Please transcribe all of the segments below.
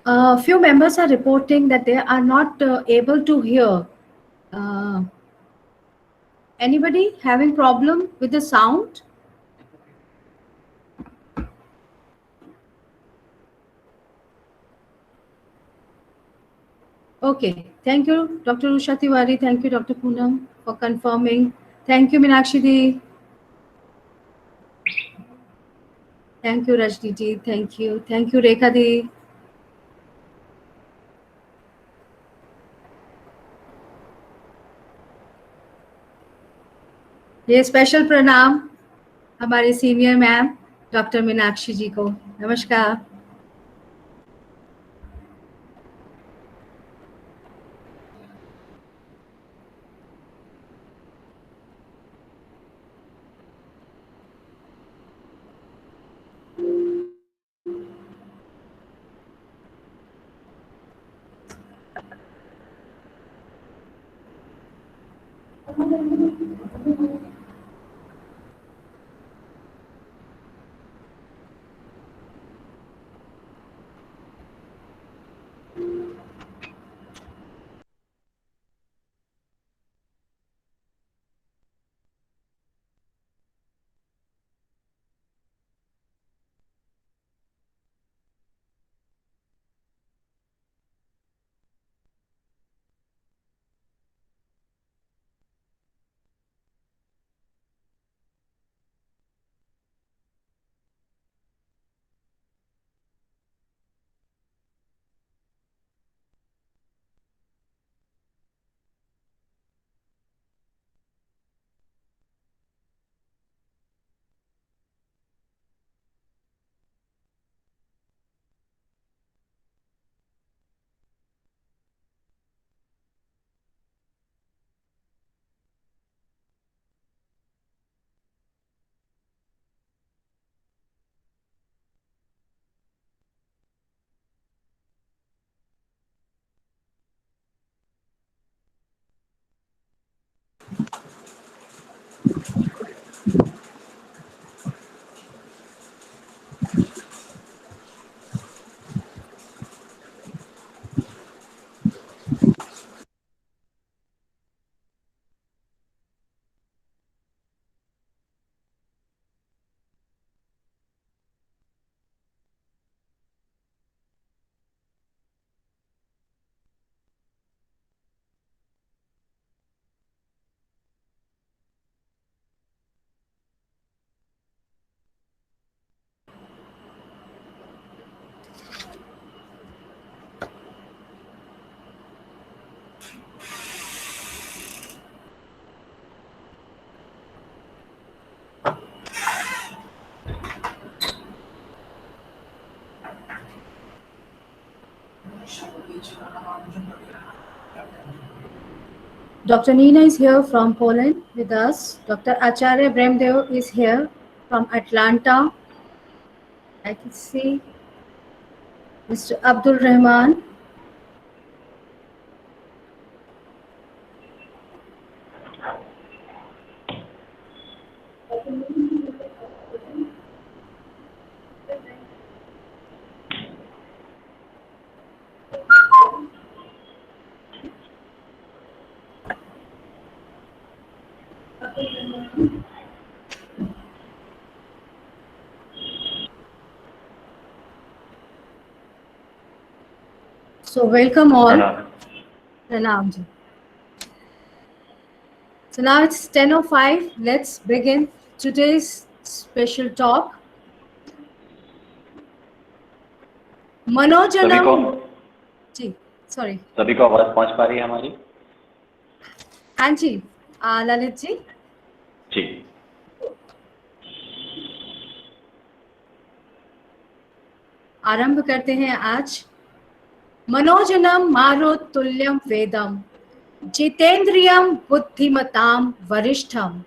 Few members are reporting that they are not able to hear. Uh, Anybody having problem with the sound? Okay, thank you, Dr. Usha Tiwari. Thank you, Dr. Poonam, for confirming. Thank you, Meenakshi Di. Thank you, Rajni Ji. Thank you. Thank you, Rekha Di. ये special प्रणाम हमारे senior ma'am doctor Meenakshi जी को। नमस्कार। Dr. Nina is here from Poland with us. Dr. Acharya Bremdev is here from Atlanta. I can see Mr. Abdul Rahman. So welcome all. Pranam ji. So now it's 10:05. Let's begin today's special talk. मनोजनम ji, sorry, सभी को आवाज पहुंच पा रही है हमारी? हाँ जी, ललित जी जी। आरंभ करते हैं आज। मनोजनम मारुतुल्यम वेदम जितेंद्रियम बुद्धिमताम वरिष्ठम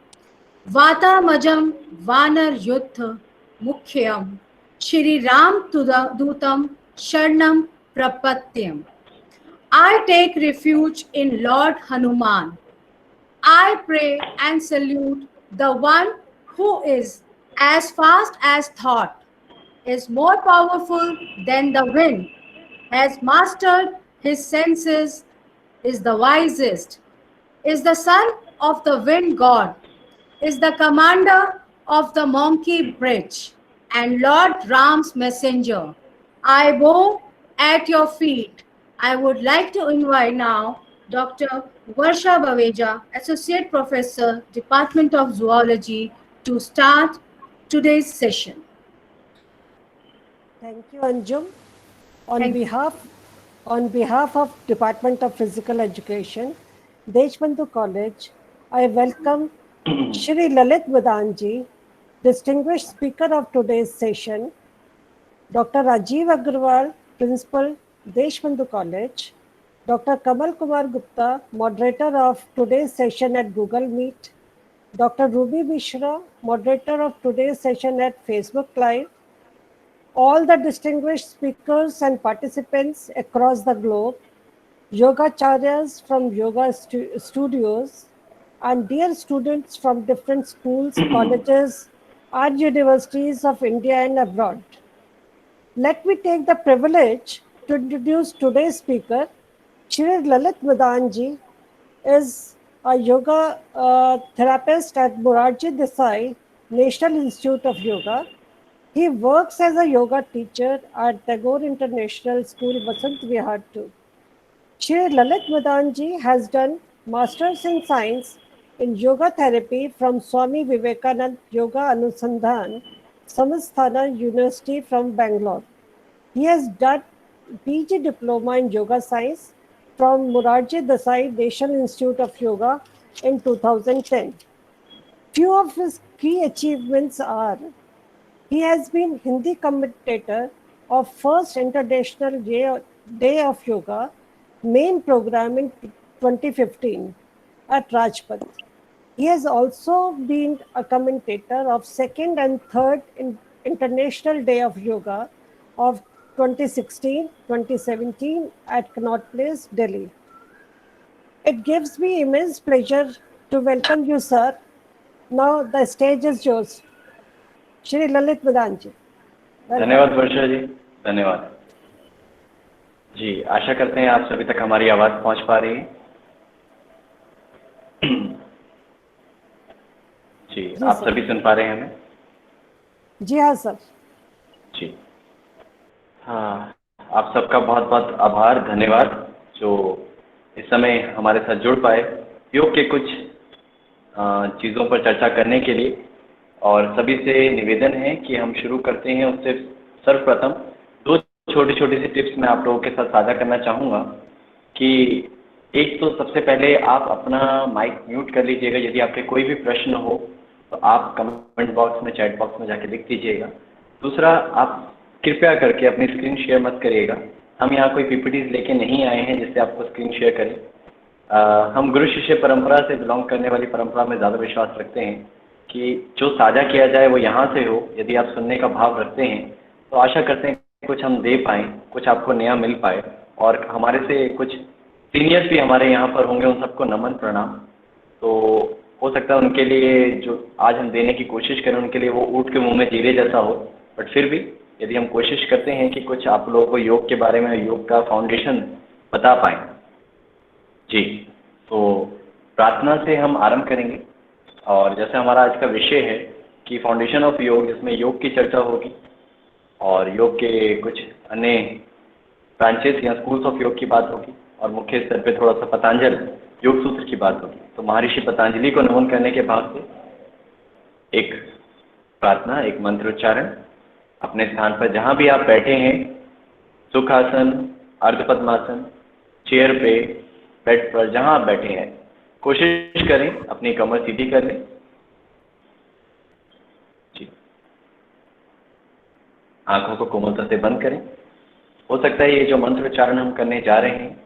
वातामजम वानर युद्ध मुख्यम श्री राम दूतम शरणम प्रपत्यम। I take refuge in Lord Hanuman. I pray and salute the one who is as fast as thought, is more powerful than the wind, has mastered his senses, is the wisest, is the son of the wind god, is the commander of the monkey bridge, and Lord Ram's messenger. I bow at your feet. I would like to invite now Dr. Varsha Baveja, Associate Professor, Department of Zoology, to start today's session. Thank you, Anjum. Thank you. On behalf of Department of Physical Education, Deshbandhu College, I welcome Shri Lalit Madanji, distinguished speaker of today's session, Dr. Rajiv Agrawal, Principal, Deshbandhu College, Dr. Kamal Kumar Gupta, moderator of today's session at Google Meet, Dr. Ruby Mishra, moderator of today's session at Facebook Live, all the distinguished speakers and participants across the globe, yogacharyas from yoga studios, and dear students from different schools, colleges, and universities of India and abroad. Let me take the privilege to introduce today's speaker. Shri Lalit Madanji is a yoga therapist at Morarji Desai National Institute of Yoga. He works as a yoga teacher at Tagore International School, Vasant Vihar too. Shri Lalit Madanji has done Masters in Science in Yoga Therapy from Swami Vivekanand Yoga Anusandhan, Samastana University from Bangalore. He has done PG Diploma in Yoga Science from Morarji Desai National Institute of Yoga in 2010. Few of his key achievements are: he has been Hindi commentator of First International Day of Yoga main program in 2015 at Rajpath. He has also been a commentator of Second and Third International Day of Yoga of 2016-2017 at Connaught Place, Delhi. It gives me immense pleasure to welcome you, sir. Now the stage is yours. Shri Lalit मदांजी। धन्यवाद वर्षा जी, धन्यवाद जी। आशा करते हैं आप सभी तक हमारी आवाज पहुंच पा रही है। जी, आप सभी सुन पा रहे हैं हमें? जी हाँ सर। जी हाँ, आप सबका बहुत बहुत आभार, धन्यवाद जो इस समय हमारे साथ जुड़ पाए योग के कुछ चीज़ों पर चर्चा करने के लिए। और सभी से निवेदन है कि हम शुरू करते हैं उससे सर्वप्रथम दो छोटी छोटी सी टिप्स मैं आप लोगों के साथ साझा करना चाहूँगा। कि एक तो सबसे पहले आप अपना माइक म्यूट कर लीजिएगा। यदि आपके कोई भी प्रश्न हो तो आप कमेंट बॉक्स में, चैट बॉक्स में जाके लिख दीजिएगा। दूसरा, आप कृपया करके अपनी स्क्रीन शेयर मत करिएगा। हम यहाँ कोई पीपीटीज लेके नहीं आए हैं जिससे आपको स्क्रीन शेयर करें। हम गुरु शिष्य परंपरा से बिलोंग करने वाली परंपरा में ज़्यादा विश्वास रखते हैं कि जो साझा किया जाए वो यहाँ से हो। यदि आप सुनने का भाव रखते हैं तो आशा करते हैं कुछ हम दे पाएँ, कुछ आपको नया मिल पाए। और हमारे से कुछ सीनियर्स भी हमारे यहाँ पर होंगे, उन सबको नमन प्रणाम। तो हो सकता है उनके लिए जो आज हम देने की कोशिश करें उनके लिए वो ऊँट के मुँह में जीरे जैसा हो, बट फिर भी यदि हम कोशिश करते हैं कि कुछ आप लोगों को योग के बारे में, योग का फाउंडेशन बता पाएँ। जी, तो प्रार्थना से हम आरंभ करेंगे। और जैसे हमारा आज का विषय है कि फाउंडेशन ऑफ योग, जिसमें योग की चर्चा होगी और योग के कुछ अन्य ब्रांचेस या स्कूल्स ऑफ योग की बात होगी और मुख्य स्तर पे थोड़ा सा पतंजल योग सूत्र की बात होगी। तो महर्षि पतंजलि को नमन करने के बाद से एक प्रार्थना, एक मंत्र उच्चारण। अपने स्थान पर जहाँ भी आप बैठे हैं, सुखासन, अर्धपद्मासन, चेयर पे, बेड पर, जहाँ आप बैठे हैं, कोशिश करें अपनी कमर सीधी कर लें। जी, आंखों को कोमलता से बंद करें। हो सकता है ये जो मंत्र उच्चारण हम करने जा रहे हैं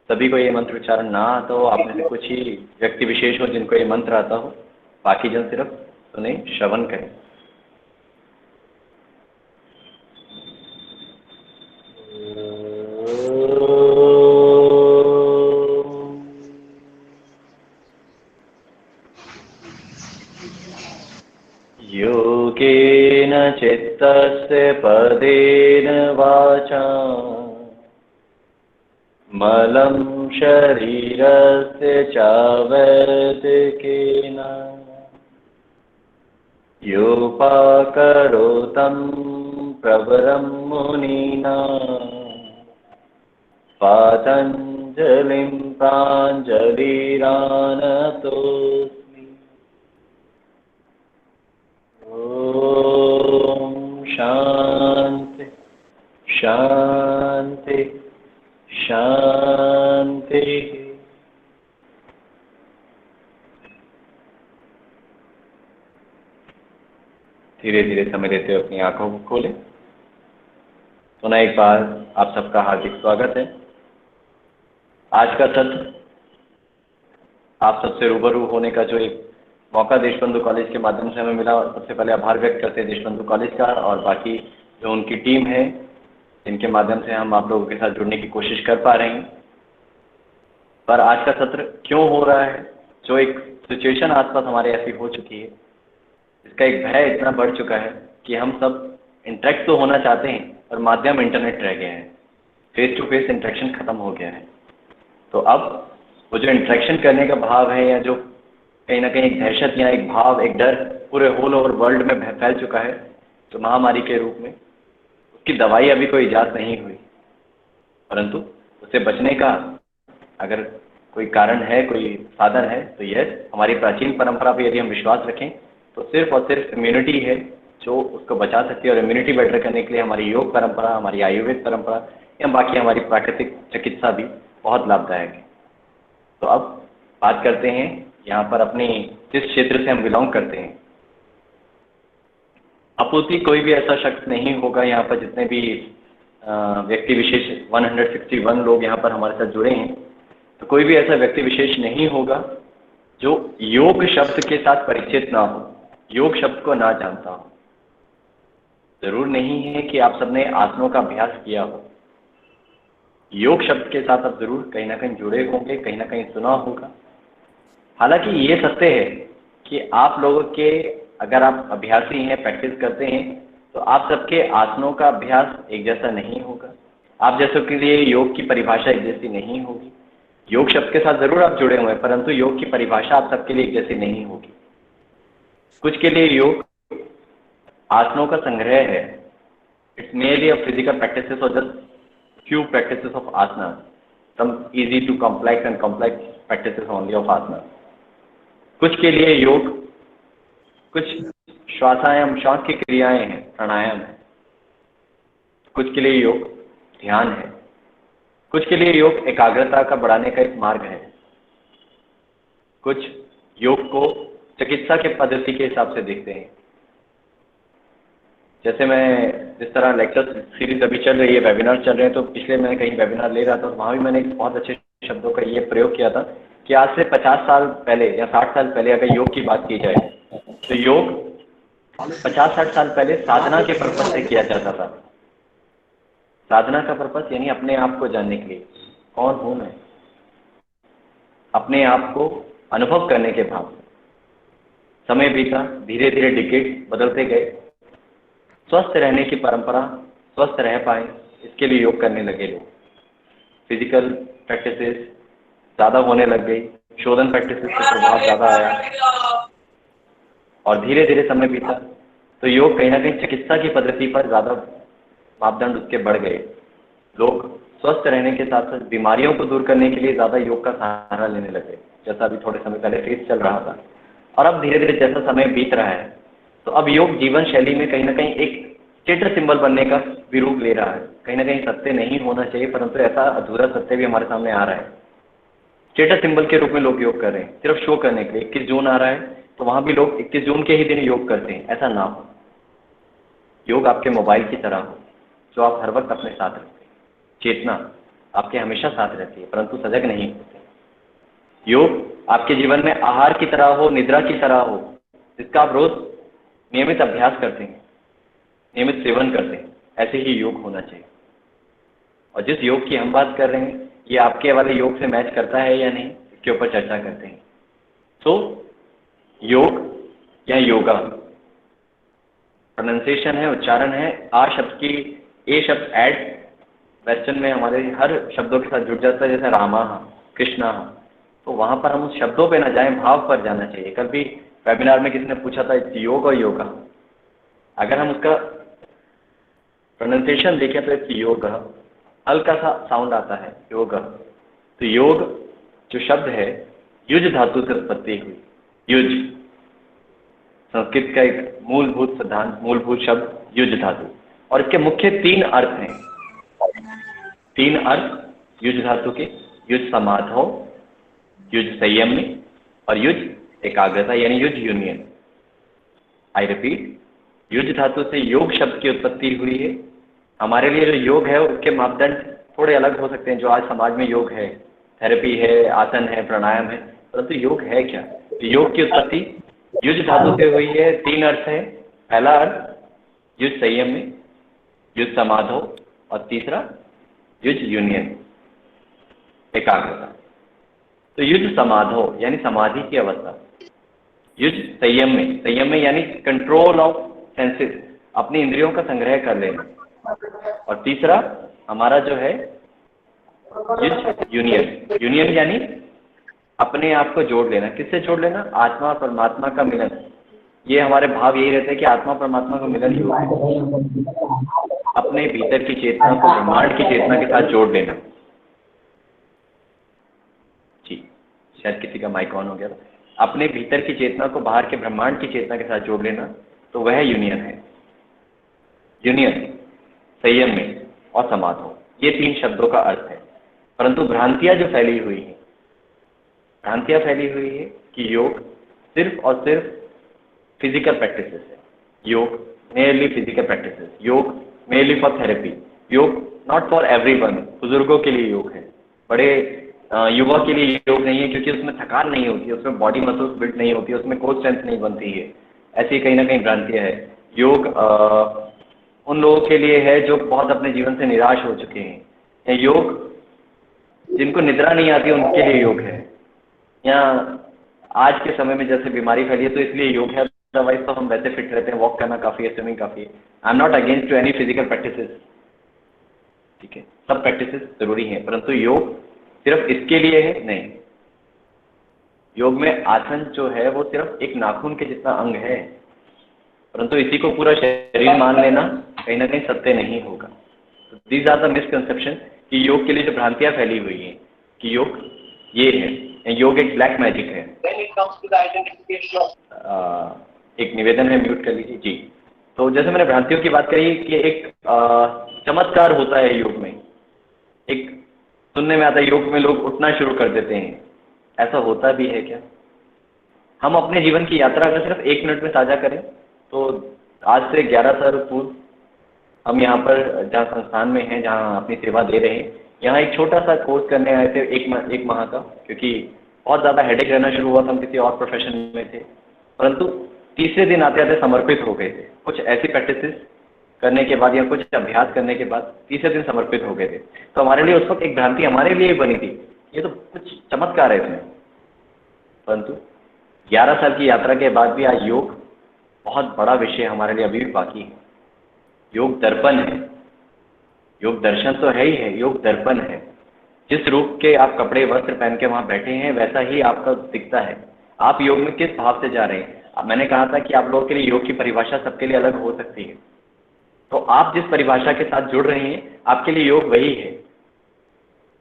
सभी को ये मंत्र उच्चारण ना आता हो। आप में से कुछ ही व्यक्ति विशेष हो जिनको ये मंत्र आता हो, बाकी जन सिर्फ सुने, श्रवण करें। योगेन चित्तस्य पदेन वाचा मलं शरीरस्य चावैदिकेन योपाकरोतं प्रवरं मुनिना पातञ्जलिं प्राञ्जलिरानतोऽस्मि। ॐ शान्ति शान्ति शांति। धीरे धीरे समय देते हुए अपनी आंखों को खोलें। पुनः एक बार आप सबका हार्दिक स्वागत है। आज का सत्र आप सबसे रूबरू होने का जो एक मौका देशबंधु कॉलेज के माध्यम से हमें मिला, सबसे पहले आभार व्यक्त करते हैं देशबंधु कॉलेज का और बाकी जो उनकी टीम है जिनके माध्यम से हम आप लोगों के साथ जुड़ने की कोशिश कर पा रहे हैं। पर आज का सत्र क्यों हो रहा है, जो एक सिचुएशन आसपास हमारे ऐसी हो चुकी है, इसका एक भय इतना बढ़ चुका है कि हम सब इंटरेक्ट तो होना चाहते हैं और माध्यम इंटरनेट रह गया है, फेस टू फेस इंटरेक्शन खत्म हो गया है। तो अब वो जो इंटरेक्शन करने का भाव है या जो कहीं ना कहीं एक दहशत या एक भाव, एक डर पूरे होल ओवर वर्ल्ड में फैल चुका है, तो महामारी के रूप में उसकी दवाई अभी कोई इजाद नहीं हुई, परंतु उससे बचने का अगर कोई कारण है, कोई साधन है, तो यह हमारी प्राचीन परंपरा पर यदि हम विश्वास रखें तो सिर्फ और सिर्फ इम्यूनिटी है जो उसको बचा सकती है। और इम्यूनिटी बेटर करने के लिए हमारी योग परंपरा, हमारी आयुर्वेद परंपरा या बाकी हमारी प्राकृतिक चिकित्सा भी बहुत लाभदायक है। तो अब बात करते हैं यहाँ पर अपनी जिस क्षेत्र से हम बिलोंग करते हैं। अपूर्ति कोई भी ऐसा शख्स नहीं होगा यहाँ पर, जितने भी व्यक्ति विशेष 161 लोग यहाँ पर हमारे साथ जुड़े हैं, तो कोई भी ऐसा व्यक्ति विशेष नहीं होगा जो योग शब्द के साथ परिचित ना हो, योग शब्द को ना जानता हो। जरूर नहीं है कि आप सबने आसनों का अभ्यास किया हो, योग शब्द के साथ आप जरूर कहीं ना कहीं जुड़े होंगे, कहीं ना कहीं सुना होगा। हालांकि ये सत्य है कि आप लोगों के, अगर आप अभ्यासी हैं, प्रैक्टिस करते हैं, तो आप सबके आसनों का अभ्यास एक जैसा नहीं होगा। आप जैसों के लिए योग की परिभाषा एक जैसी नहीं होगी। योग शब्द के साथ जरूर आप जुड़े हुए हैं, परंतु योग की परिभाषा आप सबके लिए एक जैसी नहीं होगी। कुछ के लिए योग आसनों का संग्रह है। It's mainly a physical practices और just few practices of asana, some easy to complex and complex practices only of asana. कुछ के लिए योग कुछ श्वासायाम, श्वास की क्रियाएं हैं, प्राणायाम है। कुछ के लिए योग ध्यान है। कुछ के लिए योग एकाग्रता का बढ़ाने का एक मार्ग है। कुछ योग को चिकित्सा के पद्धति के हिसाब से देखते हैं। जैसे मैं जिस तरह लेक्चर सीरीज अभी चल रही है, वेबिनार चल रहे हैं, तो पिछले मैं कहीं वेबिनार ले रहा था, वहाँ भी मैंने एक बहुत अच्छे शब्दों का ये प्रयोग किया था कि आज से 50 साल पहले या 60 साल पहले अगर योग की बात की जाए तो योग 50-60 साल पहले साधना के पर्पज से किया जाता था। साधना का पर्पज यानी अपने आप को जानने के लिए, कौन हूँ मैं, अपने आप को अनुभव करने के भाव। समय बीता, धीरे धीरे डिकेड बदलते गए, स्वस्थ रहने की परंपरा, स्वस्थ रह पाए इसके लिए योग करने लगे लोग। फिजिकल प्रैक्टिसेस ज़्यादा होने लग गई, शोधन प्रैक्टिसेस का प्रभाव ज़्यादा आया और धीरे धीरे समय बीता तो योग कहीं ना कहीं चिकित्सा की पद्धति पर ज़्यादा मापदंड उसके बढ़ गए। लोग स्वस्थ रहने के साथ साथ बीमारियों को दूर करने के लिए ज़्यादा योग का सहारा लेने लगे, जैसा अभी थोड़े समय पहले फेज चल रहा था। और अब धीरे धीरे जैसा समय बीत रहा है तो अब योग जीवन शैली में कहीं ना कहीं एक स्टेटस सिंबल बनने का भी रूप ले रहा है। कहीं ना कहीं सत्य नहीं होना चाहिए, परंतु ऐसा अधूरा सत्य भी हमारे सामने आ रहा है। स्टेटस सिंबल के रूप में लोग योग कर रहे हैं, सिर्फ शो करने के लिए। 21 जून आ रहा है तो वहाँ भी लोग 21 जून के ही दिन योग करते हैं, ऐसा ना हो। योग आपके मोबाइल की तरह हो जो आप हर वक्त अपने साथ रखते हैं। चेतना आपके हमेशा साथ रहती है, परंतु सजग नहीं होते। योग आपके जीवन में आहार की तरह हो, निद्रा की तरह हो, जिसका आप रोज नियमित अभ्यास करते हैं, नियमित सेवन करते हैं, ऐसे ही योग होना चाहिए। और जिस योग की हम बात कर रहे हैं ये आपके वाले योग से मैच करता है या नहीं, इसके ऊपर चर्चा करते हैं। तो योग या योगा प्रोनाउंसिएशन है, उच्चारण है। आ शब्द की ए शब्द ऐड वेस्टर्न में हमारे हर शब्दों के साथ जुड़ जाता है, जैसे रामा, कृष्णा, तो वहाँ पर हम उस शब्दों पे ना जाएं, भाव पर जाना चाहिए। कल भी वेबिनार में किसी ने पूछा था योग और योगा, अगर हम उसका प्रोनाउंसिएशन देखें तो योग, हल्का सा साउंड आता है योग। तो योग जो शब्द है युज धातु से उत्पत्ति हुई। युज संस्कृत का एक मूलभूत सिद्धांत, मूलभूत शब्द युज धातु, और इसके मुख्य 3 अर्थ हैं। 3 अर्थ युज धातु के, युज समाधो, युज संयमी और युज एकाग्रता, यानी use union. I repeat, use धातु से योग शब्द की उत्पत्ति हुई है। हमारे लिए जो योग है उसके मापदंड थोड़े अलग हो सकते हैं। जो आज समाज में योग है, थेरेपी है, आसन है, प्राणायाम है, परंतु योग है क्या? तो योग की उत्पत्ति युज धातु से हुई है। 3 अर्थ है। पहला अर्थ युज संयम में, युज समाधो, और तीसरा युज यूनियन, एकाग्रता। तो युज समाधो यानी समाधि की अवस्था, युज संयम में यानी कंट्रोल ऑफ सेंसेस, अपनी इंद्रियों का संग्रह कर लेना, और तीसरा हमारा जो है युज यूनियन यानी अपने आप को जोड़ लेना। किससे जोड़ लेना? आत्मा परमात्मा का मिलन। ये हमारे भाव यही रहते हैं कि आत्मा परमात्मा का मिलन ही हुआ है। अपने भीतर की चेतना को ब्रह्मांड की चेतना के साथ जोड़ लेना। जी, शायद किसी का माइक ऑन हो गया। अपने भीतर की चेतना को बाहर के ब्रह्मांड की चेतना के साथ जोड़ लेना, तो वह यूनियन है। यूनियन, संयम में और समाधो, ये 3 शब्दों का अर्थ है। परंतु भ्रांतियां जो फैली हुई है, भ्रांतियां फैली हुई है कि योग सिर्फ और सिर्फ फिजिकल प्रैक्टिसेस है। योग मेयरली फिजिकल प्रैक्टिसेस, योग मेयरली फॉर थेरेपी, योग नॉट फॉर एवरीवन। बुजुर्गों के लिए योग है, बड़े युवा के लिए योग नहीं है, क्योंकि उसमें थकान नहीं होती है, उसमें बॉडी मसल्स बिल्ड नहीं होती है, उसमें कोर स्ट्रेंथ नहीं बनती है। ऐसी कहीं ना कहीं भ्रांतियां है। योग उन लोगों के लिए है जो बहुत अपने जीवन से निराश हो चुके हैं। योग जिनको निद्रा नहीं आती उनके लिए योग है। या आज के समय में जैसे बीमारी फैली है तो इसलिए योग है, अदरवाइज तो हम वैसे फिट रहते हैं। वॉक करना काफ़ी है, स्विमिंग काफ़ी है। I am not against to any physical practices, ठीक है, सब प्रैक्टिसेस जरूरी हैं, परंतु योग सिर्फ इसके लिए है नहीं। योग में आसन जो है वो सिर्फ एक नाखून के जितना अंग है, परंतु इसी को पूरा शरीर मान लेना कहीं ना कहीं सत्य नहीं होगा। दीज आर द मिसकंसेप्शन कि योग के लिए जो भ्रांतियां फैली हुई हैं कि योग ये है, योग एक ब्लैक मैजिक है। एक निवेदन है, म्यूट कर लीजिए जी। तो जैसे मैंने भ्रांतियों की बात कही कि एक चमत्कार होता है योग में। एक सुनने में आता है योग में लोग उठना शुरू कर देते हैं, ऐसा होता भी है क्या? हम अपने जीवन की यात्रा अगर सिर्फ 1 मिनट में साझा करें तो आज से 11 साल पूर्व हम यहाँ पर जहाँ संस्थान में हैं, जहाँ अपनी सेवा दे रहे हैं, यहाँ एक छोटा सा कोर्स करने आए थे, एक माह का, क्योंकि बहुत ज़्यादा हेडेक रहना शुरू हुआ था, हम किसी और प्रोफेशन में थे। परंतु तीसरे दिन आते आते समर्पित हो गए थे। कुछ ऐसी प्रैक्टिसेस करने के बाद या कुछ अभ्यास करने के बाद तीसरे दिन समर्पित हो गए थे। तो हमारे लिए उस वक्त एक भ्रांति हमारे लिए बनी थी, ये तो कुछ चमत्कार है इसमें। परंतु 11 साल की यात्रा के बाद भी आज योग बहुत बड़ा विषय हमारे लिए अभी भी बाकी है। योग दर्पण है, योग दर्शन तो है ही है, योग दर्पण है। जिस रूप के आप कपड़े वस्त्र पहन के वहाँ बैठे हैं वैसा ही आपका दिखता है। आप योग में किस भाव से जा रहे हैं? अब मैंने कहा था कि आप लोगों के लिए योग की परिभाषा सबके लिए अलग हो सकती है, तो आप जिस परिभाषा के साथ जुड़ रहे हैं आपके लिए योग वही है।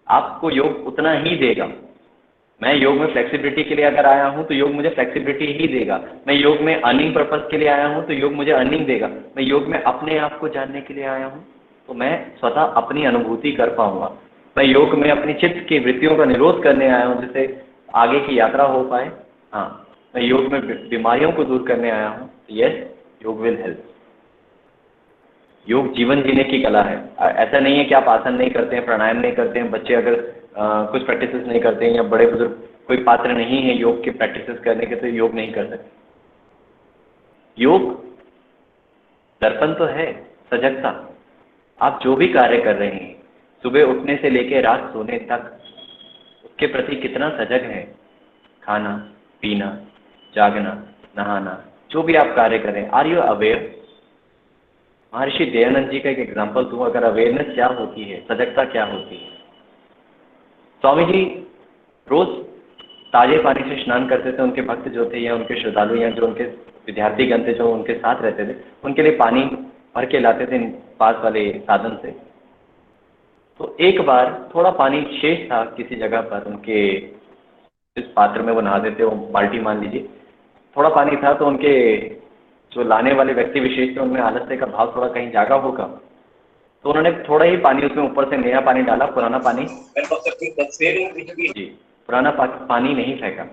आपको योग उतना ही देगा। मैं योग में फ्लेक्सिबिलिटी के लिए अगर आया हूँ तो योग मुझे फ्लेक्सिबिलिटी ही देगा। मैं योग में अर्निंग पर्पस के लिए आया हूँ तो योग मुझे अर्निंग देगा। मैं योग में अपने आप को जानने के लिए आया हूँ तो मैं स्वतः अपनी अनुभूति कर पाऊंगा। मैं योग में अपनी चित्त की वृत्तियों का निरोध करने आया हूँ जिससे आगे की यात्रा हो पाए। हाँ, मैं योग में बीमारियों को दूर करने आया हूँ। यस, योग विल हेल्प। योग जीवन जीने की कला है। ऐसा नहीं है कि आप आसन नहीं करते हैं, प्राणायाम नहीं करते हैं, बच्चे अगर कुछ प्रैक्टिसेस नहीं करते हैं या बड़े बुजुर्ग कोई पात्र नहीं है योग की प्रैक्टिसेस करने के तो योग नहीं कर सकते। योग दर्पण तो है, सजगता। आप जो भी कार्य कर रहे हैं सुबह उठने से लेकर रात सोने तक उसके प्रति कितना सजग है। खाना पीना, जागना, नहाना, जो भी आप कार्य करें, are you aware? Maharshi Dayanand ji का एक एग्जाम्पल दूँ, अगर अवेयरनेस क्या होती है, सजगता क्या होती है। स्वामी जी रोज ताजे पानी से स्नान करते थे। उनके भक्त जो थे या उनके श्रद्धालु या जो उनके विद्यार्थीगण थे जो उनके साथ रहते थे, उनके लिए पानी भर के लाते थे पास वाले साधन से। तो एक बार थोड़ा पानी शेष था किसी जगह पर, उनके जिस पात्र में वो नहाते थे, वो बाल्टी मान लीजिए, थोड़ा पानी था, तो उनके जो लाने वाले व्यक्ति विशेष थे उनमें आलस्य का भाव थोड़ा कहीं जागा होगा, तो उन्होंने थोड़ा ही पानी उसमें ऊपर से नया पानी डाला, पुराना पानी जी पुराना पानी नहीं फेंका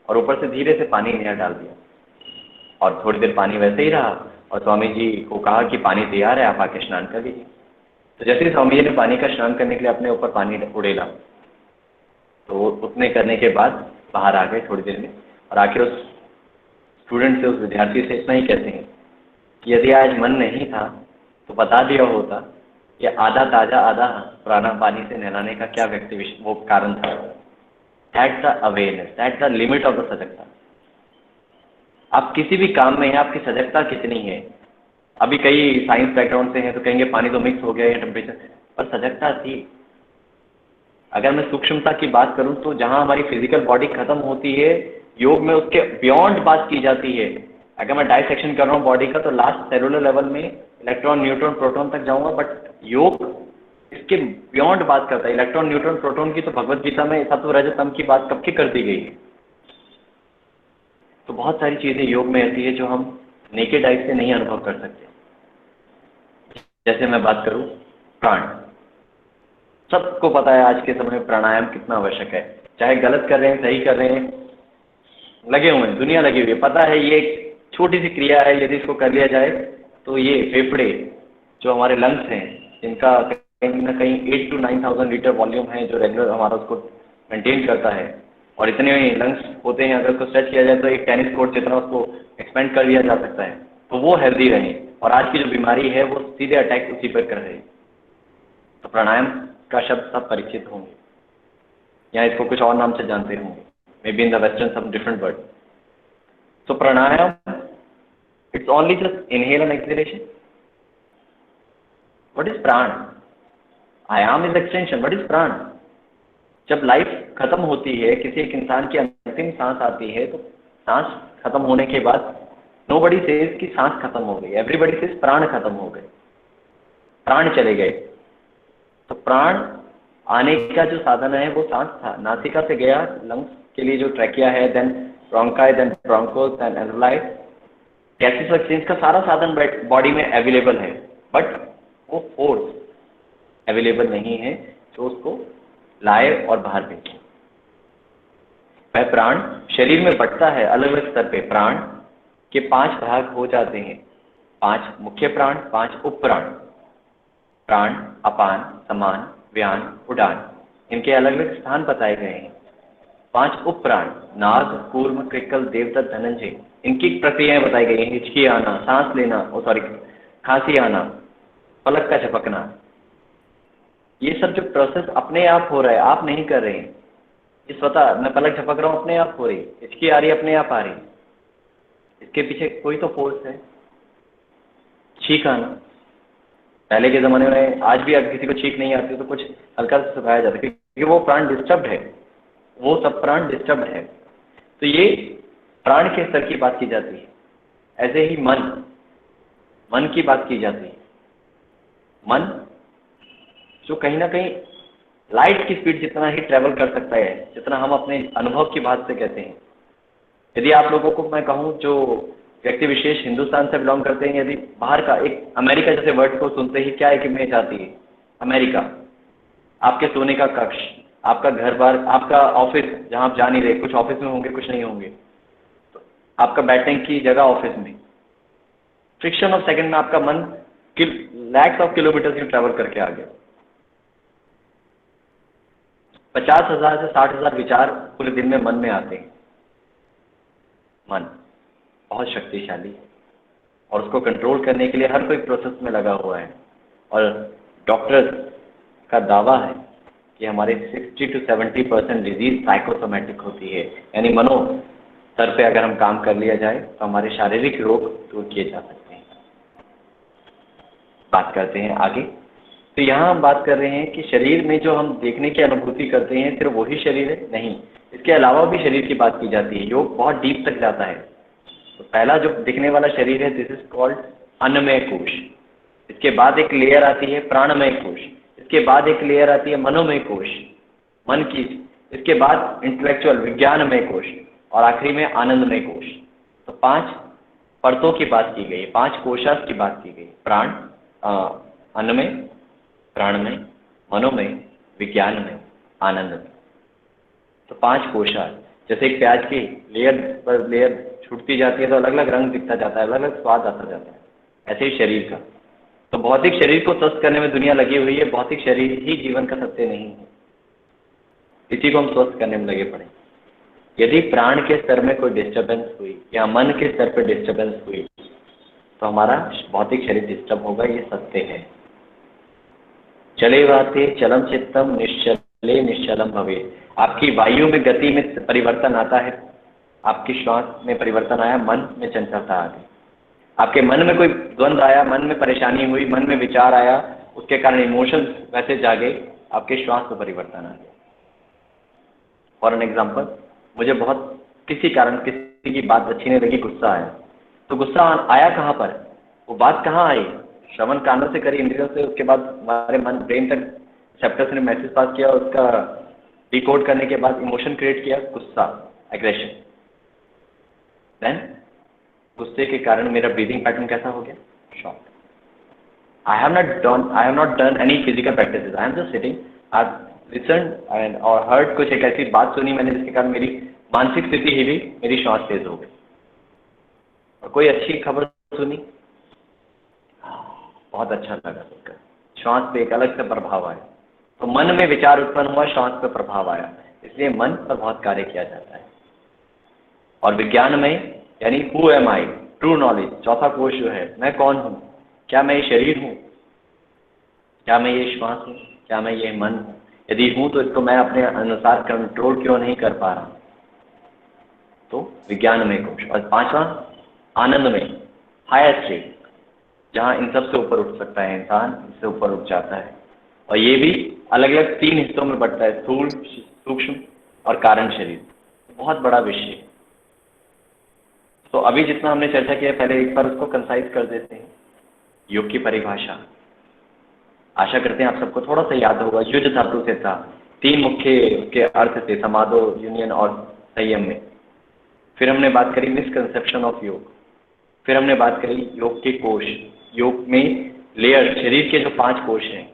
और ऊपर से धीरे से पानी नया डाल दिया। और थोड़ी देर पानी वैसे ही रहा और स्वामी जी को कहा कि पानी तैयार है, आप आके स्नान कर लीजिए। तो जैसे ही स्वामी जी ने पानी का स्नान करने के लिए अपने ऊपर पानी उड़ेला, तो उतने करने के बाद बाहर आ गए थोड़ी देर में, और आके उस स्टूडेंट से, उस विद्यार्थी से इतना ही कहते हैं कि यदि आज मन नहीं था तो बता दिया होता कि आधा ताज़ा आधा पुराना पानी से नहलाने का क्या व्यक्ति वो कारण था। That's the awareness, that's the limit of the सजगता। आप किसी भी काम में हैं, आपकी सजगता कितनी है। अभी कई साइंस बैकग्राउंड से हैं तो कहेंगे पानी तो मिक्स हो गया या टेम्परेचर, पर सजगता थी। अगर मैं सूक्ष्मता की बात करूं तो जहां हमारी फिजिकल बॉडी खत्म होती है, योग में उसके बियॉन्ड बात की जाती है। अगर मैं डाइसेक्शन कर रहा हूँ बॉडी का तो लास्ट सेलुलर लेवल में इलेक्ट्रॉन, न्यूट्रॉन, प्रोटॉन तक जाऊंगा, बट योग इसके बियॉन्ड बात करता है। इलेक्ट्रॉन, न्यूट्रॉन, प्रोटॉन की तो भगवत गीता में सत्व रज तम की बात कब की कर दी गई है। तो बहुत सारी चीज़ें योग में ऐसी है जो हम नेकेड आइज से नहीं अनुभव कर सकते। जैसे मैं बात करूं प्राण, सबको पता है आज के समय में प्राणायाम कितना आवश्यक है। चाहे गलत कर रहे हैं, सही कर रहे हैं, लगे हुए हैं, दुनिया लगी हुई है। पता है ये एक छोटी सी क्रिया है, यदि इसको कर लिया जाए तो ये फेफड़े जो हमारे लंग्स हैं, जिनका कहीं ना कहीं 8 to 9,000 लीटर वॉल्यूम है, जो रेगुलर हमारा उसको मेंटेन करता है, और इतने लंग्स होते हैं, अगर उसको स्ट्रेच किया जाए तो एक टेनिस कोर्ट जितना उसको एक्सपेंड कर दिया जा सकता है, तो वो हेल्दी रहे। और आज की जो बीमारी है वो सीधे अटैक उसी पर कर रहे हैं। तो प्राणायाम का शब्द सब परिचित होंगे या इसको कुछ और नाम से जानते होंगे, maybe in the western some different word. तो pranayama it's only just inhale and exhalation. What is prana? Ayama is extension, what is प्राण? जब लाइफ खत्म होती है, किसी एक इंसान की अंतिम सांस आती है, तो सांस खत्म होने के बाद नोबडी सेज कि सांस खत्म हो गई, एवरीबडी सेज प्राण खत्म हो गए, प्राण चले गए। तो प्राण आने का जो साधन है वो सांस था, नासिका से गया लंग्स के लिए जो ट्रैकिया है, then bronchi, then bronchus, then alveoli, gases exchange का सारा साधन बॉडी में अवेलेबल है, बट वो फोर्स अवेलेबल नहीं है जो उसको लाए और बाहर भेजे। वह प्राण शरीर में बढ़ता है अलग अलग स्तर पे। प्राण के 5 भाग हो जाते हैं, 5 मुख्य प्राण, 5 उप प्राण। प्राण, अपान, समान, व्यान, उड़ान, इनके अलग अलग स्थान बताए गए हैं। 5 उप प्राण नाग, कूर्म, कृकल, देवदत्त, धनंजय, इनकी प्रक्रियाएं बताई गई हैं। हिचकी आना, सांस लेना, खांसी आना, पलक का झपकना, ये सब जो प्रोसेस अपने आप हो रहा है, आप नहीं कर रहे हैं। ये स्वतः मैं पलक झपक रहा हूँ, अपने आप हो रही, हिचकी आ रही है, अपने आप आ रही, इसके पीछे कोई तो फोर्स है। छींक आना, पहले के ज़माने में, आज भी अगर किसी को छींक नहीं आती तो कुछ हल्का से सिखाया जाता है, क्योंकि वो प्राण डिस्टर्ब्ड है, वो सब प्राण डिस्टर्ब्ड है। तो ये प्राण के स्तर की बात की जाती है। ऐसे ही मन की बात की जाती है। मन जो कहीं ना कहीं लाइट की स्पीड जितना ही ट्रेवल कर सकता है, जितना हम अपने अनुभव की बात से कहते हैं। यदि आप लोगों को मैं कहूँ, जो व्यक्ति विशेष हिंदुस्तान से बिलोंग करते हैं, यदि बाहर का एक अमेरिका जैसे वर्ड को सुनते ही क्या एक इमेज आती है? अमेरिका, आपके सोने का कक्ष, आपका घर बार, आपका ऑफिस जहाँ आप जा नहीं रहे, कुछ ऑफिस में होंगे कुछ नहीं होंगे, तो आपका बैठने की जगह ऑफिस में, फ्रिक्शन ऑफ सेकंड में आपका मन लैक्स ऑफ किलोमीटर से ट्रैवल करके आ गया। 50,000 से 60,000 विचार पूरे दिन में मन में आते हैं। मन बहुत शक्तिशाली है और उसको कंट्रोल करने के लिए हर कोई प्रोसेस में लगा हुआ है। और डॉक्टर्स का दावा है कि हमारे 60 to 70% डिजीज साइकोसोमेटिक होती है, यानी मनो स्तर पे अगर हम काम कर लिया जाए तो हमारे शारीरिक रोग दूर किए जा सकते हैं। बात करते हैं आगे। तो यहाँ हम बात कर रहे हैं कि शरीर में जो हम देखने की अनुभूति करते हैं सिर्फ वही शरीर है? नहीं, इसके अलावा भी शरीर की बात की जाती है। योग बहुत डीप तक जाता है। तो पहला जो दिखने वाला शरीर है, दिस इज कॉल्ड अन्नमय कोश। इसके बाद एक लेयर आती है प्राणमय कोश, इसके बाद एक लेयर आती है मनोमय कोश, मन की, इसके बाद इंटेलेक्चुअल विज्ञानमय कोश, और आखिरी में आनंदमय कोश। तो 5 परतों की बात की गई, 5 कोशास की बात की गई, प्राण, अन्नमय, प्राणमय, मनोमय, विज्ञानमय, आनंदमय। तो 5 कोशास, जैसे एक प्याज की लेयर पर लेयर छूटती जाती है तो अलग अलग रंग दिखता जाता है, अलग अलग स्वाद आता जाता है, ऐसे ही शरीर का। तो भौतिक शरीर को स्वस्थ करने में दुनिया लगी हुई है। भौतिक शरीर ही जीवन का सत्य नहीं है, इसी को हम स्वस्थ करने में लगे पड़े। यदि प्राण के स्तर में कोई डिस्टर्बेंस हुई या मन के स्तर पर डिस्टर्बेंस हुई तो हमारा भौतिक शरीर डिस्टर्ब होगा, ये सत्य है। चले वाते चलम चित्तम निश्चले निश्चलम भवे। आपकी वायु में गति में परिवर्तन आता है, आपकी श्वास में परिवर्तन आया, मन में चंचलता आ गई। आपके मन में कोई द्वंद आया, मन में परेशानी हुई, मन में विचार आया, उसके कारण इमोशंस वैसे जागे, आपके श्वास में परिवर्तन आ गया। फॉर एन एग्जाम्पल, मुझे बहुत किसी कारण किसी की बात अच्छी नहीं लगी, गुस्सा आया। तो गुस्सा आया कहाँ पर, वो बात कहाँ आई? श्रवण कानों से करी, इंद्रियों से, उसके बाद हमारे मन ब्रेन तक रिसेप्टर्स ने मैसेज पास किया, उसका डिकोड करने के बाद इमोशन क्रिएट किया, गुस्सा, एग्रेशन। देन गुस्से के कारण मेरा ब्रीदिंग पैटर्न कैसा हो गया? Shock. I have not done any physical practices. I am just sitting. I've listened and or heard कुछ एक ऐसी बात सुनी मैंने जिसके कारण मेरी मानसिक स्थिति हिली, मेरी श्वास तेज हो गई। और कोई अच्छी खबर सुनी, बहुत अच्छा लगा सुनकर, श्वास पे एक अलग से प्रभाव आया। तो मन में विचार उत्पन्न हुआ, श्वास पे प्रभाव आया, इसलिए मन पर बहुत कार्य किया जाता है। और विज्ञान में यानी who am I, true knowledge, चौथा कोश जो है, मैं कौन हूँ, क्या मैं ये शरीर हूँ, क्या मैं ये श्वास हूँ, क्या मैं ये मन हूँ? यदि हूँ तो इसको मैं अपने अनुसार कंट्रोल क्यों नहीं कर पा रहा? तो विज्ञानमय कोश। और 5वां आनंदमय, हायर स्टेट, जहाँ इन सब से ऊपर उठ सकता है इंसान, इससे ऊपर उठ जाता है। और ये भी अलग अलग 3 हिस्सों में बढ़ता है, स्थूल, सूक्ष्म और कारण शरीर। बहुत बड़ा विषय। तो अभी जितना हमने चर्चा किया, पहले एक बार उसको कंसाइज कर देते हैं। योग की परिभाषा आशा करते हैं आप सबको थोड़ा सा याद होगा। युद्ध धातु से था, 3 मुख्य उसके अर्थ थे, समाधो, यूनियन और संयम में। फिर हमने बात करी मिसकंसेप्शन ऑफ योग, फिर हमने बात करी योग के कोश, योग में लेयर, शरीर के जो 5 कोश हैं।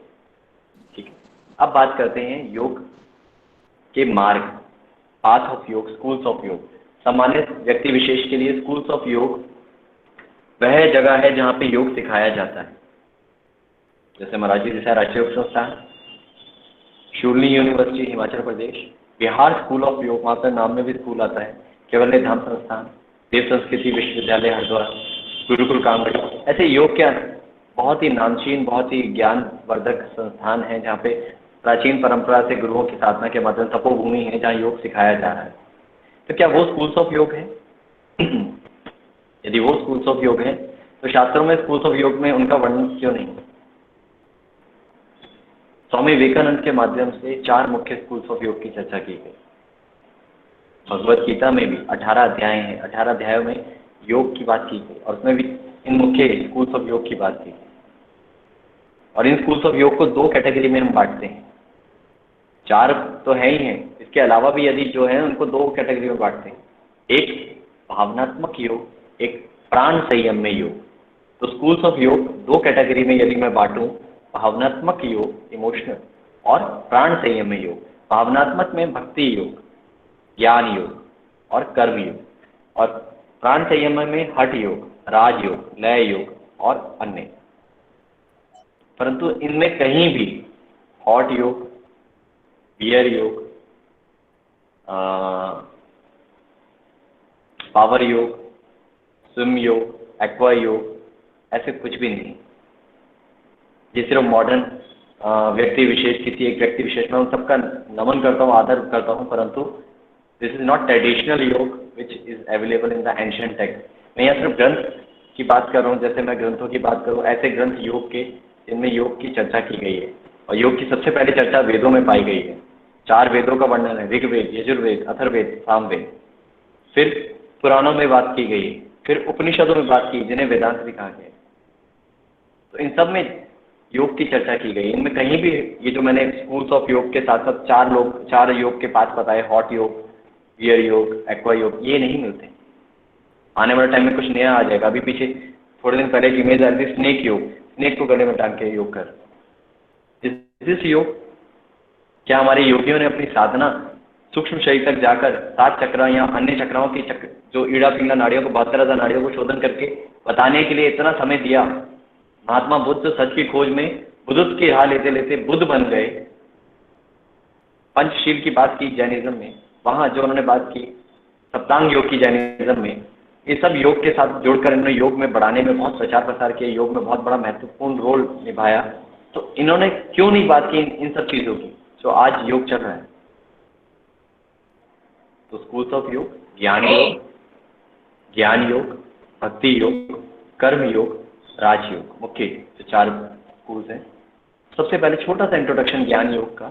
ठीक है, अब बात करते हैं योग के मार्ग, पाथ ऑफ योग, स्कूल्स ऑफ योग। सामान्य व्यक्ति विशेष के लिए स्कूल्स ऑफ योग वह जगह है जहाँ पे योग सिखाया जाता है। जैसे महाराज जी जैसा Rashtriya Yog Sansthan, Shoolini University Himachal Pradesh, Bihar School of Yoga, वहाँ पर नाम में भी स्कूल आता है, केवल्य धाम संस्थान, देव संस्कृति विश्वविद्यालय हरिद्वार, गुरुकुल कामगढ़, ऐसे योग के बहुत ही नामचीन, बहुत ही ज्ञानवर्धक संस्थान हैं जहाँ पे प्राचीन परंपरा से गुरुओं की साधना के माध्यम तपोभूमि है जहाँ योग सिखाया जा रहा है। तो क्या वो स्कूल्स ऑफ योग है? यदि वो स्कूल्स ऑफ योग है तो शास्त्रों में स्कूल्स ऑफ योग में उनका वर्णन क्यों नहीं? स्वामी विवेकानंद के माध्यम से 4 मुख्य स्कूल्स ऑफ योग की चर्चा की गई। भगवत गीता में भी 18 अध्याय हैं, 18 अध्यायों में योग की बात की गई और उसमें भी इन मुख्य स्कूल्स ऑफ योग की बात की गई। और इन स्कूल्स ऑफ योग को 2 कैटेगरी में हम बांटते हैं, 4 तो है ही हैं, इसके अलावा भी यदि जो है उनको 2 कैटेगरी में बांटते हैं, एक भावनात्मक योग, एक प्राण संयम में योग। तो स्कूल्स ऑफ योग 2 कैटेगरी में यदि मैं बांटूं, भावनात्मक योग, इमोशनल, और प्राण संयम में योग। भावनात्मक में भक्ति योग, ज्ञान योग और कर्म योग, और प्राण संयम में हठ योग, राज योग, लय योग और अन्य। परंतु इनमें कहीं भी हॉट योग, बियर योग, पावर योग, स्विम योग, एक्वा योग, ऐसे कुछ भी नहीं। ये सिर्फ मॉडर्न व्यक्ति विशेष, किसी एक व्यक्ति विशेष, मैं उन सबका नमन करता हूँ, आदर करता हूँ, परंतु दिस इज नॉट ट्रेडिशनल योग which is available in the ancient text. मैं यहाँ सिर्फ ग्रंथ की बात कर रहा हूँ, जैसे मैं ग्रंथों की बात करूँ, ऐसे ग्रंथ योग के जिनमें योग की चर्चा की गई है। और योग की सबसे पहली चर्चा वेदों में पाई गई है। 4 वेदों का वर्णन है, ऋग्वेद, यजुर्वेद, अथर्ववेद, सामवेद। फिर पुराणों में बात की गई, फिर उपनिषदों में बात की जिन्हें वेदांत भी कहा गया है। तो इन सब में योग की चर्चा की गई। इनमें कहीं भी ये जो मैंने स्कूल्स ऑफ योग के साथ साथ 4 योग के पास बताए, हॉट योग, गियर योग, एक्वा योग, ये नहीं मिलते। आने वाले टाइम में कुछ नया आ जाएगा। अभी पीछे थोड़े दिन पहले एक इमेज आ रही थी, स्नेक योग, स्नेक को गले में टांग के योग कर। इस योग, क्या हमारे योगियों ने अपनी साधना सूक्ष्म शरीर तक जाकर 7 चक्र या अन्य चक्राओं की जो ईड़ा पिंगला नाड़ियों को 72,000 नाड़ियों को शोधन करके बताने के लिए इतना समय दिया? महात्मा बुद्ध सच की खोज में बुद्धत्व की राह लेते लेते बुद्ध बन गए। पंचशील की बात की जैनिज्म में, वहां जो उन्होंने बात की सप्तांग योग की जैनिज्म में, ये सब योग के साथ जोड़कर इन्होंने योग में बढ़ाने में बहुत प्रचार प्रसार किया, योग में बहुत बड़ा महत्वपूर्ण रोल निभाया। तो इन्होंने क्यों नहीं बात की इन सब चीजों की जो आज योग चल रहा है? तो स्कूल्स ऑफ योग, ज्ञान योग, भक्ति योग, कर्म योग, राजयोग, मुख्य जो 4 स्कूल्स हैं। सबसे पहले छोटा सा इंट्रोडक्शन ज्ञान योग का।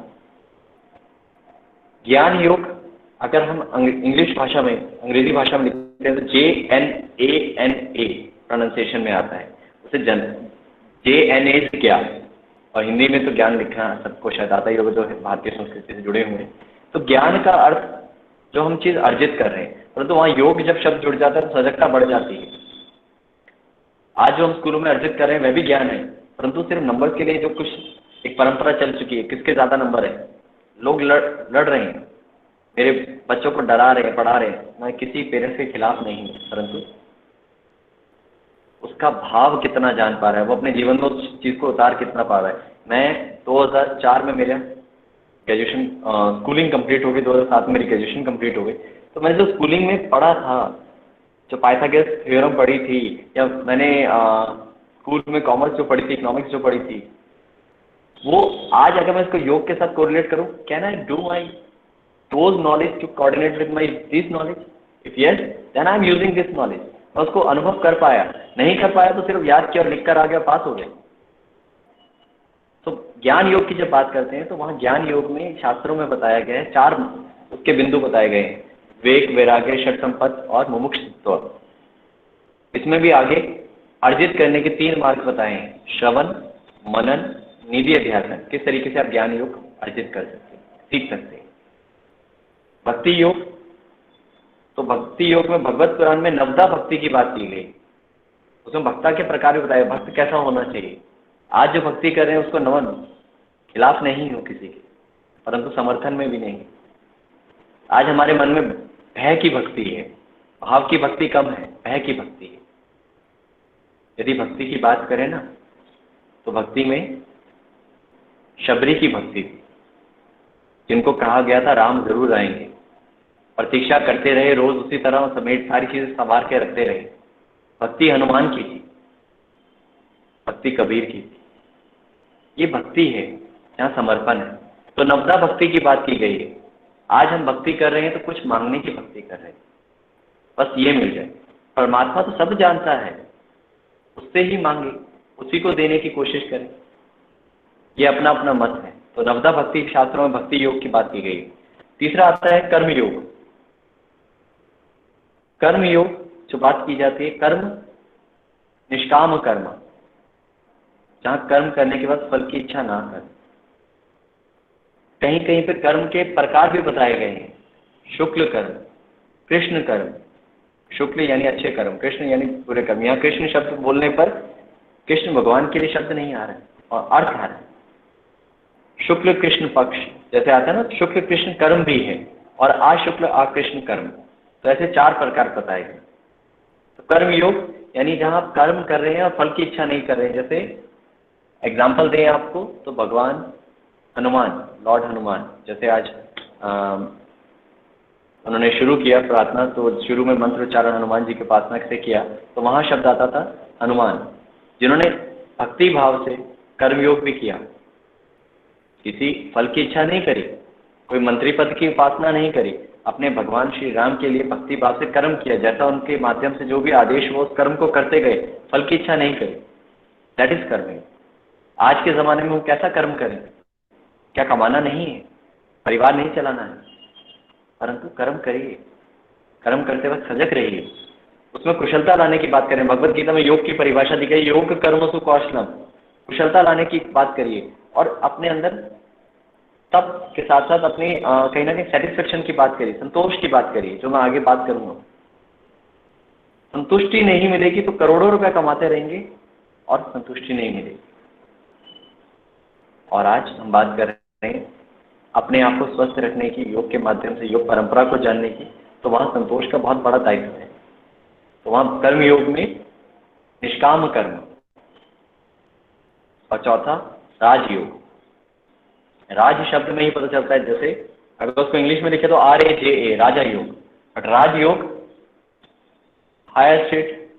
ज्ञान योग अगर हम इंग्लिश भाषा में, अंग्रेजी भाषा में लिखते हैं तो JNANA प्रोनाउंसिएशन में आता है। उसे JNA से ज्ञान, और हिंदी में तो ज्ञान लिखना सबको शायद आता ही होगा जो भारतीय संस्कृति से जुड़े हुए हैं। तो ज्ञान का अर्थ जो हम चीज़ अर्जित कर रहे हैं, परंतु वहाँ योग जब शब्द जुड़ जाता है तो सजगता बढ़ जाती है। आज जो हम स्कूलों में अर्जित कर रहे हैं वह भी ज्ञान है, परंतु सिर्फ नंबर के लिए जो कुछ एक परंपरा चल चुकी है, किसके ज़्यादा नंबर है, लोग लड़ रहे हैं, मेरे बच्चों को डरा रहे हैं, पढ़ा रहे हैं। मैं किसी पेरेंट्स के खिलाफ नहीं हूँ, परंतु उसका भाव कितना जान पा रहा है, वो अपने जीवन में उस चीज़ को उतार कितना पा रहा है। मैं 2004 में मेरा ग्रेजुएशन स्कूलिंग कंप्लीट हो गई, 2007 में मेरी ग्रेजुएशन कंप्लीट हो गई। तो मैंने जो स्कूलिंग में पढ़ा था, जो पाइथागोरस थ्योरम पढ़ी थी, या मैंने स्कूल में कॉमर्स जो पढ़ी थी, इकोनॉमिक्स जो पढ़ी थी, वो आज अगर मैं इसको योग के साथ कोरिलेट करूँ, can I do my those knowledge to coordinate with my this knowledge? If yes, then I am using this knowledge. मैं उसको अनुभव कर पाया, नहीं कर पाया तो सिर्फ याद किया और लिख कर आ गया, पास हो गया। तो ज्ञान योग की जब बात करते हैं तो वहाँ ज्ञान योग में शास्त्रों में बताया गया है, 4 उसके बिंदु बताए गए हैं, विवेक, वैराग्य, षट संपत्ति और मुमुक्षुत्व। इसमें भी आगे अर्जित करने के 3 मार्ग बताए हैं, श्रवण, मनन, निधि अध्यासन। किस तरीके से आप ज्ञान योग अर्जित कर सकते हैं, सीख सकते हैं। भक्ति योग, तो भक्ति योग में भगवत पुराण में नवदा भक्ति की बात की गई, उसमें भक्ता के प्रकार भी बताए, भक्त कैसा होना चाहिए। आज जो भक्ति कर रहे हैं उसको नमन, खिलाफ नहीं हो किसी के, परंतु समर्थन में भी नहीं। आज हमारे मन में भय की भक्ति है, भाव की भक्ति कम है, भय की भक्ति है। यदि भक्ति की बात करें ना, तो भक्ति में शबरी की भक्ति थी, जिनको कहा गया था राम जरूर आएंगे, प्रतीक्षा करते रहे, रोज उसी तरह समेट सारी चीजें संवार के रखते रहे। भक्ति हनुमान की थी, भक्ति कबीर की थी। ये भक्ति है जहाँ समर्पण है। तो नवदा भक्ति की बात की गई है। आज हम भक्ति कर रहे हैं तो कुछ मांगने की भक्ति कर रहे हैं, बस ये मिल जाए। परमात्मा तो सब जानता है, उससे ही मांगे, उसी को देने की कोशिश करें। ये अपना अपना मत है। तो नवदा भक्ति शास्त्रों में भक्ति योग की बात की गई। तीसरा आता है कर्म योग। कर्म योग जो बात की जाती है, कर्म निष्काम कर्म, जहाँ कर्म करने के बाद फल की इच्छा ना कर। कहीं कहीं पे कर्म के प्रकार भी बताए गए हैं, शुक्ल कर्म, कृष्ण कर्म। शुक्ल यानी अच्छे कर्म, कृष्ण यानी बुरे कर्म। यहाँ कृष्ण शब्द बोलने पर कृष्ण भगवान के लिए शब्द नहीं आ रहा है और अर्थ आ रहा है। शुक्ल कृष्ण पक्ष जैसे आता है ना, शुक्ल कृष्ण कर्म भी है और अशुक्ल अकृष्ण कर्म। तो ऐसे 4 प्रकार बताए गए। तो कर्म योग यानी जहाँ आप कर्म कर रहे हैं और फल की इच्छा नहीं कर रहे हैं। जैसे एग्जाम्पल दें आपको तो भगवान हनुमान, लॉर्ड हनुमान, जैसे आज उन्होंने शुरू किया प्रार्थना, तो शुरू में मंत्र उच्चारण हनुमान जी के उपासना से किया, तो वहाँ शब्द आता था हनुमान, जिन्होंने भक्ति भाव से कर्मयोग भी किया, किसी फल की इच्छा नहीं करी, कोई मंत्री पद की उपासना नहीं करी, अपने भगवान श्री राम के लिए भक्ति भाव से कर्म किया, जैसा उनके माध्यम से जो भी आदेश हो उस कर्म को करते गए, फल की इच्छा नहीं करी। दैट इज कर्म। आज के ज़माने में हम कैसा कर्म करें? क्या कमाना नहीं है, परिवार नहीं चलाना है, परंतु कर्म करिए, कर्म करते वक्त सजग रहिए, उसमें कुशलता लाने की बात करें। भगवत गीता में योग की परिभाषा दी गई, योग कर्म सु कौशलम, कुशलता लाने की बात करिए और अपने अंदर तप के साथ साथ अपनी कहीं ना कहीं सेटिस्फेक्शन की बात करिए, संतोष की बात करिए, जो मैं आगे बात करूंगा। संतुष्टि नहीं मिलेगी तो करोड़ों रुपए कमाते रहेंगे और संतुष्टि नहीं मिलेगी। और आज हम बात कर रहे हैं अपने आप को स्वस्थ रखने की, योग के माध्यम से योग परंपरा को जानने की, तो वहाँ संतोष का बहुत बड़ा दायित्व है। तो वहाँ कर्म योग में निष्काम कर्म, और चौथा राजयोग। राज शब्द में ही पता चलता है, जैसे अगर उसको इंग्लिश में लिखे तो RAJA, राजा योग। बट राजयोग हायर स्टेट,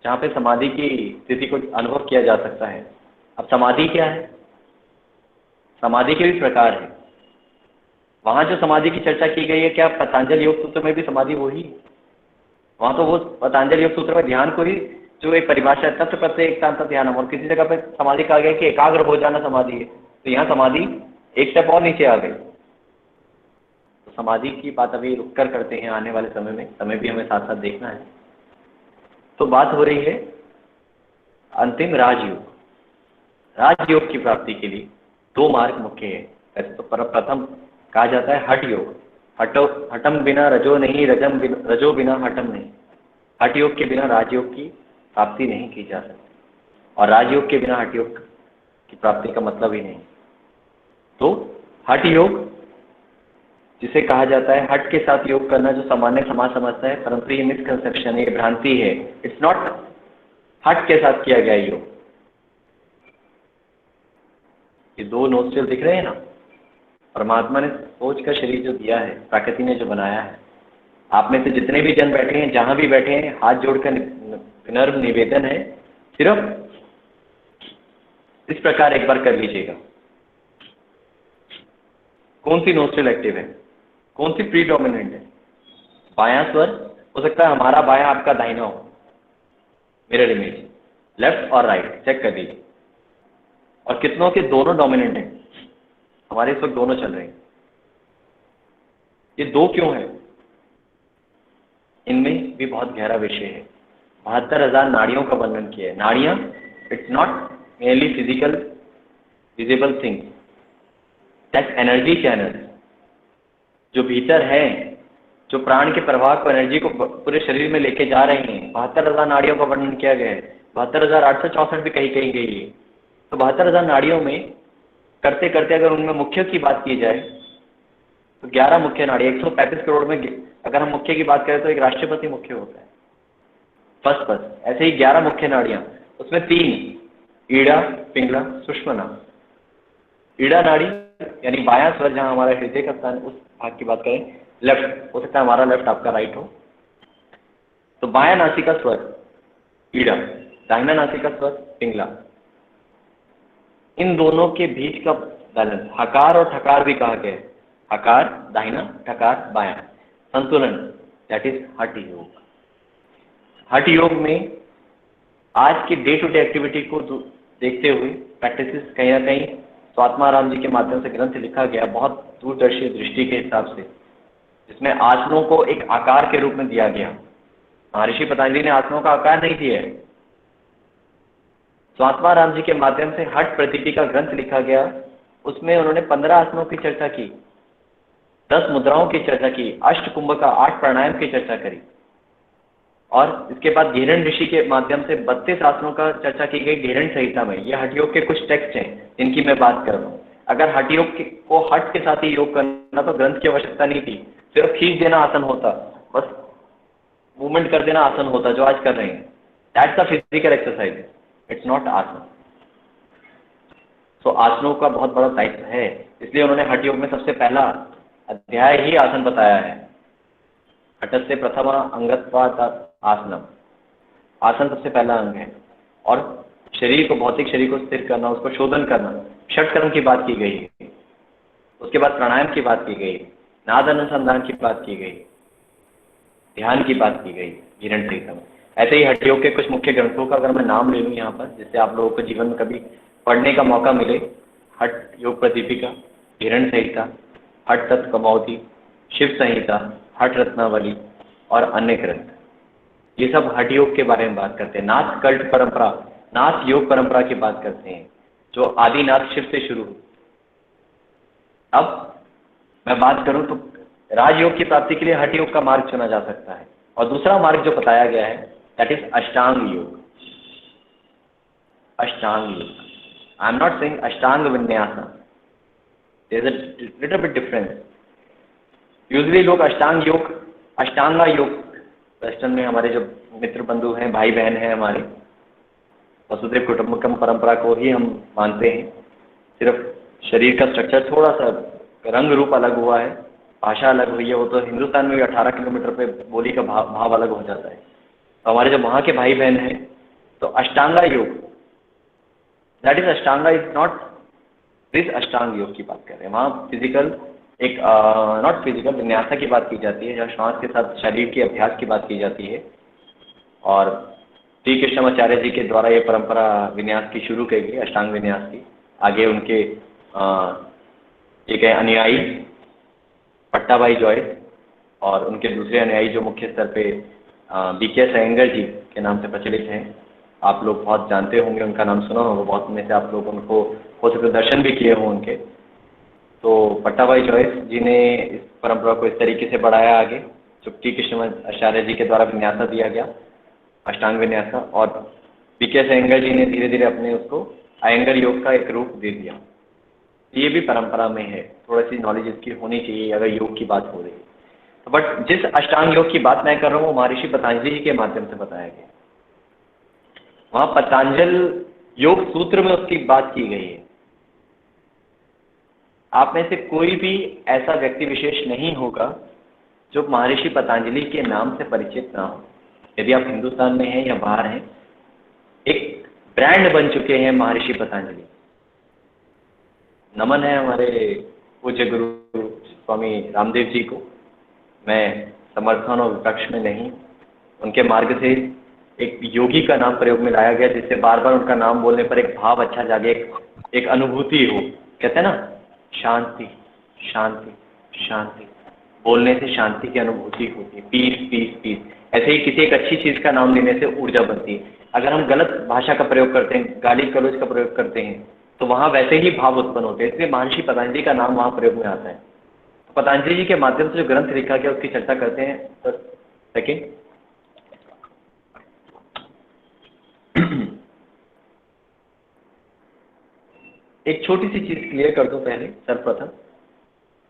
जहाँ पे समाधि की स्थिति को अनुभव किया जा सकता है। अब समाधि क्या है? समाधि के भी प्रकार है। वहाँ जो समाधि की चर्चा की गई है, क्या पतंजल योग सूत्र में भी समाधि वही? वहाँ तो वो पतंजल योग सूत्र में ध्यान को ही जो एक परिभाषा है, तत्व प्रत्यय एकांत ध्यान, और किसी जगह पे समाधि कहा गया कि एकाग्र हो जाना समाधि है। तो यहाँ समाधि एक स्टेप और नीचे आ गई। तो समाधि की बात अभी रुक कर करते हैं, आने वाले समय में, समय भी हमें साथ साथ देखना है। तो बात हो रही है अंतिम राजयोग। राजयोग की प्राप्ति के लिए दो मार्ग मुख्य है। ऐसे तो प्रथम कहा जाता है हठ योग। हठम बिना रजो नहीं, रजो बिना हठम नहीं। हठ योग के बिना राजयोग की प्राप्ति नहीं की जा सकती, और राजयोग के बिना हठ योग की प्राप्ति का मतलब ही नहीं। तो हठ योग जिसे कहा जाता है, हठ के साथ योग करना, जो सामान्य समाज समझता है, परंतु ये मिसकंसेप्शन है, ये भ्रांति है। इट्स नॉट हठ के साथ किया गया योग। ये दो नोस्ट्रिल दिख रहे हैं ना, परमात्मा ने सोच का शरीर जो दिया है, प्रकृति ने जो बनाया है, आप में से जितने भी जन बैठे हैं, जहां भी बैठे हैं, हाथ जोड़कर विनम्र निवेदन है, सिर्फ इस प्रकार एक बार कर लीजिएगा। कौन सी नोस्ट्रिल एक्टिव है, कौन सी प्रीडोमिनेंट है? बायां स्वर हो सकता है हमारा बायां आपका दाहिना हो, मिरर इमेज, लेफ्ट और राइट चेक कर दीजिए। और कितनों के दोनों डोमिनेंट हैं? हमारे इस वक्त दोनों चल रहे हैं। ये दो क्यों है? इनमें भी बहुत गहरा विषय है। 72,000 नाड़ियों का वर्णन किया है। नाड़ियां, it's not mainly physical visible thing, that energy channel जो भीतर है, जो प्राण के प्रवाह को, एनर्जी को पूरे शरीर में लेके जा रही हैं। 72,000 नाड़ियों का वर्णन किया गया है। 72,864 भी कहीं कहीं गई है। तो 72,000 नाड़ियों में करते करते अगर उनमें मुख्य की बात की जाए तो 11 मुख्य नाड़ी, 135 करोड़ में अगर हम मुख्य की बात करें तो एक राष्ट्रपति मुख्य होता है, फर्स्ट। ऐसे ही 11 मुख्य नाड़ियां, उसमें 3 ईड़ा, पिंगला, सुषुम्ना। ईड़ा नाड़ी यानी बायां स्वर, जहां हमारा हृदय का स्थान, उस भाग की बात करें, लेफ्ट हो सकता है हमारा लेफ्ट, आपका राइट हो। तो बायां नासिका स्वर ईड़ा, दाहिना नासिका स्वर पिंगला। इन दोनों के बीच का बैलेंस हकार और ठकार भी कहा गया है। हकार दाहिना, ठकार बायां, संतुलन, दैट इज हठ योग। हठ योग में आज की डे टू डे एक्टिविटी को देखते हुए प्रैक्टिसेस कहीं ना कहीं स्वात्माराम जी के माध्यम से ग्रंथ लिखा गया, बहुत दूरदर्शी दृष्टि के हिसाब से, जिसमें आसनों को एक आकार के रूप में दिया गया। महर्षि पतंजलि ने आसनों का आकार नहीं दिया है। स्वात्माराम जी के माध्यम से हठ प्रतीति का ग्रंथ लिखा गया। उसमें उन्होंने 15 आसनों की चर्चा की, 10 मुद्राओं की चर्चा की, अष्ट कुंभ का 8 प्राणायाम की चर्चा करी, और इसके बाद घेरण ऋषि के माध्यम से 32 आसनों का चर्चा की गई घेरण संहिता में। ये हठ योग के कुछ टेक्स्ट हैं जिनकी मैं बात कर रहा हूँ। अगर हठ योग को हठ के साथ ही योग करना तो ग्रंथ की आवश्यकता नहीं थी, सिर्फ खींच देना आसन होता, बस मूवमेंट कर देना आसन होता, जो आज कर रहे हैं। That's a physical exercise, it's not आसन। तो आसनों का बहुत बड़ा दायित्व है, इसलिए उन्होंने हठ योग में सबसे पहला अध्याय ही आसन बताया है। हठस्य प्रथम अंगत्वात् आसनम, आसन सबसे पहला अंग है। और शरीर को, भौतिक शरीर को स्थिर करना, उसको शोधन करना, षटकर्म की बात की गई है। उसके बाद प्राणायाम की बात की गई, नाद अनुसंधान की बात की गई, ध्यान की बात की गई घेरण संहिता में। ऐसे ही हठ योग के कुछ मुख्य ग्रंथों का अगर मैं नाम ले लूँ यहाँ पर, जिससे आप लोगों को जीवन में कभी पढ़ने का मौका मिले, हठ योग प्रदीपिका, हिरण संहिता, हठ तत्व कमौती, शिव संहिता, हठ रत्नावली और अन्य ग्रंथ, ये सब हठ योग के बारे में बात करते हैं। नाथ कल्ट परंपरा, नाथ योग परंपरा की बात करते हैं, जो आदिनाथ शिव से शुरू हुई। अब मैं बात करूं तो राजयोग की प्राप्ति के लिए हठ योग का मार्ग चुना जा सकता है, और दूसरा मार्ग जो बताया गया है दैट इज अष्टांग योग। अष्टांग योग, आई am not saying Ashtanga Vinyasa, there is a little bit difference. Usually लोग अष्टांग योग, अष्टांगा योग, वेस्टर्न में हमारे जो मित्र बंधु हैं, भाई बहन हैं हमारे, वसुधैव कुटुंबकम परंपरा को ही हम मानते हैं। सिर्फ शरीर का स्ट्रक्चर थोड़ा सा रंग रूप अलग हुआ है, भाषा अलग हुई है, वो तो हिंदुस्तान में भी 18 किलोमीटर पे बोली का भाव अलग हो जाता है। तो हमारे जो वहाँ के भाई बहन हैं, तो Ashtanga yoga, that is Ashtanga is not this Ashtang yoga की बात कर रहे हैं। वहाँ फिजिकल एक नॉट फिजिकल विन्यासा की बात की जाती है, जहाँ श्वास के साथ शरीर के अभ्यास की बात की जाती है। और श्री कृष्णाचार्य जी के द्वारा ये परंपरा विन्यास की शुरू की गई, अष्टांग विन्यास की। आगे उनके एक अनुयायी पट्टाभाई जॉयस और उनके दूसरे अनुयायी जो मुख्य स्तर पे BKS अयंगर जी के नाम से प्रचलित हैं, आप लोग बहुत जानते होंगे, उनका नाम सुना होगा, बहुत में से आप लोग उनको हो सकते दर्शन भी किए हों उनके। तो पट्टाभाई जॉयस जी ने इस परंपरा को इस तरीके से बढ़ाया आगे, जो श्री कृष्णाचार्य जी के द्वारा विन्यासा दिया गया, अष्टांग विन्यासा, और BKS अयंगर जी ने धीरे धीरे अपने उसको अयंगर योग का एक रूप दे दिया। ये भी परंपरा में है, थोड़ी सी नॉलेज इसकी होनी चाहिए अगर योग की बात हो रही है तो। बट जिस अष्टांग योग की बात मैं कर रहा हूँ वो महर्षि पतंजलि जी के माध्यम से बताया गया। वहाँ पतंजल योग सूत्र में उसकी बात की गई है। आप में से कोई भी ऐसा व्यक्ति विशेष नहीं होगा जो महर्षि पतंजलि के नाम से परिचित ना हो। यदि आप हिंदुस्तान में हैं या बाहर हैं, एक ब्रांड बन चुके हैं महर्षि पतंजलि। नमन है हमारे पूज्य गुरु स्वामी रामदेव जी को। मैं समर्थन और विपक्ष में नहीं, उनके मार्ग से एक योगी का नाम प्रयोग में लाया गया, जिससे बार बार उनका नाम बोलने पर एक भाव अच्छा जागे, एक अनुभूति हो। कहते हैं ना, शांति शांति शांति, बोलने से शांति की अनुभूति होती है, पीस पीस पीस। ऐसे ही किसी एक अच्छी चीज़ का नाम लेने से ऊर्जा बनती है। अगर हम गलत भाषा का प्रयोग करते हैं, गाली गलौज का प्रयोग करते हैं, तो वहाँ वैसे ही भाव उत्पन्न होते हैं। इसलिए महर्षि पतंजलि का नाम वहाँ प्रयोग में आता है। तो पतंजलि जी के माध्यम से जो ग्रंथ लिखा गया उसकी चर्चा करते हैं। तो सेकेंड, एक छोटी सी चीज़ क्लियर कर दूं पहले। सर्वप्रथम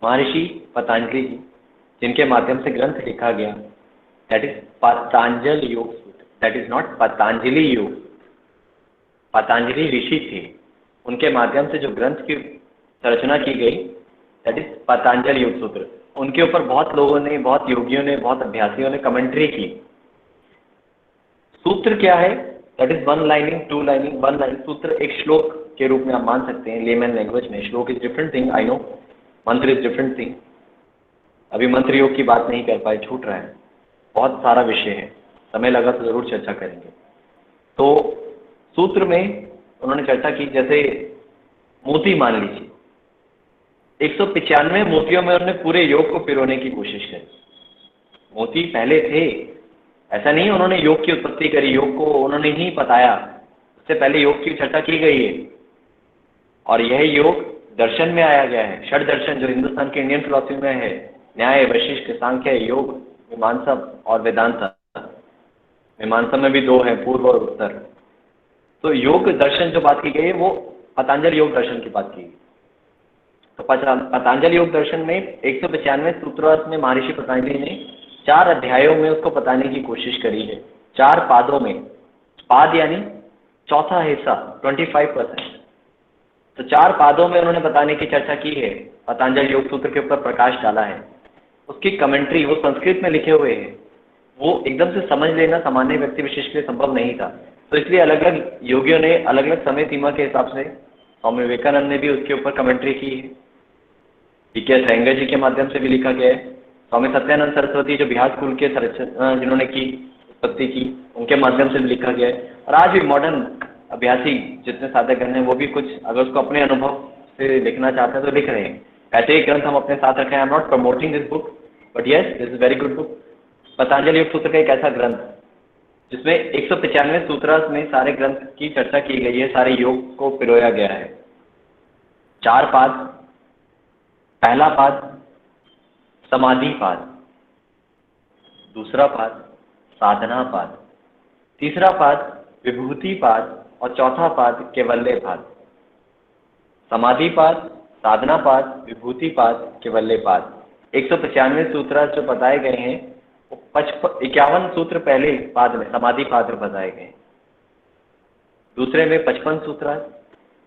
महर्षि पतंजलि जी जिनके माध्यम से ग्रंथ लिखा गया, दैट इज पतंजल योग सूत्र, दैट इज नॉट पतंजलि योग। पतंजलि ऋषि थे, उनके माध्यम से जो ग्रंथ की रचना की गई दैट इज पतंजल योग सूत्र। उनके ऊपर बहुत लोगों ने, बहुत योगियों ने, बहुत अभ्यासियों ने कमेंट्री की। सूत्र क्या है? That is one lining, two lining, one line. सूत्र एक श्लोक के रूप में आप मान सकते हैं लेमन लैंग्वेज में। श्लोक is different thing, I know, मंत्र इज डिफरेंट थिंग। अभी मंत्र योग की बात नहीं कर पाए, छूट रहा है, बहुत सारा विषय है, समय लगा तो जरूर चर्चा करेंगे। तो सूत्र में उन्होंने चर्चा की, जैसे मोती मान लीजिए, 195 मोतियों में उन्होंने पूरे योग को पिरोने की कोशिश करी। मोती पहले थे, ऐसा नहीं उन्होंने योग की उत्पत्ति करी, योग को उन्होंने ही बताया, उससे पहले योग की चर्चा की गई है। और यह योग दर्शन में आया गया है, षड दर्शन जो हिंदुस्तान के इंडियन फिलॉसफी में है, न्याय, वशिष्ठ, सांख्य, योग, मीमांसा और वेदांत। मीमांसा में भी दो है, पूर्व और उत्तर। तो योग दर्शन जो बात की गई है वो पतंजल योग दर्शन की बात की गई। तो पतंजल योग दर्शन में 195 सूत्रार्थ में महर्षि पतंजलि ने 4 अध्यायों में उसको बताने की कोशिश करी है, 4 पादों में। पाद यानी चौथा हिस्सा, 25%। तो 4 पादों में उन्होंने बताने की चर्चा की है, पतंजल योग सूत्र के ऊपर प्रकाश डाला है। उसकी कमेंट्री वो संस्कृत में लिखे हुए हैं, वो एकदम से समझ लेना सामान्य व्यक्ति विशेष के लिए संभव नहीं था। तो इसलिए अलग अलग योगियों ने अलग अलग समय सीमा के हिसाब से, स्वामी विवेकानंद ने भी उसके ऊपर कमेंट्री की है, BKS अयंगर जी के माध्यम से भी लिखा गया है, स्वामी सत्यानंद सरस्वती जो बिहार स्कूल के जिन्होंने की, उत्पत्ति की, उनके माध्यम से भी लिखा गया है। और आज भी मॉडर्न अभ्यासी जितने साधकगण हैं वो भी कुछ अगर उसको अपने अनुभव से लिखना चाहते हैं तो लिख रहे हैं। ऐसे ही ग्रंथ हम अपने साथ रखें। आई am not promoting this book but yes this is very good book. Patanjali योग सूत्र का एक ऐसा ग्रंथ जिसमें 195 सूत्रास में सारे ग्रंथ की चर्चा की गई है, सारे योग को पिरोया गया है। 4 पाद, पहला पाद समाधि पाद, दूसरा पाद साधना पाद, तीसरा पाद विभूति पाद और चौथा पाद कैवल्य पाद। समाधि पाद, साधना पाद, विभूति पाद, कैवल्य पाद। 195 सूत्र जो बताए गए हैं वो 51 सूत्र पहले पाद में समाधि पाद में बताए गए, दूसरे में 55 सूत्र,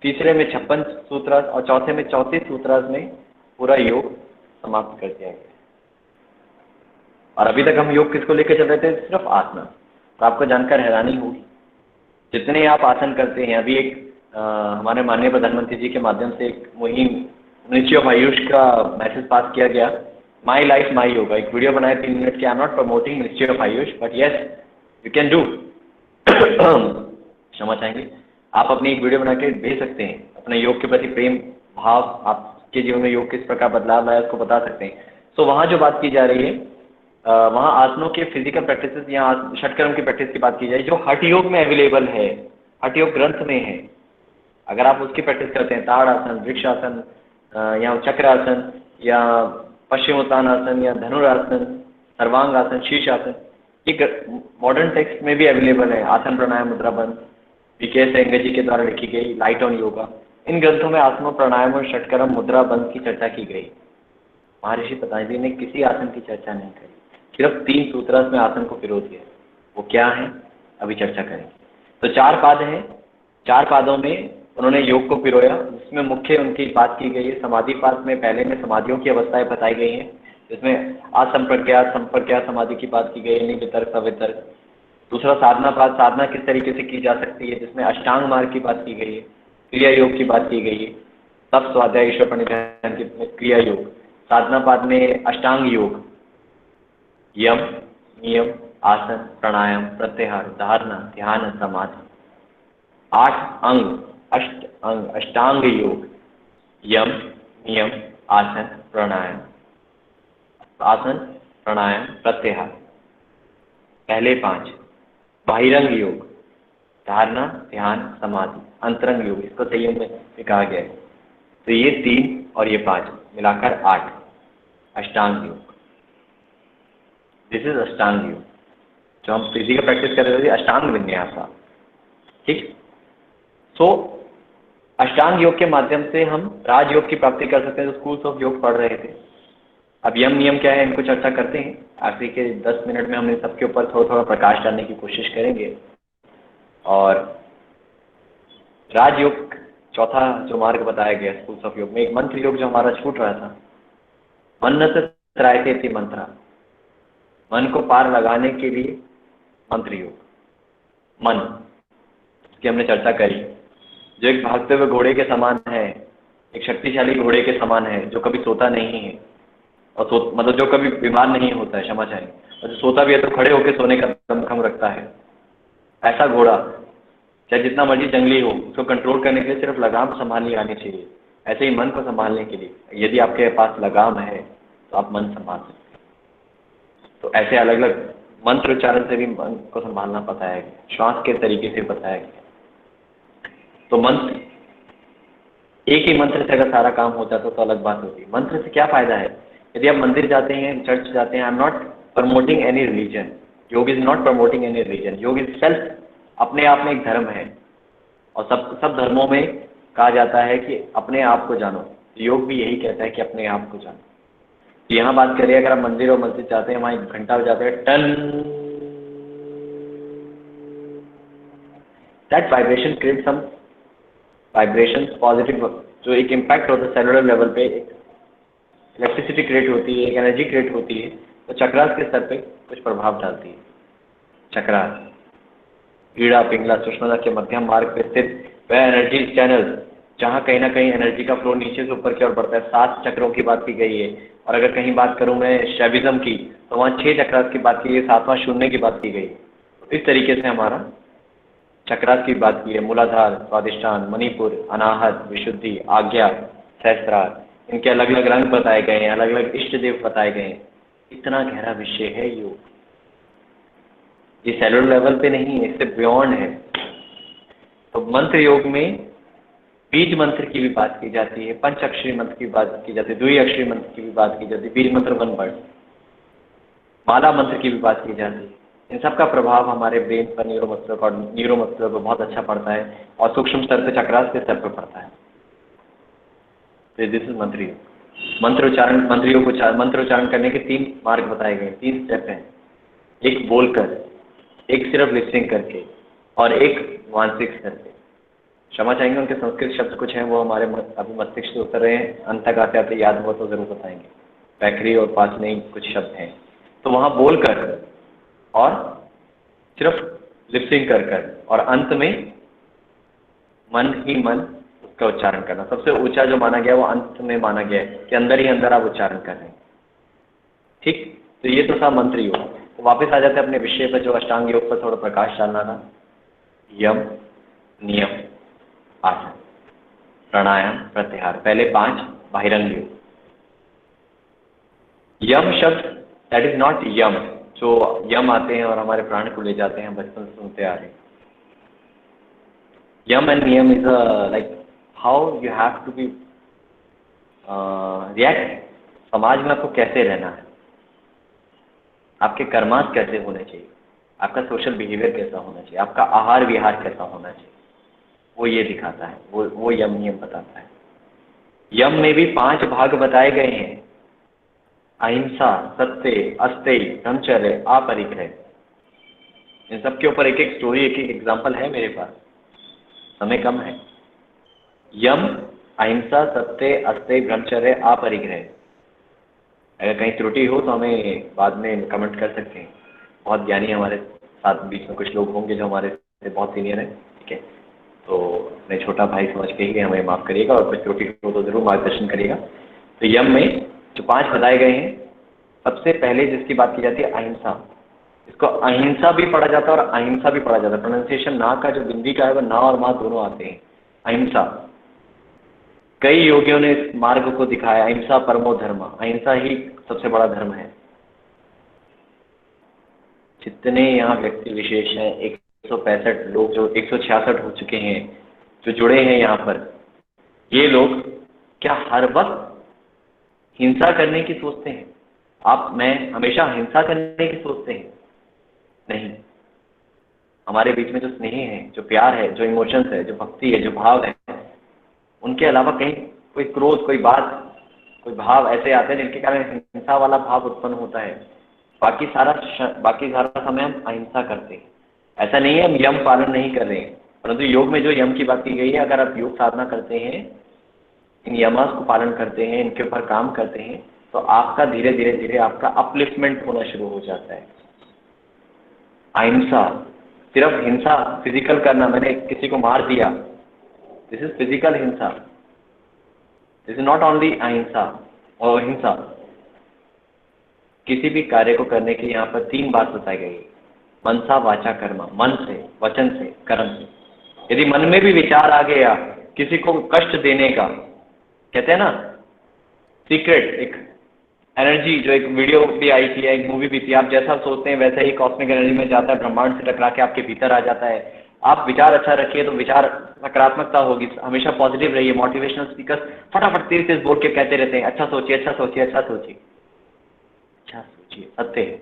तीसरे में 56 सूत्र और चौथे में 34 सूत्र में पूरा योग समाप्त कर दिया गया। और अभी तक हम योग किसको लेकर चल रहे थे? सिर्फ आसना। तो आपको जानकर हैरानी होगी जितने आप आसन करते हैं। अभी एक हमारे माननीय प्रधानमंत्री जी के माध्यम से एक मुहिम मिनिस्ट्री ऑफ आयुष का मैसेज पास किया गया, माई लाइफ माई योगा। एक वीडियो बनाए 3 मिनट के। आई am not promoting ministry of Ayush but yes you can do. क्षमा चाहेंगे, आप अपनी एक वीडियो बना के भेज सकते हैं, अपने योग के प्रति प्रेम भाव, आपके जीवन में योग किस प्रकार बदलाव लाया उसको बता सकते हैं। तो वहाँ जो बात की जा रही है वहाँ आसनों के फिजिकल प्रैक्टिसेस या षटकर्म की प्रैक्टिस की बात की जाए जो हठ योग में अवेलेबल है, हठ योग ग्रंथ में है। अगर आप उसकी प्रैक्टिस करते हैं, ताड़ासन, वृक्षासन या चक्रासन या पश्चिमोत्तानासन या धनुरासन, सर्वांगासन, शीर्षासन, ये मॉडर्न टेक्स्ट में भी अवेलेबल है। आसन प्राणायाम मुद्रा बंद वीके सेंगर जी के द्वारा लिखी गई लाइट ऑन योगा। इन ग्रंथों में आसनों, प्राणायाम और षटकर्म मुद्रा बंद की चर्चा की गई। महर्षि पतंजलि ने किसी आसन की चर्चा नहीं करी, सिर्फ 3 सूत्र में आसन को पिरो दिया। वो क्या है अभी चर्चा करेंगे। तो 4 पाद हैं, 4 पादों में उन्होंने योग को पिरोया, जिसमें मुख्य उनकी बात की गई है। समाधि पाद में पहले में समाधियों की अवस्थाएं बताई गई हैं, जिसमें असंप्रज्ञात संप्रज्ञात समाधि की बात की गई, वितर्क सवितर्क। दूसरा साधना पाद, साधना किस तरीके से की जा सकती है, जिसमें अष्टांग मार्ग की बात की गई है, क्रिया योग की बात की गई है, तप स्वाध्याय ईश्वर प्रणिधान की क्रिया योग। साधना पाद में अष्टांग योग, यम, नियम, आसन, प्राणायाम, प्रत्याहार, धारणा, ध्यान, समाधि। 8 अंग, अष्टांग योग, यम, नियम, आसन, प्राणायाम, आसन, प्राणायाम, प्रत्याहार। पहले 5 बाहिरंग योग, धारणा, ध्यान, समाधि। अंतरंग योग, इसको संयम में कहा गया है। तो ये 3 और ये 5 मिलाकर 8 अष्टांग योग। दिस इज अष्टांग योग। जो हम फिजिकल प्रैक्टिस कर रहे थे अष्टांग विन्यास, ठीक। सो अष्टांग योग के माध्यम से हम राजयोग की प्राप्ति कर सकते हैं। जो स्कूल्स ऑफ योग पढ़ रहे थे, अब यम नियम क्या है इनको चर्चा करते हैं। आखिरी के 10 मिनट में हम इन सबके ऊपर थोड़ा थोड़ा प्रकाश डालने की कोशिश करेंगे। और राजयोग चौथा जो मार्ग बताया गया स्कूल्स ऑफ योग में, एक मंत्र योग जो हमारा छूट रहा था, मन्नत त्रायते थी मंत्रा, मन को पार लगाने के लिए मंत्र योग। मन की हमने चर्चा करी, जो एक भागते हुए घोड़े के समान है, एक शक्तिशाली घोड़े के समान है, जो कभी सोता नहीं है और मतलब जो कभी बीमार नहीं होता है, क्षमा चाहें, और जो सोता भी है तो खड़े होकर सोने का दमखम रखता है। ऐसा घोड़ा चाहे जितना मर्जी जंगली हो, उसको कंट्रोल करने के लिए सिर्फ लगाम संभालनी आनी चाहिए। ऐसे ही मन को संभालने के लिए यदि आपके पास लगाम है तो आप मन संभाल सकते हैं। तो ऐसे अलग अलग मंत्र उच्चारण से भी मन को संभालना बताया गया, श्वास के तरीके से बताया गया। तो मंत्र, एक ही मंत्र से अगर सारा काम हो जाता तो अलग बात होती। मंत्र से क्या फायदा है? यदि आप मंदिर जाते हैं, चर्च जाते हैं, I am not promoting any religion, yoga is not promoting any religion, yoga is self, अपने आप में एक धर्म है। और सब धर्मों में कहा जाता है कि अपने आप को जानो, योग भी यही कहता है कि अपने आप को जानो। यहाँ बात करिए, अगर आप मंदिर और मस्जिद जाते हैं, वहाँ एक घंटा बजाते हैं, टन, that vibration create some vibration positive, जो एक इम्पैक्ट होता है सेलुलर लेवल पे, एक इलेक्ट्रिसिटी क्रिएट होती है, एक एनर्जी क्रिएट होती है, तो चक्रास के स्तर पे कुछ प्रभाव डालती है। चक्रास ईड़ा, पिंगला, सुषुम्ना के मध्यम मार्ग पे स्थित वह एनर्जी चैनल जहाँ कहीं ना कहीं एनर्जी का फ्लो नीचे से ऊपर की ओर बढ़ता है। 7 चक्रों की बात की गई है। और अगर कहीं बात करूँ मैं शैविज्म की, तो वहाँ 6 चक्रास की बात की गई, 7वां शून्य की बात की गई। इस तरीके से हमारा चक्रास की बात की है, मूलाधार, स्वादिष्ठान, मणिपुर, अनाहत, विशुद्धि, आज्ञा, सहस्त्रार, इनके अलग अलग रंग बताए गए हैं, अलग अलग इष्ट देव बताए गए हैं। इतना गहरा विषय है योग, ये सेलुलर लेवल पे नहीं है, इससे बियॉन्ड है। तो मंत्र योग में बीज मंत्र की भी बात की जाती है, पंच अक्षरी मंत्र की बात की जाती है, द्वि अक्षरी मंत्र की भी बात की जाती है, बीज मंत्र 1 वर्ड, माला मंत्र की भी बात की जाती है। इन सब का प्रभाव हमारे ब्रेन पर, न्यूरोमस्कुलर पर बहुत अच्छा पड़ता है और सूक्ष्म स्तर पे चक्रास के स्तर पर पड़ता है। तो दिस इज मंत्र योग। मंत्रोच्चारण, मंत्रोच्चारण करने के 3 मार्ग बताए गए, 3 स्टेप हैं। एक बोलकर, एक सिर्फ लिपसिंग करके और एक मानसिक स्तर पे। क्षमा चाहेंगे, उनके संस्कृत शब्द कुछ हैं वो हमारे अभी मस्तिष्क से उतर रहे हैं, अंत तक आते आते याद हुआ तो जरूर बताएंगे। पैखरी और पाचने कुछ शब्द हैं, तो वहाँ बोलकर और सिर्फ लिपसिंग कर और अंत में मन ही मन उसका उच्चारण करना। सबसे ऊंचा जो माना गया वो अंत में माना गया है कि अंदर ही अंदर आप उच्चारण कर रहे हैं। ठीक, तो ये तो था मंत्र योग। तो वापस आ जाते हैं अपने विषय पर, जो अष्टांग योग पर थोड़ा प्रकाश डालना था। यम, नियम, आसन, प्राणायाम, प्रत्याहार, पहले 5 बाहिरंग योग। यम शब्द, दैट इज नॉट यम, जो यम आते हैं और हमारे प्राण को ले जाते हैं, बचपन से सुनते आ रहे हैं। Yama and niyama is like how you have to be react. समाज में आपको कैसे रहना है, आपके कर्मास कैसे होने चाहिए, आपका सोशल बिहेवियर कैसा होना चाहिए, आपका आहार विहार कैसा होना चाहिए, वो ये दिखाता है, वो यम नियम बताता है। यम में भी 5 भाग बताए गए हैं। अहिंसा, सत्य, अस्तेय, ब्रह्मचर्य, अपरिग्रह। इन सब के ऊपर एक एक स्टोरी, एक एक एग्जाम्पल है मेरे पास, समय कम है। यम, अहिंसा, सत्य, अस्तेय, ब्रह्मचर्य, अपरिग्रह। अगर कहीं त्रुटि हो तो हमें बाद में कमेंट कर सकते हैं। बहुत ज्ञानी हमारे साथ बीच में कुछ लोग होंगे जो हमारे से बहुत सीनियर हैं, ठीक है, तो मैं छोटा भाई समझ के ही हमें माफ़ करिएगा और कुछ त्रुटि हो तो ज़रूर मार्गदर्शन करिएगा। तो यम में जो 5 बताए गए हैं, सबसे पहले जिसकी बात की जाती है अहिंसा। इसको अहिंसा भी पढ़ा जाता है और अहिंसा भी पढ़ा जाता है। प्रोनाउंसिएशन ना का जो बिंदी का है वो ना और माँ दोनों आते हैं। अहिंसा, कई योगियों ने इस मार्ग को दिखाया, अहिंसा परमो धर्म, अहिंसा ही सबसे बड़ा धर्म है। जितने यहाँ व्यक्ति विशेष हैं, 165 लोग, जो 166 हो चुके हैं जो जुड़े हैं यहाँ पर, ये लोग क्या हर वक्त हिंसा करने की सोचते हैं? आप, मैं हमेशा हिंसा करने की सोचते हैं? नहीं। हमारे बीच में जो स्नेह है, जो प्यार है, जो इमोशंस है, जो भक्ति है, जो भाव है, उनके अलावा कहीं कोई क्रोध, कोई बात, कोई भाव ऐसे आते हैं जिनके कारण हिंसा वाला भाव उत्पन्न होता है। बाकी सारा समय हम अहिंसा करते हैं। ऐसा नहीं है हम यम पालन नहीं कर रहे हैं, परंतु योग में जो यम की बात की गई है, अगर आप योग साधना करते हैं, इन यमास को पालन करते हैं, इनके ऊपर काम करते हैं, तो आपका धीरे धीरे आपका अपलिफ्टमेंट होना शुरू हो जाता है। अहिंसा, सिर्फ हिंसा फिजिकल करना, मैंने किसी को मार दिया, दिस इज फिजिकल हिंसा, दिस इज नॉट ओनली अहिंसा और हिंसा। किसी भी कार्य को करने के लिए यहाँ पर 3 बात बताई गई है, मनसा वाचा कर्मा, मन से, वचन से, कर्म से। यदि मन में भी विचार आ गया किसी को कष्ट देने का, कहते हैं ना सीक्रेट, एक एनर्जी, जो एक वीडियो भी आई थी, एक मूवी भी थी, आप जैसा सोचते हैं वैसा ही कॉस्मिक एनर्जी में जाता है, ब्रह्मांड से टकरा के आपके भीतर आ जाता है। आप विचार अच्छा रखिए तो विचार सकारात्मकता होगी, हमेशा पॉजिटिव रहिए। मोटिवेशनल स्पीकर फटाफट तेज तेज बोल के कहते रहते हैं, अच्छा सोचिए, अच्छा सोचिए, अच्छा सोचिए, अच्छा सोचिए, सत्य है।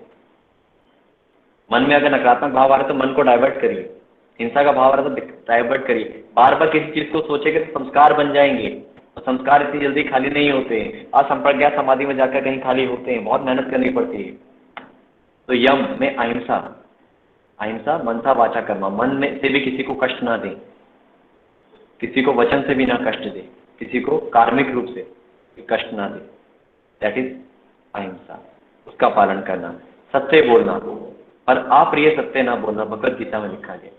मन में अगर नकारात्मक भाव आ रहा है तो मन को डाइवर्ट करिए, हिंसा का भाव आ रहा है तो डाइवर्ट करिए। बार बार किसी चीज को सोचेंगे तो संस्कार बन जाएंगे, और संस्कार इतनी जल्दी खाली नहीं होते हैं। असंप्रज्ञात समाधि में जाकर कहीं खाली होते हैं, बहुत मेहनत करनी पड़ती है। तो यम में अहिंसा, अहिंसा मनसा वाचा कर्मा, मन में से भी किसी को कष्ट ना दे, किसी को वचन से भी ना कष्ट दे, किसी को कार्मिक रूप से कष्ट ना दे, दैट इज अहिंसा, उसका पालन करना। सत्य बोलना, पर अप्रिय सत्य ना बोलना, भगवद गीता में लिखा गया।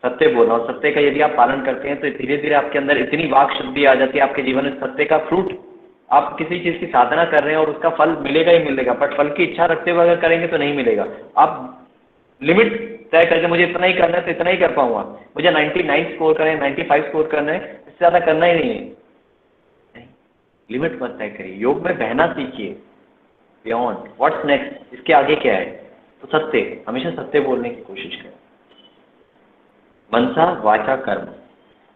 सत्य बोलना, और सत्य का यदि आप पालन करते हैं तो धीरे धीरे आपके अंदर इतनी वाक शुद्धि आ जाती है, आपके जीवन में सत्य का फ्रूट, आप किसी चीज की साधना कर रहे हैं और उसका फल मिलेगा ही मिलेगा, बट फल की इच्छा रखते हुए अगर करेंगे तो नहीं मिलेगा। आप लिमिट तय करके मुझे इतना ही करना है तो इतना ही कर पाऊंगा, मुझे 99 स्कोर करना है, 95 स्कोर करना है, इससे ज़्यादा करना ही नहीं है। नहीं, लिमिट मत तय करिए। योग में बहना सीखिए, बियॉन्ड व्हाट्स नेक्स्ट, इसके आगे क्या है। तो सत्य, हमेशा सत्य बोलने की कोशिश करें। मनसा वाचा कर्म,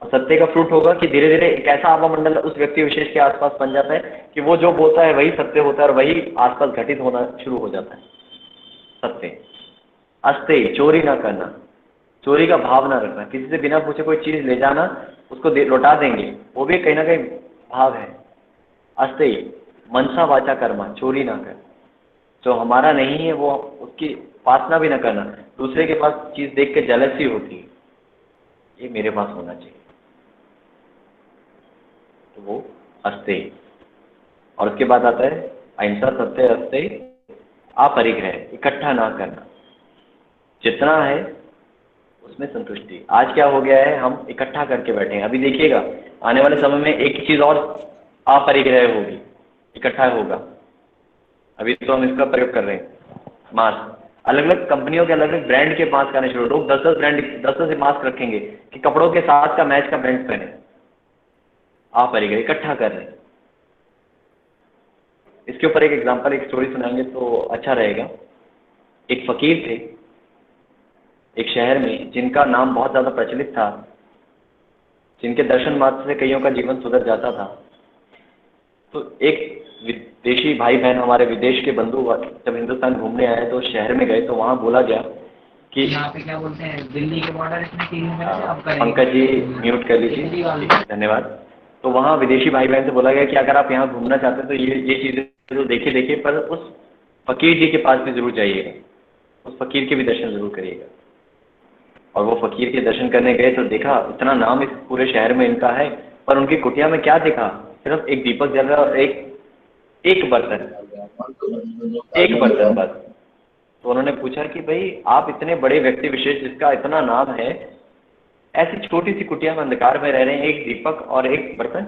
और सत्य का फ्रूट होगा कि धीरे धीरे एक ऐसा आभा मंडल उस व्यक्ति विशेष के आसपास बन जाता है कि वो जो बोलता है वही सत्य होता है और वही आसपास घटित होना शुरू हो जाता है। सत्य, अस्ते, चोरी ना करना, चोरी का भाव ना रखना, किसी से बिना पूछे कोई चीज ले जाना, उसको लौटा देंगे, वो भी कहीं ना कहीं भाव है। अस्ते, मनसा वाचा कर्मा, चोरी ना कर, जो हमारा नहीं है वो उसकी वासना भी ना करना। दूसरे के पास चीज देख के जेलसी होती है, ये मेरे पास होना चाहिए, तो वो अस्ते। और उसके बाद आता है अहिंसा, सत्य, अस्ते, अपरिग्रह, इकट्ठा ना करना, जितना है उसमें संतुष्टि। आज क्या हो गया है, हम इकट्ठा करके बैठे हैं। अभी देखिएगा आने वाले समय में एक चीज और अपरिग्रह होगी, इकट्ठा होगा। अभी तो हम इसका प्रयोग कर रहे हैं, मास्क। अलग अलग कंपनियों के अलग अलग ब्रांड के मास्क आने शुरू, लोग 10-10 ब्रांड 10-10 मास्क रखेंगे कि कपड़ों के साथ का मैच का ब्रांड पहने। अपरिग्रह, इकट्ठा कर रहे हैं। इसके ऊपर एक एग्जांपल, एक स्टोरी सुनाएंगे तो अच्छा रहेगा। एक फकीर थे एक शहर में, जिनका नाम बहुत ज़्यादा प्रचलित था, जिनके दर्शन मात्र से कईयों का जीवन सुधर जाता था। तो एक विदेशी भाई बहन, हमारे विदेश के बंधु जब हिंदुस्तान घूमने आए तो शहर में गए, तो वहाँ बोला गया कि यहाँ पे क्या बोलते हैं, दिल्ली के बॉर्डर इसमें पंकज जी म्यूट कर लीजिए, धन्यवाद। तो वहाँ विदेशी भाई बहन से बोला गया कि अगर आप यहाँ घूमना चाहते हैं तो ये चीज़ें तो देखिए, पर उस फकीर जी के पास भी जरूर जाइएगा, उस फकीर के भी दर्शन जरूर करिएगा। और वो फकीर के दर्शन करने गए तो देखा इतना नाम इस पूरे शहर में इनका है, पर उनकी कुटिया में क्या देखा, सिर्फ एक दीपक जल रहा और एक बर्तन बस। तो उन्होंने पूछा कि भाई आप इतने बड़े व्यक्ति विशेष जिसका इतना नाम है, ऐसी छोटी सी कुटिया में अंधकार में रह रहे हैं, एक दीपक और एक बर्तन,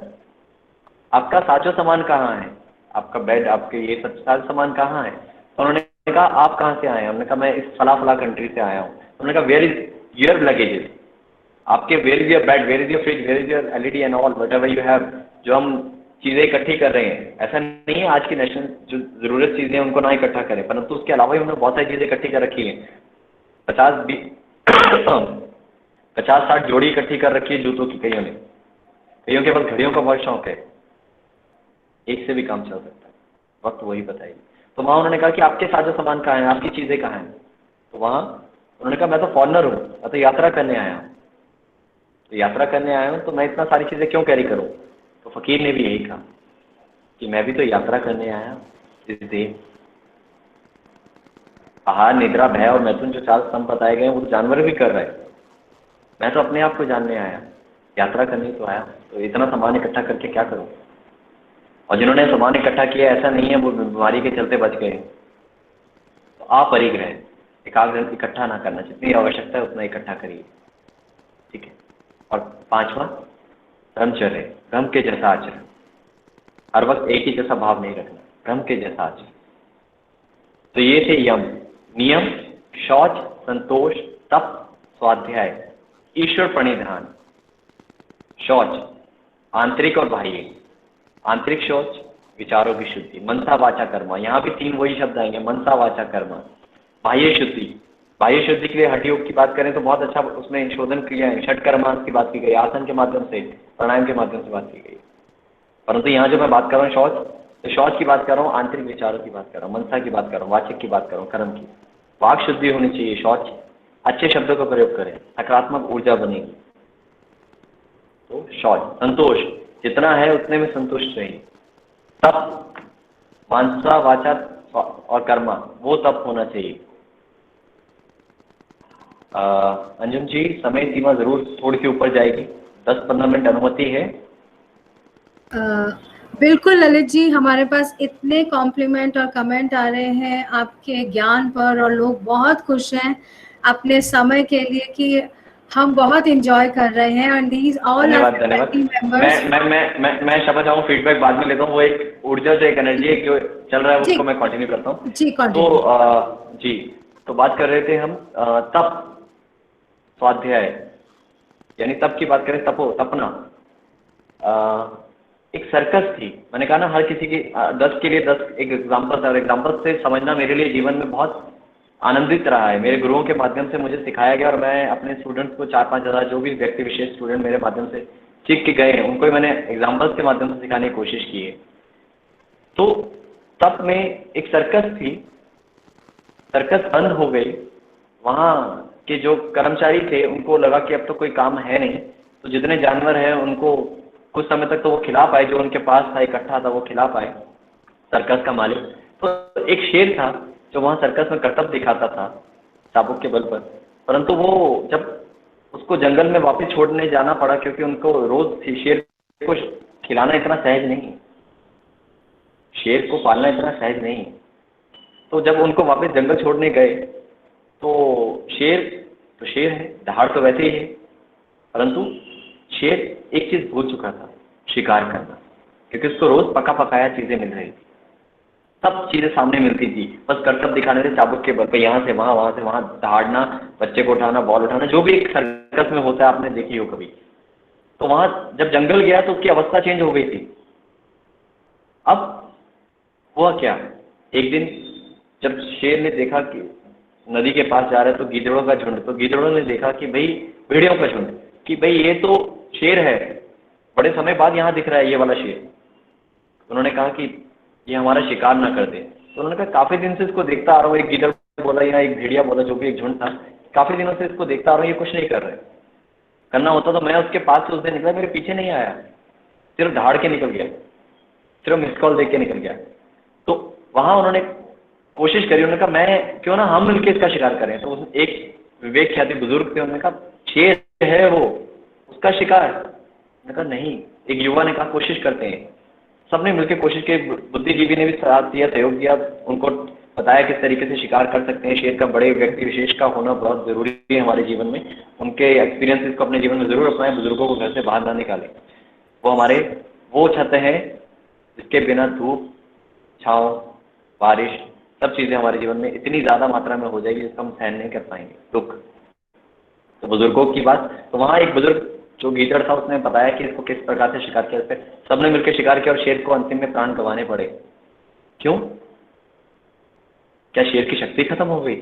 आपका साजो सामान कहाँ है, आपका बेड, आपके ये सब साज सामान कहाँ है। तो उन्होंने कहा आप कहाँ से आए हैं। उन्होंने कहा मैं इस फला कंट्री से आया हूँ। उन्होंने कहा वेयर इज योर लगेजेस, आपके where is your bed, where is your fridge, where is your LED and all whatever you have, जो हम चीज़ें इकट्ठी कर रहे हैं। ऐसा नहीं है आज की नेशनल जो ज़रूरत चीज़ें हैं उनको ना इकट्ठा करें, परंतु उसके अलावा ही उन्होंने बहुत सारी चीज़ें इकट्ठी कर रखी हैं। 50-60 जोड़ी इकट्ठी कर रखी है जूतों की, कईयों के पास घड़ियों का बहुत शौक है, एक से भी काम चल सकता है, वक्त वही बताइए। तो वहाँ उन्होंने कहा कि आपके साजो सामान कहाँ हैं, आपकी चीज़ें कहाँ हैं। तो वहाँ उन्होंने कहा मैं तो फॉरनर हूँ, मैं तो यात्रा करने आया हूँ, तो यात्रा करने आया हूँ तो मैं इतना सारी चीज़ें क्यों कैरी करूँ। तो फकीर ने भी यही कहा कि मैं भी तो यात्रा करने आया इस देह, आहार, निद्रा, भय और मैथुन जो 4 स्तंभ बताए गए हैं वो जानवर भी कर रहे हैं, मैं तो अपने आप को जानने आया, यात्रा करने तो आया, तो इतना सामान इकट्ठा करके क्या करूँ। और जिन्होंने सामान इकट्ठा किया ऐसा नहीं है वो बीमारी के चलते बच गए। तो अपरिग्रह, एकाग्र, इकट्ठा ना करना, जितनी आवश्यकता है उतना इकट्ठा करिए, ठीक है। और 5वां ब्रह्मचर्य, ब्रह्म के जैसा आचरण, हर वक्त एक ही जैसा भाव नहीं रखना, ब्रह्म के जैसा आचरण। तो ये थे यम, नियम, शौच, संतोष, तप, स्वाध्याय, ईश्वर प्रणिधान। शौच आंतरिक और बाह्य, आंतरिक शौच विचारों की शुद्धि, मनसा वाचा कर्मा, यहाँ भी 3 वही शब्द आएंगे, मनसा वाचा कर्मा। बाह्य शुद्धि, बाह्य शुद्धि के लिए हठ योग की बात करें तो बहुत अच्छा उसमें शोधन किया है, षट कर्मांश की बात की गई, आसन के माध्यम से, प्राणायाम के माध्यम से बात की गई। परंतु यहाँ जो मैं बात कर रहा हूँ शौच, तो शौच की बात कर रहा हूँ, आंतरिक विचारों की बात कर रहा हूँ, मनसा की बात कर रहा हूँ, वाचक की बात कर रहा हूँ, कर्म की। वाक शुद्धि होनी चाहिए, शौच, अच्छे शब्दों का प्रयोग करें, सकारात्मक ऊर्जा बनेगी। तो शौच, संतोष, जितना है उतने में संतुष्ट रहिए। तप, मानसा वाचा और कर्मा, वो तप होना चाहिए। अंजुम जी समय सीमा जरूर थोड़ी सी ऊपर जाएगी, 10-15 मिनट अनुमति है। बिल्कुल ललित जी, हमारे पास इतने कॉम्प्लीमेंट और कमेंट आ रहे हैं आपके ज्ञान पर, और लोग बहुत खुश हैं अपने समय के लिए कि हम बहुत एंजॉय कर रहे हैं। And these all are members. मैं शपथ चाहूँ फीडबैक बाद में लेता हूँ, वो एक ऊर्जा से, एक एनर्जी है जो चल रहा है उसको मैं कंटिन्यू करता हूँ जी। तो जी, तो बात कर रहे थे हम तप, स्वाध्याय, यानी तप की बात करें, तपना, एक सर्कस थी। मैंने कहा ना हर किसी की 10 के लिए 10 एक एग्जाम्पल था, और एग्जाम्पल से समझना मेरे लिए जीवन में बहुत आनंदित रहा है। मेरे गुरुओं के माध्यम से मुझे सिखाया गया, और मैं अपने स्टूडेंट्स को 4-5 हज़ार जो भी व्यक्ति विशेष स्टूडेंट मेरे माध्यम से सीख के गए हैं, उनको ही मैंने एग्जाम्पल्स के माध्यम से सिखाने की कोशिश की है। तो तब में एक सर्कस थी, सर्कस बंद हो गई। वहाँ के जो कर्मचारी थे उनको लगा कि अब तो कोई काम है नहीं, तो जितने जानवर हैं उनको कुछ समय तक तो वो खिला पाए, जो उनके पास था इकट्ठा था वो खिला पाए, सर्कस का मालिक। तो एक शेर था जो वहाँ सर्कस में करतब दिखाता था चाबुक के बल पर, परंतु वो जब उसको जंगल में वापस छोड़ने जाना पड़ा, क्योंकि उनको रोज शेर को खिलाना इतना सहज नहीं, शेर को पालना इतना सहज नहीं। तो जब उनको वापस जंगल छोड़ने गए तो शेर है, दहाड़ तो वैसे ही है, परंतु शेर एक चीज भूल चुका था, शिकार करना, क्योंकि उसको रोज पका पकाया चीजें मिल रही थी, सब चीजें सामने मिलती थी, बस करतब दिखाने से चाबुक के बल पे यहाँ से वहाँ दहाड़ना, बच्चे को उठाना, बॉल उठाना, जो भी एक सर्कस में होता है, आपने देखी हो कभी। तो वहाँ जब जंगल गया तो उसकी अवस्था चेंज हो गई थी। अब हुआ क्या, एक दिन जब शेर ने देखा कि नदी के पास जा रहा है तो गीदड़ों का झुंड, तो गीदड़ों ने देखा कि भाई, भेड़ियों का झुंड, कि भाई ये तो शेर है, बड़े समय बाद यहाँ दिख रहा है ये वाला शेर। उन्होंने कहा कि ये हमारा शिकार ना कर दे। तो उन्होंने कहा काफी दिन से इसको देखता आ रहा हूँ, एक गीदड़ बोला या एक भेड़िया बोला, जो भी एक झुंड था, काफी दिनों से इसको देखता आ रहा हूँ, ये कुछ नहीं कर रहे। करना होता तो मैं उसके पास से उस दिन निकला, मेरे पीछे नहीं आया, सिर्फ दहाड़ के निकल गया, सिर्फ मिस कॉल देख के निकल गया। तो वहां उन्होंने कोशिश करी, उन्होंने कहा मैं क्यों ना हम मिलकर इसका शिकार करें। तो एक विवेक ख्याति बुजुर्ग थे, उन्होंने कहा शेर है वो, उसका शिकार। उन्होंने कहा नहीं, एक युवा ने कहा कोशिश करते हैं। सबने मिलकर कोशिश की, बुद्धिजीवी ने भी साथ दिया, सहयोग दिया, उनको बताया किस तरीके से शिकार कर सकते हैं। शेर का बड़े व्यक्ति विशेष का होना बहुत जरूरी है हमारे जीवन में, उनके एक्सपीरियंसेस को अपने जीवन में जरूर अपनाएं, बुजुर्गों को घर से बाहर ना निकालें। वो हमारे वो छत है जिसके बिना धूप, छाँव, बारिश, सब चीज़ें हमारे जीवन में इतनी ज़्यादा मात्रा में हो जाएगी जिसको हम सहन नहीं कर पाएंगे, दुख। तो बुजुर्गों की बात, तो वहाँ एक बुजुर्ग जो गीदड़ था उसने बताया कि इसको किस प्रकार से शिकार किया। सबने मिलकर शिकार किया और शेर को अंतिम में प्राण गंवाने पड़े। क्यों? क्या शेर की शक्ति खत्म हो गई?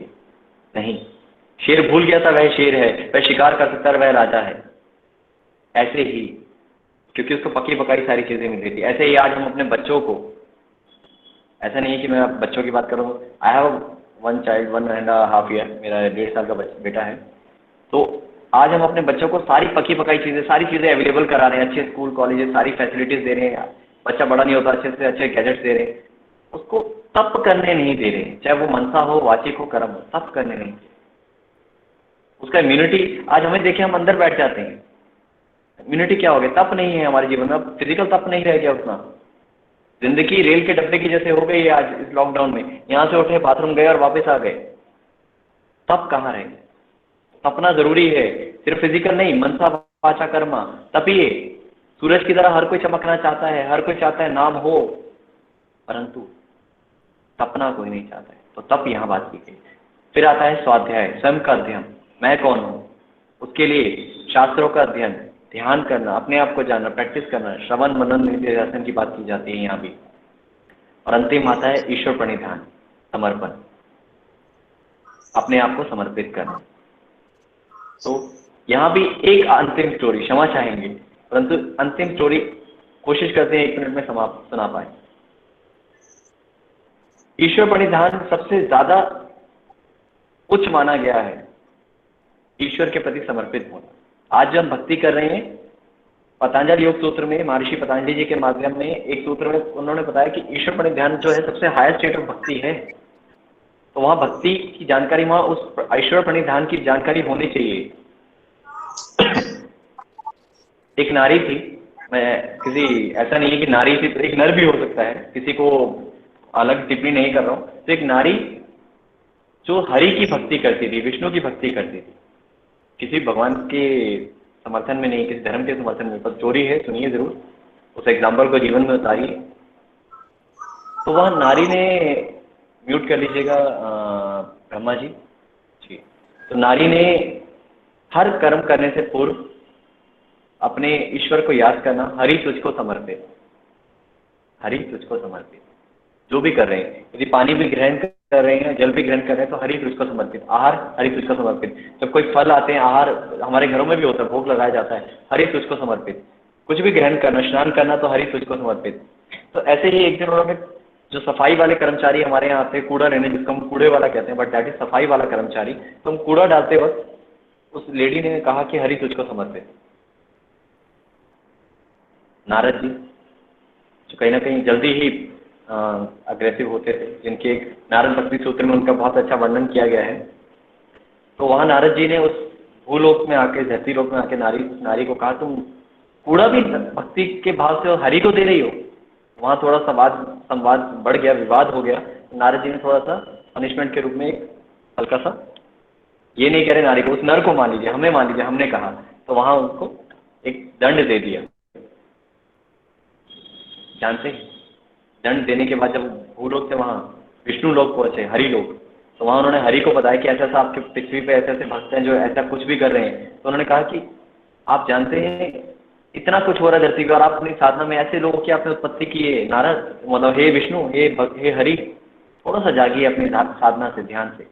नहीं, शेर भूल गया था वह शेर है, वह शिकार कर सकता है, वह राजा है। ऐसे ही, क्योंकि उसको पकी पकाई सारी चीज़ें मिल रही थी। ऐसे ही आज हम अपने बच्चों को, ऐसा नहीं है कि मैं बच्चों की बात करूँ, I have one child, 1.5 year, मेरा 1.5 साल का बेटा है। तो आज हम अपने बच्चों को सारी पकी पकाई चीज़ें, सारी चीज़ें अवेलेबल करा रहे हैं, अच्छे स्कूल कॉलेजेस सारी फैसिलिटीज़ दे रहे हैं। बच्चा बड़ा नहीं होता, अच्छे से अच्छे गैजेट्स दे रहे हैं, उसको तप करने नहीं दे रहे, चाहे वो मनसा हो, वाचिक हो, कर्म हो, तप करने नहीं। उसका इम्यूनिटी, आज हमें देखें हम अंदर बैठ जाते हैं, इम्यूनिटी क्या हो गया? तप नहीं है हमारे जीवन में, अब फिजिकल तप नहीं रह गया उतना। जिंदगी रेल के डब्बे की जैसे हो गई है आज इस लॉकडाउन में, यहाँ से उठे, बाथरूम गए और वापस आ गए, तप कहाँ रह गए? तपना जरूरी है, सिर्फ फिजिकल नहीं, मनसा वाचा कर्मा, तपिए। सूरज की तरह हर कोई चमकना चाहता है, हर कोई चाहता है नाम हो, परंतु तपना कोई नहीं चाहता है। तो तप यहाँ बात की गई। फिर आता है स्वाध्याय, स्वयं का अध्ययन, मैं कौन हूँ, उसके लिए शास्त्रों का अध्ययन, ध्यान करना, अपने आप को जानना, प्रैक्टिस करना, श्रवण मनन निधिध्यासन की बात की जाती है यहाँ भी। और अंतिम आता है ईश्वर प्रणिधान, समर्पण, अपने आप को समर्पित करना। तो यहाँ भी एक अंतिम स्टोरी, क्षमा चाहेंगे, परंतु अंतिम स्टोरी कोशिश करते हैं 1 मिनट में समाप्त सुना पाए। ईश्वर प्रणिधान सबसे ज्यादा उच्च माना गया है, ईश्वर के प्रति समर्पित होना। आज जब हम भक्ति कर रहे हैं, पतंजलि योग सूत्र में महर्षि पतंजलि जी के माध्यम में एक सूत्र में उन्होंने बताया कि ईश्वर प्रणिधान जो है सबसे हाईएस्ट स्टेट ऑफ भक्ति है। तो वहाँ भक्ति की जानकारी, वहाँ उस ईश्वर प्रणिधान की जानकारी होनी चाहिए। एक नारी थी, मैं किसी, ऐसा नहीं है कि नारी थी, एक नर भी हो सकता है, किसी को अलग टिप्पणी नहीं कर रहा हूँ। तो एक नारी जो हरि की भक्ति करती थी, विष्णु की भक्ति करती थी, किसी भगवान के समर्थन में नहीं, किसी धर्म के समर्थन में, पर चोरी है, सुनिए जरूर, उस एग्जाम्पल को जीवन में उतारिए। तो वह नारी ने, म्यूट कर लीजिएगा ब्रह्मा जी। तो नारी ने हर कर्म करने से पूर्व अपने ईश्वर को याद करना, हरि तुझको समर्पित, हरि तुझको समर्पित। जो भी कर रहे हैं, यदि पानी भी ग्रहण कर रहे हैं, जल भी ग्रहण कर रहे हैं, तो हरि तुझको समर्पित, आहार हरि तुझको समर्पित। जब कोई फल आते हैं, आहार हमारे घरों में भी होता है, भोग लगाया जाता है, हरि तुझको समर्पित। कुछ भी ग्रहण करना, स्नान करना, तो हरि तुझको समर्पित। तो ऐसे ही एक दिन उन्होंने, जो सफाई वाले कर्मचारी हमारे यहाँ आते हैं, कूड़ा लेने, जिसको हम कूड़े वाला कहते हैं, बट दैट इज सफाई वाला कर्मचारी, तो हम कूड़ा डालते वक्त उस लेडी ने कहा कि हरि तुझको समर्पित। नारद जी, जो कहीं ना कहीं जल्दी ही अग्रेसिव होते थे, जिनके एक नारद भक्ति सूत्र में उनका बहुत अच्छा वर्णन किया गया है, तो वहाँ नारद जी ने उस भूलोक में आके, धरती लोक में आके नारी को कहा, तुम कूड़ा भी भक्ति के भाव से हरि को दे रही हो। वहाँ थोड़ा संवाद बढ़ गया, विवाद हो गया। नारद जी ने थोड़ा सा पनिशमेंट के रूप में एक हल्का सा, ये नहीं कह रहे नारी को, उस नर को मान लीजिए, हमें मान लीजिए, हमने कहा, तो वहाँ उनको एक दंड दे दिया। जानते हैं, दंड देने के बाद जब भूलोक से वहाँ विष्णु लोक पहुंचे, हरि लोक, तो वहाँ उन्होंने हरि को बताया कि ऐसा ऐसा आपके पृथ्वी पे ऐसे ऐसे भक्त हैं जो ऐसा कुछ भी कर रहे हैं। तो उन्होंने कहा कि आप जानते हैं इतना कुछ हो रहा है धरती पर, और आप अपनी साधना में ऐसे लोगों की आपने उत्पत्ति की है। नारद, मतलब हे विष्णु, हे हरि, थोड़ा सा जागिए अपनी साधना से, ध्यान से।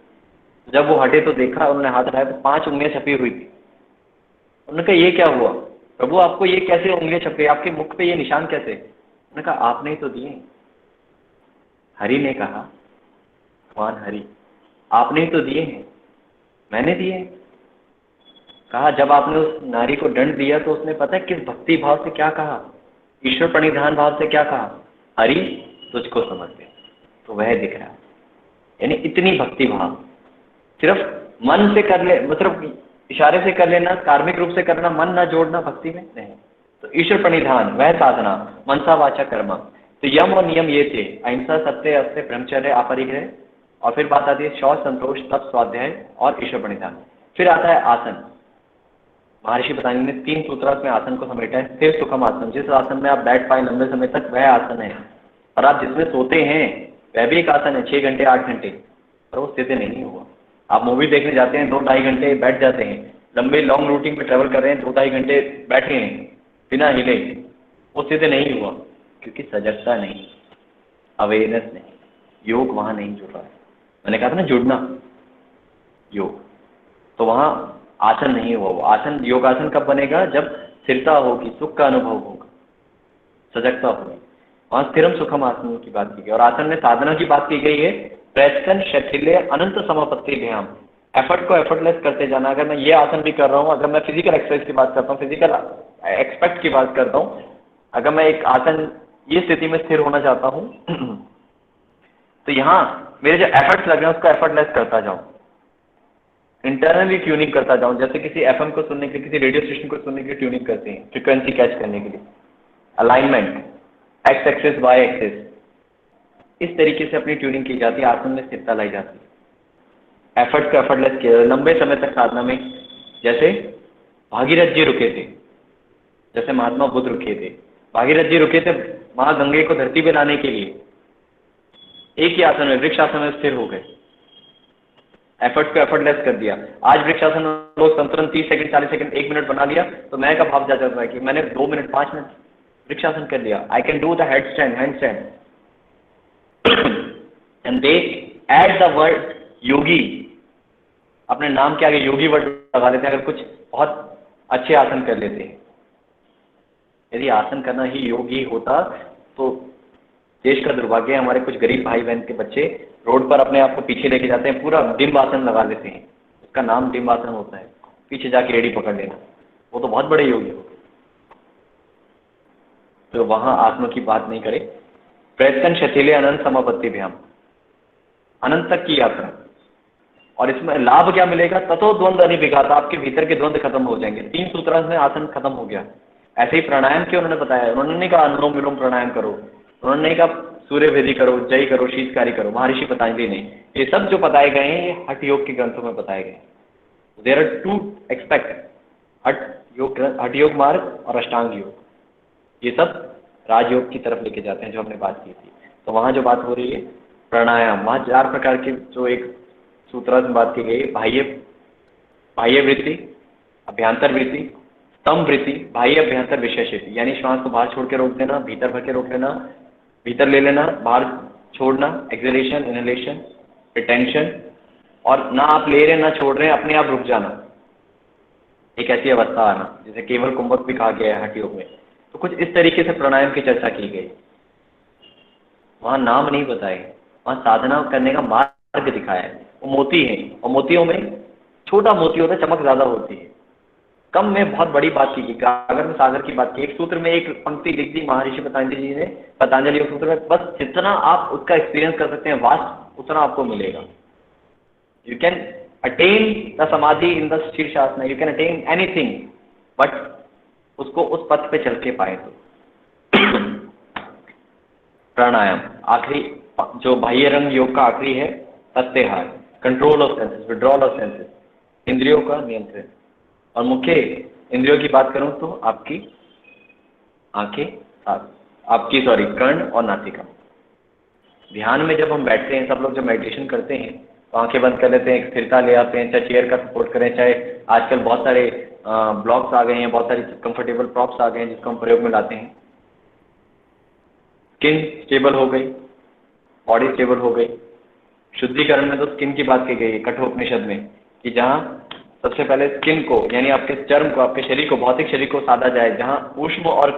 जब वो हटे तो देखा, उन्होंने हाथ उठाया तो 5 उंगलियां छपी हुई थी। उन्होंने कहा ये क्या हुआ प्रभु, आपको ये कैसे उंगलियां छपी, आपके मुख पे ये निशान कैसे? उन्होंने कहा आपने ही तो दिए। हरि ने कहा, भगवान हरि, आपने ही तो दिए हैं, मैंने दिए। कहा जब आपने उस नारी को दंड दिया तो उसने पता है किस भक्ति भाव से क्या कहा, ईश्वर प्रणिधान भाव से क्या कहा, हरि तुझको समर्पित। तो वह दिख रहा है, यानी इतनी भक्ति भाव। सिर्फ मन से कर ले, मतलब इशारे से कर लेना, कार्मिक रूप से करना, मन ना जोड़ना भक्ति में नहीं। तो ईश्वर प्रणिधान, वह साधना, मनसा वाचा कर्मा। तो यम और नियम ये थे, अहिंसा, सत्य, अस्त्य, ब्रह्मचर्य, अपरिग्रह, और फिर बात आती है शौच, संतोष, तप, स्वाध्याय और ईश्वर प्रणिधान। फिर आता है आसन। महर्षि पतंजलि ने 3 सूत्रार्थ में आसन को समेटा है। स्थिर सुखम आसन, जिस आसन में आप बैठ पाए लंबे समय तक, वह आसन है। और आप जिसमें सोते हैं वह भी एक आसन है, 6 घंटे 8 घंटे, पर वो स्थिर नहीं हुआ। आप मूवी देखने जाते हैं, 2-2.5 घंटे बैठ जाते हैं, लंबे लॉन्ग रूटिंग में ट्रेवल कर रहे हैं, 2-2.5 घंटे बैठे हैं बिना हिले, वो स्थिर नहीं हुआ, क्योंकि सजगता नहीं, अवेयरनेस नहीं, योग वहाँ नहीं जुड़ रहा है। मैंने कहा था ना जुड़ना, योग, तो वहाँ आसन नहीं हुआ। वो आसन, योगासन कब बनेगा? जब स्थिरता होगी, सुख का अनुभव होगा, सजगता होगी। वहाँ स्थिरम सुखम आसन की बात की गई। और आसन में साधना की बात की गई है, प्रयत्न शैथिल्य अनंत समापत्ति ध्यान, एफर्ट को एफर्टलेस करते जाना। अगर मैं ये आसन भी कर रहा हूँ, अगर मैं फिजिकल एक्सरसाइज की बात करता हूँ, फिजिकल एक्सपेक्ट की बात करता हूँ, अगर मैं एक आसन, ये स्थिति में स्थिर होना चाहता हूँ तो यहाँ मेरे जो एफर्ट्स लग रहे हैं उसको एफर्टलेस करता जाऊँ, इंटरनली ट्यूनिंग करता जाऊँ। जैसे किसी एफएम को सुनने के लिए, किसी रेडियो स्टेशन को सुनने के लिए ट्यूनिंग करते हैं, फ्रिक्वेंसी कैच करने के लिए, alignment, X axis Y axis, इस तरीके से अपनी ट्यूनिंग की जाती है, आसन में स्थिरता लाई जाती है। एफर्ट को एफर्टलेस किया लंबे समय तक साधना में। जैसे भागीरथ जी रुके थे, जैसे महात्मा बुद्ध रुके थे। भागीरथ जी रुके थे माँ गंगे को धरती पे लाने के लिए, एक ही आसन में, वृक्ष आसन में स्थिर हो गए, एफर्ट को एफर्टलेस कर दिया। आज वृक्ष आसन लोग संतुलन 30 सेकंड, 40 सेकंड, 1 मिनट बना लिया, तो मैं का भाव जा जाता है कि मैंने 2 मिनट 5 मिनट वृक्ष आसन कर लिया। I can do the head stand, hand stand, and they add the word yogi, अपने नाम के आगे योगी वर्ड लगा लेते हैं अगर कुछ बहुत अच्छे आसन कर लेते हैं। यदि आसन करना ही योग ही होता तो देश का दुर्भाग्य है, हमारे कुछ गरीब भाई बहन के बच्चे रोड पर अपने आप को पीछे लेके जाते हैं, पूरा डिम्ब आसन लगा लेते हैं, उसका नाम डिम्ब आसन होता है, पीछे जाके एड़ी पकड़ लेना, वो तो बहुत बड़े योगी हो गए। तो वहां आसनों की बात नहीं करें। प्रयत्न शथिले अनंत समापत्ति भ्याम, अनंत तक की यात्रा। और इसमें लाभ क्या मिलेगा? ततो द्वंद्व अनिविघात, आपके भीतर के द्वंद्व खत्म हो जाएंगे। 3 सूत्रांश में आसन खत्म हो गया। ऐसे ही प्राणायाम क्यों उन्होंने बताया, उन्होंने नहीं कहा अनुलोम विलोम प्राणायाम करो, उन्होंने नहीं कहा सूर्य भेदी करो, जय करो, शीतकारी करो, महर्षि पतंजलि ने। ये सब जो बताए गए हैं ये हठ योग के ग्रंथों में बताए गए हैं। देयर आर 2 एक्सपेक्ट, हठ योग मार्ग और अष्टांग योग, ये सब राजयोग की तरफ लेके जाते हैं जो हमने बात की थी। तो वहाँ जो बात हो रही है प्राणायाम, वहाँ 4 प्रकार के जो एक सूत्रार्थ में बात की गई, बाह्य वृत्ति, अभ्यांतर वृत्ति, स्तंभ वृत्ति, बाह्य अभ्यांतर विशेष वृत्ति, यानी श्वास को बाहर छोड़ के रोक देना, भीतर भर के रोक लेना, भीतर ले लेना, बाहर छोड़ना, एक्सलेशन, इनहेलेशन, रिटेंशन, और ना आप ले रहे ना छोड़ रहे, अपने आप रुक जाना, एक ऐसी अवस्था आना जिसे केवल कुंभक भी कहा गया है हठ योग में। तो कुछ इस तरीके से प्राणायाम की चर्चा की गई। वहाँ नाम नहीं बताए, वहाँ साधना करने का मार्ग दिखाया है। वो मोती हैं, और मोतियों में छोटा मोती होता है, चमक ज़्यादा होती है। कम में बहुत बड़ी बात की, गागर में सागर की बात की। एक सूत्र में एक पंक्ति लिख दी महर्षि पतंजलि जी ने, पतंजलि योग सूत्र में, बस जितना आप उसका एक्सपीरियंस कर सकते हैं वास्ट, उतना आपको मिलेगा। You can attain the samadhi in the shirshasana, you can attain anything, but उसको उस पथ पे चल के पाए तो। प्राणायाम आखिरी, जो बाह्य रंग योग का आखिरी है, प्रत्याहार, control of senses, withdrawal of senses, इंद्रियों का नियंत्रण। और मुख्य इंद्रियों की बात करूं तो आपकी आंखें, कर्ण और नासिका। ध्यान में जब हम बैठते हैं, सब लोग जब मेडिटेशन करते हैं तो आंखें बंद कर लेते हैं, स्थिरता ले आते हैं, चाहे चेयर का सपोर्ट करें, चाहे आजकल बहुत सारे ब्लॉक्स आ गए हैं, बहुत सारी कंफर्टेबल प्रॉप्स आ गए हैं जिसको हम प्रयोग में लाते हैं। स्किन स्टेबल हो गई, बॉडी स्टेबल हो गई। शुद्धिकरण में तो स्किन की बात की गई है कठोपनिषद में, कि जहाँ सबसे पहले स्किन को, यानी आपके चर्म को, आपके शरीर को, भौतिक शरीर को साधा जाए, जहाँ उष्ण और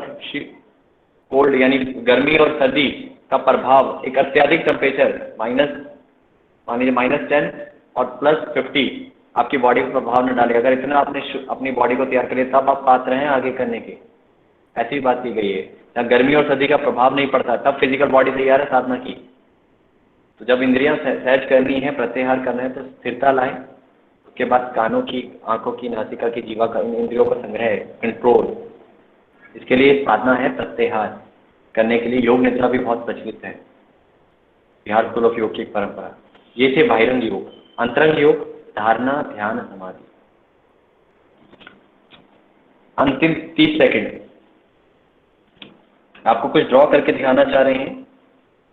कोल्ड यानी गर्मी और सर्दी का प्रभाव, एक अत्यधिक टेम्परेचर मान लीजिए -10 और +50 आपकी बॉडी को प्रभाव न डाले। अगर इतना आपने अपनी बॉडी को तैयार कर लिया तब आप पात्र हैं आगे करने के, ऐसी बात की गई है। जहाँ गर्मी और सर्दी का प्रभाव नहीं पड़ता तब फिजिकल बॉडी तैयार है साधना की। तो जब इंद्रियां सहज करनी है, प्रत्याहार करना है, तो स्थिरता लाए। उसके बाद कानों की, आंखों की, नासिका की, जीवा का, इन इंद्रियों का संग्रह, कंट्रोल। इसके लिए साधना है प्रत्याहार करने के लिए। योग निद्रा भी बहुत प्रचलित है, बिहार स्कूल ऑफ योग की एक परंपरा। ये थे बाह्यरंग योग। अंतरंग योग, धारणा, ध्यान, समाधि। अंतिम 30 सेकंड आपको कुछ ड्रॉ करके दिखाना चाह रहे हैं,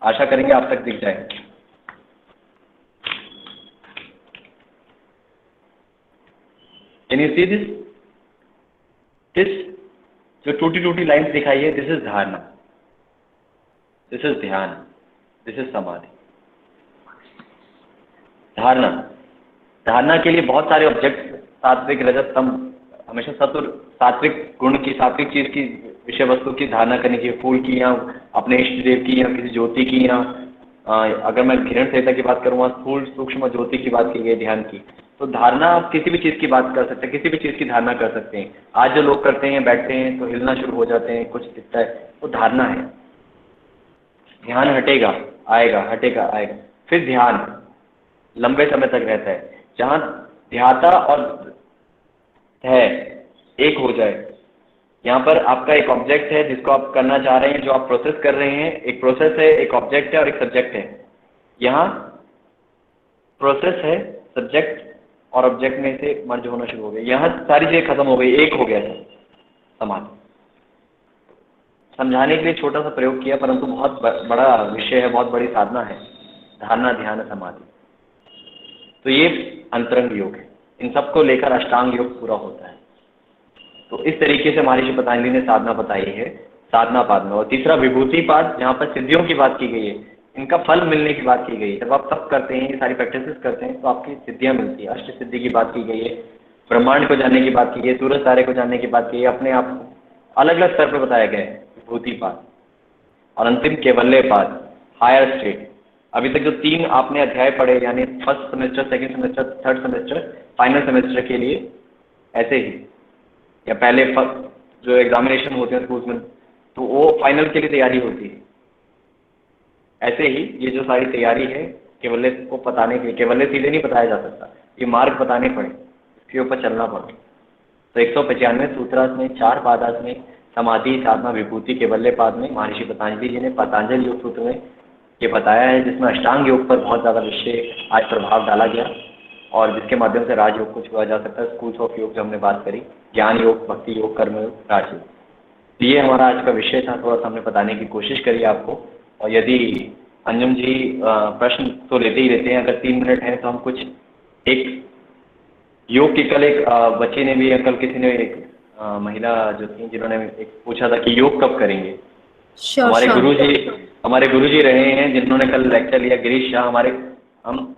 आशा करेंगे आप तक दिख जाए। Can you see this? जो टूटी लाइन्स दिखाई है, दिस इज धारणा, दिस इज ध्यान, दिस इज समाधि। धारणा के लिए बहुत सारे ऑब्जेक्ट, सात्विक, रजत, तम, हमेशा सत्व, सात्विक गुण की, सात्विक चीज की, विषय वस्तु की धारणा करने की, फूल की या अपने इष्ट देव की या किसी ज्योति की, या अगर मैं किरण संहिता की बात करूँगा, स्थूल सूक्ष्म ज्योति की बात की गई, ध्यान की। तो धारणा आप किसी भी चीज़ की बात कर सकते हैं, किसी भी चीज़ की धारणा कर सकते हैं। आज जो लोग करते हैं, बैठते हैं तो हिलना शुरू हो जाते हैं, कुछ दिखता है, वो धारणा है। ध्यान हटेगा आएगा, हटेगा आएगा। फिर ध्यान लंबे समय तक रहता है, जहाँ ध्याता और है एक हो जाए। यहाँ पर आपका एक ऑब्जेक्ट है जिसको आप करना चाह रहे हैं, जो आप प्रोसेस कर रहे हैं। एक प्रोसेस है, एक ऑब्जेक्ट है और एक सब्जेक्ट है। यहाँ प्रोसेस है, सब्जेक्ट और ऑब्जेक्ट में से मर्ज होना शुरू हो गया। यहाँ सारी चीज़ें खत्म हो गई, एक हो गया समाधि। समझाने के लिए छोटा सा प्रयोग किया, परंतु बहुत बड़ा विषय है, बहुत बड़ी साधना है, धारणा, ध्यान, समाधि। तो ये अंतरंग योग है। इन सबको लेकर अष्टांग योग पूरा होता है। तो इस तरीके से महर्षि पतंजलि ने साधना बताई है, साधना पाद में। और तीसरा विभूति पाद, जहाँ पर सिद्धियों की बात की गई है, इनका फल मिलने की बात की गई है। जब आप तप करते हैं, ये सारी प्रैक्टिसेस करते हैं, तो आपकी सिद्धियाँ मिलती है। अष्ट सिद्धि की बात की गई है, ब्रह्मांड को जानने की बात की गई है, सूरज तारे को जानने की बात की है, अपने आप को अलग अलग स्तर पर बताया गया है, विभूति पाद। और अंतिम कैवल्य पाद, हायर स्टेट। अभी तक जो 3 आपने अध्याय पढ़े, यानी first semester, second semester, third semester, final semester के लिए ऐसे ही, या पहले फर्स्ट जो एग्जामिनेशन होते हैं स्कूल्स में, तो वो फाइनल के लिए तैयारी होती है। ऐसे ही ये जो सारी तैयारी है केवल्य को बताने के लिए, केवल्य सीधे नहीं बताया जा सकता, ये मार्ग बताने पड़े, इसके ऊपर चलना पड़े। तो 195 सूत्रास में, 4 पादास में, समाधि, साधना, विभूति, केवल्य पाद में महर्षि पतंजलि जी ने पतंजलि योग सूत्र में ये बताया है, जिसमें अष्टांग योग पर बहुत ज़्यादा विषय आज प्रभाव डाला गया, और जिसके माध्यम से राजयोग को छुआ जा सकता है। स्कूल्स ऑफ योग जो हमने बात करी, ज्ञान योग, भक्ति योग, कर्म योग, राजयोग, तो ये हमारा आज का विषय था। थोड़ा सा हमने बताने की कोशिश करी आपको। और यदि अंजुम जी प्रश्न तो लेते ही रहते हैं, अगर 3 मिनट हैं तो हम कुछ एक योग की कल एक बच्चे ने भी, या कल किसी ने, एक महिला जो थी जिन्होंने एक पूछा था कि योग कब करेंगे। श्योर हमारे श्योर। गुरुजी रहे हैं जिन्होंने कल लेक्चर लिया, गिरीश शाह। हम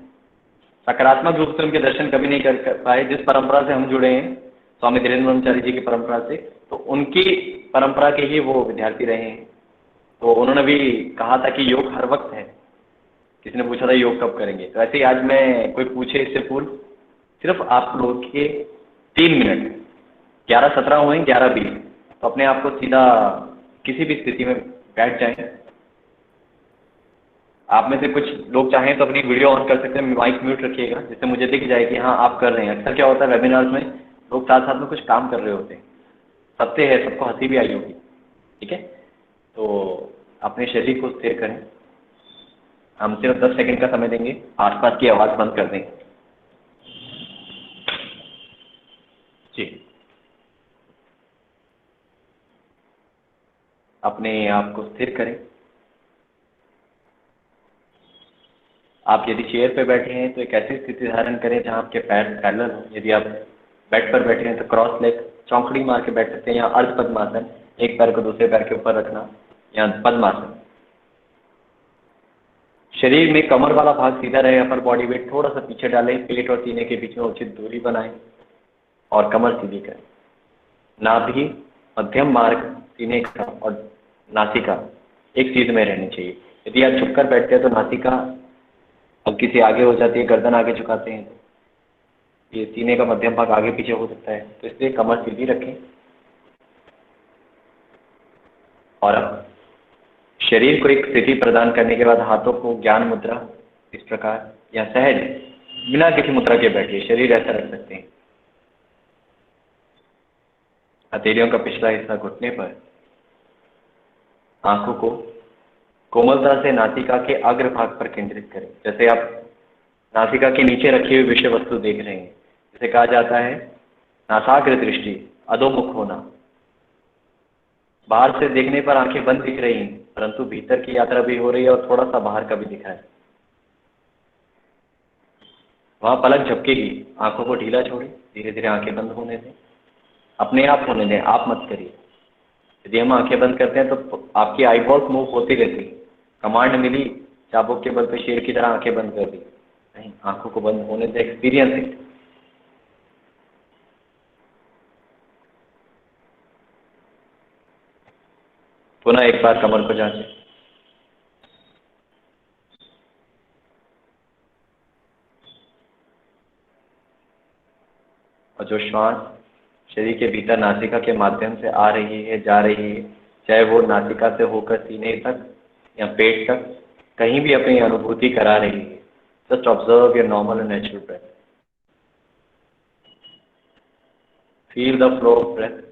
सकारात्मक रूप से उनके दर्शन कभी नहीं कर पाए। जिस परंपरा से हम जुड़े हैं, स्वामी धीरेन्द्र ब्रह्मचारी जी की परंपरा से, तो उनकी परंपरा के ही वो विद्यार्थी रहे हैं। तो उन्होंने भी कहा था कि योग हर वक्त है। किसी ने पूछा था योग कब करेंगे, तो ऐसे ही आज मैं, कोई पूछे इससे पूर्व, सिर्फ आप लोग के 3 मिनट, 11:17 हुए, 11:20, तो अपने आप को सीधा किसी भी स्थिति में बैठ जाएं। आप में से कुछ लोग चाहें तो अपनी वीडियो ऑन कर सकते हैं, माइक म्यूट रखिएगा, जिससे मुझे दिख जाए कि हाँ आप कर रहे हैं। अक्सर क्या होता है वेबिनार्स में, लोग साथ साथ में कुछ काम कर रहे होते हैं, सत्य है, सबको हंसी भी आई होगी। ठीक है, तो अपने शरीर को स्थिर करें। हम सिर्फ 10 सेकंड का समय देंगे, आसपास की आवाज़ बंद कर दें। जी, अपने आप को स्थिर करें। आप यदि चेयर पर बैठे हैं तो एक ऐसी स्थिति धारण करें जहां आपके पैर पैरेलल हो। यदि आप बेड पर बैठे हैं तो क्रॉस लेग, चौकड़ी मार के बैठ सकते हैं, या अर्ध पद्मासन, एक पैर को दूसरे पैर के ऊपर रखना, या पद्मासन। शरीर में कमर वाला भाग सीधा रहे, अपर बॉडी वेट थोड़ा सा पीछे डालें, पेट और सीने के बीच में उचित दूरी बनाएं और कमर सीधी करें। नाभि, मध्यम मार्ग, सीने का और नासिका एक चीज में रहनी चाहिए। यदि आप झुककर बैठते हैं तो नासिका अब किसी आगे हो जाती है, गर्दन आगे झुकाते हैं तो ये सीने का मध्यम भाग आगे पीछे हो सकता है, तो इसलिए कमर सीधी रखें। और अब शरीर को एक स्थिति प्रदान करने के बाद हाथों को ज्ञान मुद्रा इस प्रकार या सहज बिना किसी मुद्रा के बैठिए। शरीर ऐसा रख सकते हैं, हथेलियों का पिछला हिस्सा घुटने पर, आंखों को कोमलता से नासिका के अग्र भाग पर केंद्रित करें, जैसे आप नासिका के नीचे रखी हुई विषय वस्तु देख रहे हैं। जिसे कहा जाता है नासाग्र दृष्टि, अधोमुख होना। बाहर से देखने पर आंखें बंद दिख रही हैं, परंतु भीतर की यात्रा भी हो रही है और थोड़ा सा बाहर का भी दिख रहा है। वहां पलक झपकेगी, आंखों को ढीला छोड़े, धीरे धीरे आंखें बंद होने दें, अपने आप होने दें, आप मत करिए। यदि हम आंखें बंद करते हैं तो आपकी आईबॉल्स मूव होती रहती। कमांड मिली चाबुक के बल पे शेर की तरह आंखें बंद कर दी, नहीं, आंखों को बंद होने दें, एक्सपीरियंस इट। पुनः एक बार कमर को जांचें। और जो श्वास शरीर के भीतर नासिका के माध्यम से आ रही है, जा रही है, चाहे वो नासिका से होकर सीने तक या पेट तक, कहीं भी अपनी अनुभूति करा रही है, just observe your normal and natural breath, feel the flow of breath.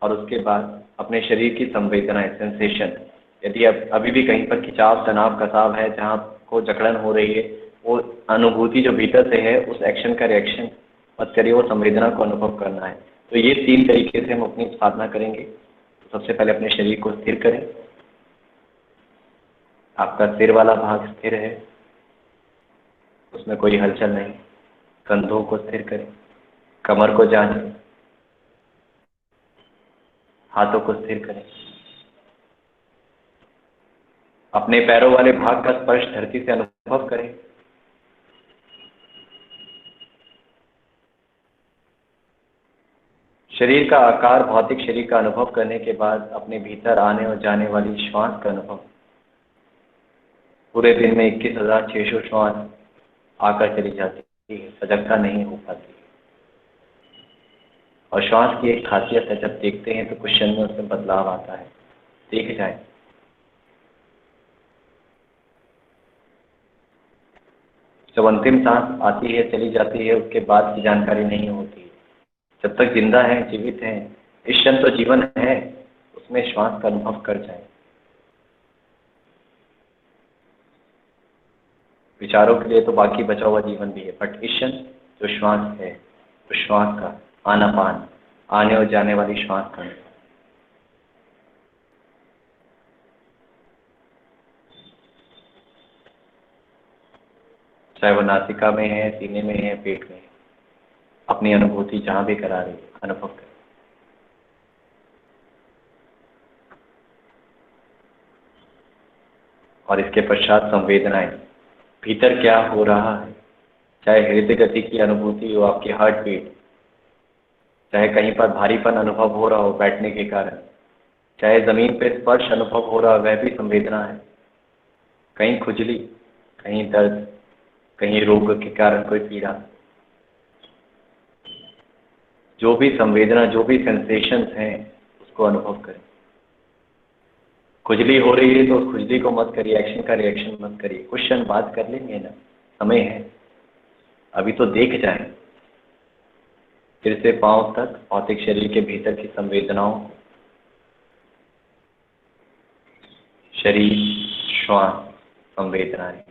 और उसके बाद अपने शरीर की संवेदनाएं, सेंसेशन, यदि अब अभी भी कहीं पर खिंचाव, तनाव, कसाव है, जहाँ को जकड़न हो रही है, वो अनुभूति जो भीतर से है, उस एक्शन का रिएक्शन मत करिए, वो संवेदना को अनुभव करना है। तो ये 3 तरीके से हम अपनी साधना करेंगे। तो सबसे पहले अपने शरीर को स्थिर करें। आपका सिर वाला भाग स्थिर है, उसमें कोई हलचल नहीं। कंधों को स्थिर करें, कमर को जांचें, हाथों को स्थिर करें। अपने पैरों वाले भाग का स्पर्श धरती से अनुभव करें। शरीर का आकार, भौतिक शरीर का अनुभव करने के बाद अपने भीतर आने और जाने वाली श्वास का अनुभव। पूरे दिन में 21,600 श्वास आकर चली जाती है, सजगता नहीं हो पाती। और श्वास की एक खासियत है, जब देखते हैं तो कुछ क्षण में उसमें बदलाव आता है। देख जाए, जब अंतिम सांस आती है, चली जाती है, उसके बाद की जानकारी नहीं होती। जब तक जिंदा है, जीवित हैं, इस क्षण तो जीवन है, उसमें श्वास का अनुभव कर जाए। विचारों के लिए तो बाकी बचा हुआ जीवन भी है, बट इस क्षण जो श्वास है, तो श्वास का आनापान, आने और जाने वाली श्वास का अनुभव। चाहे वो नासिका में है, सीने में है, पेट में है। अपनी अनुभूति जहाँ भी करा रही है, अनुभव करें। और इसके पश्चात संवेदनाएं, भीतर क्या हो रहा है, चाहे हृदय गति की अनुभूति हो, आपकी हार्ट बीट, चाहे कहीं पर भारीपन अनुभव हो रहा हो बैठने के कारण, चाहे जमीन पे स्पर्श अनुभव हो रहा, वह भी संवेदना है। कहीं खुजली, कहीं दर्द, कहीं रोग के कारण कोई पीड़ा, जो भी संवेदना, जो भी सेंसेशंस हैं, उसको अनुभव करें। खुजली हो रही है तो उस खुजली को मत करिए, एक्शन का रिएक्शन मत करिए, कुछ क्षण बात कर लेंगे ना, समय है, अभी तो देख जाएं। फिर से पांव तक भौतिक शरीर के भीतर की संवेदनाओं, शरीर, श्वास, संवेदनाएं,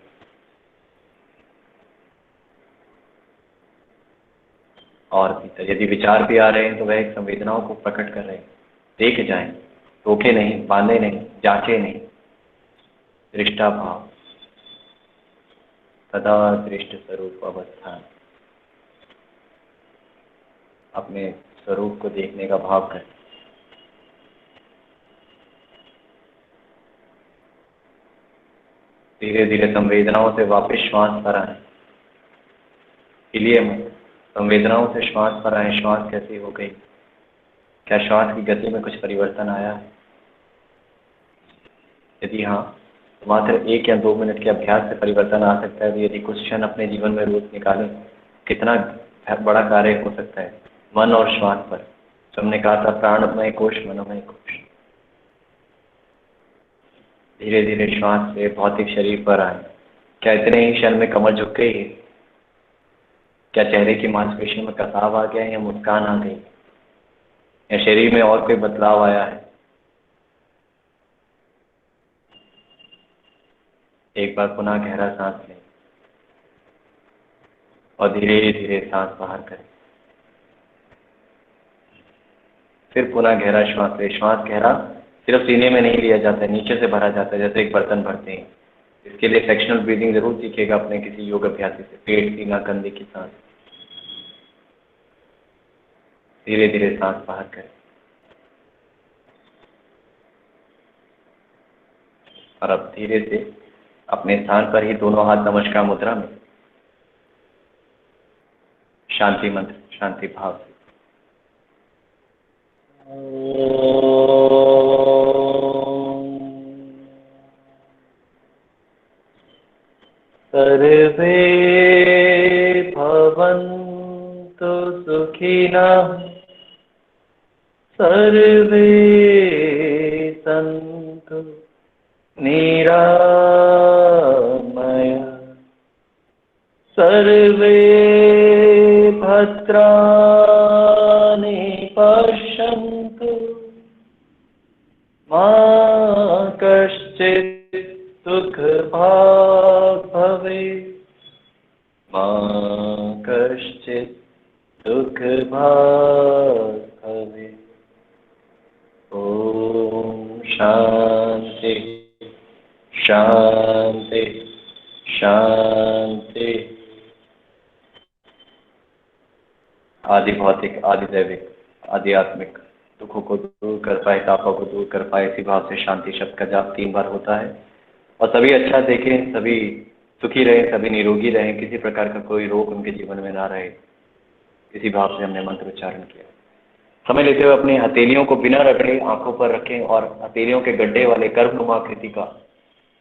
और भीतर यदि विचार भी आ रहे हैं तो वह एक संवेदनाओं को प्रकट कर रहे हैं। देख जाएं, रोके नहीं, बांधे नहीं, जांचे नहीं। दृष्टा भाव, सदा दृष्ट स्वरूप अवस्था, अपने स्वरूप को देखने का भाव करें। धीरे धीरे संवेदनाओं से वापस श्वास पर आए, हिलिए मत, संवेदनाओं से श्वास पर आए। श्वास कैसी हो गई, क्या श्वास की गति में कुछ परिवर्तन आया है? यदि हाँ, तो मात्र 1 या 2 मिनट के अभ्यास से परिवर्तन आ सकता है। तो यदि कुछ क्षण अपने जीवन में रोज निकालें, कितना बड़ा कार्य हो सकता है। मन और श्वास पर, हमने कहा था प्राणमय कोश, मनोमय कोश। धीरे धीरे श्वास से भौतिक शरीर पर आए। क्या इतने ही क्षण में कमर झुक गई है? क्या चेहरे की मांसपेशियों में कसाव आ गया है, या मुस्कान आ गई, या शरीर में और कोई बदलाव आया है? एक बार पुनः गहरा सांस लें और धीरे धीरे सांस बाहर करें। फिर पुनः गहरा श्वास लें। श्वास गहरा सिर्फ सीने में नहीं लिया जाता है, नीचे से भरा जाता है, जैसे एक बर्तन भरते हैं। इसके लिए सेक्शनल ब्रीदिंग जरूर सीखेगा अपने किसी योग अभ्यासी से। पेट, सीना, कंधे की सांस, धीरे धीरे सांस बाहर करें। और अब धीरे से अपने स्थान पर ही दोनों हाथ नमस्कार मुद्रा में, शांति मंत्र, शांति भाव से सर्वे भवन्तु सुखिनः, सर्वे सन्तु निरामया, सर्वे भद्राणि पश्यन्तु, मा कश्चित् दुःखभाग् भवेत्, मा कश्चित् दुःखभाग् भवेत्। ॐ शान्ति शांति शांति। आदि भौतिक, आदि दैविक, आध्यात्मिक दुखों को दूर कर पाए, तापों को दूर कर पाए, इसी भाव से शांति शब्द का जाप 3 बार होता है। और सभी अच्छा देखें, सभी सुखी रहें, सभी निरोगी रहें, किसी प्रकार का कोई रोग उनके जीवन में ना रहे, इसी भाव से हमने मंत्र उच्चारण किया। समय लेते हुए अपनी हथेलियों को बिना रगड़े आंखों पर रखें और हथेलियों के गड्ढे वाले कर्मनुमा आकृति का,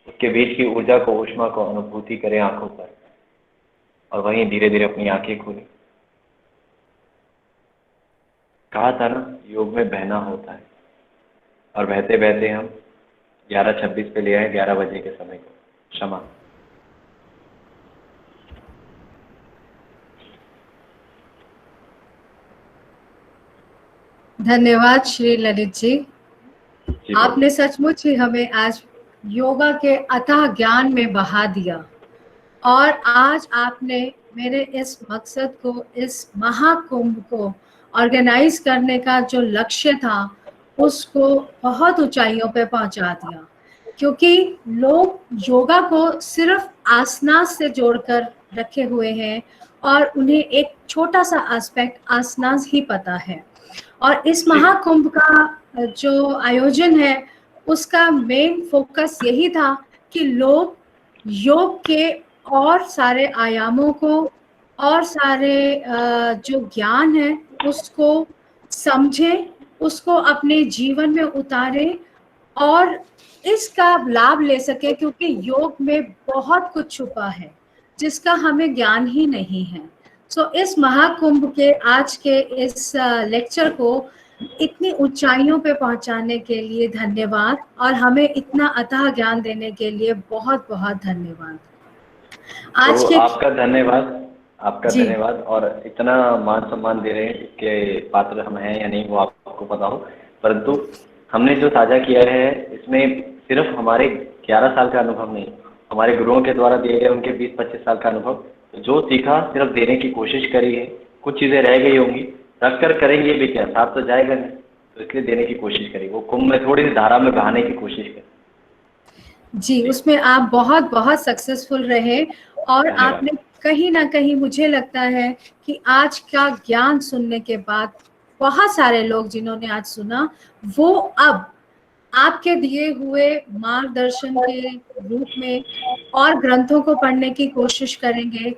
उसके बीच की ऊर्जा को, ऊष्मा को अनुभूति करें आंखों पर, और वहीं धीरे धीरे अपनी आंखें खोलें। कहा था ना, योग में बहना होता है, और बहते बहते हम 11:26 पे ले आए 11 बजे के समय को। क्षमा। धन्यवाद श्री ललित जी। आपने सचमुच ही हमें आज योगा के अथाह ज्ञान में बहा दिया, और आज आपने मेरे इस मकसद को, इस महाकुंभ को ऑर्गेनाइज करने का जो लक्ष्य था, उसको बहुत ऊंचाइयों पे पहुंचा दिया। क्योंकि लोग योगा को सिर्फ आसना से जोड़कर रखे हुए हैं और उन्हें एक छोटा सा एस्पेक्ट आसनास ही पता है। और इस महाकुंभ का जो आयोजन है उसका मेन फोकस यही था कि लोग योग के और सारे आयामों को और सारे जो ज्ञान है उसको समझें, उसको अपने जीवन में उतारें और इसका लाभ ले सके, क्योंकि योग में बहुत कुछ छुपा है जिसका हमें ज्ञान ही नहीं है। सो इस महाकुंभ के आज के इस लेक्चर को इतनी ऊंचाइयों पे पहुंचाने के लिए धन्यवाद और हमें इतना अथाह ज्ञान देने के लिए बहुत बहुत धन्यवाद। आज तो के आपका धन्यवाद, आपका जी। धन्यवाद। और इतना मान सम्मान दे रहे हैं इसके पात्र हम हैं या नहीं वो आपको पता हो, परंतु हमने जो साझा किया है इसमें सिर्फ हमारे 11 साल का अनुभव नहीं, हमारे गुरुओं के द्वारा दिए गए उनके 20-25 साल का अनुभव, जो सीखा सिर्फ देने की कोशिश करी है। कुछ चीज़ें रह गई होंगी, रख कर करेंगे भी क्या, साथ तो जाएगा नहीं, तो इसलिए देने की कोशिश करी, वो कुंभ में थोड़ी सी धारा में बहाने की कोशिश करी। जी, उसमें आप बहुत बहुत सक्सेसफुल रहे और धन्यवाद। आपने कहीं ना कहीं, मुझे लगता है कि आज का ज्ञान सुनने के बाद बहुत सारे लोग जिन्होंने आज सुना वो अब आपके दिए हुए मार्गदर्शन के रूप में और ग्रंथों को पढ़ने की कोशिश करेंगे।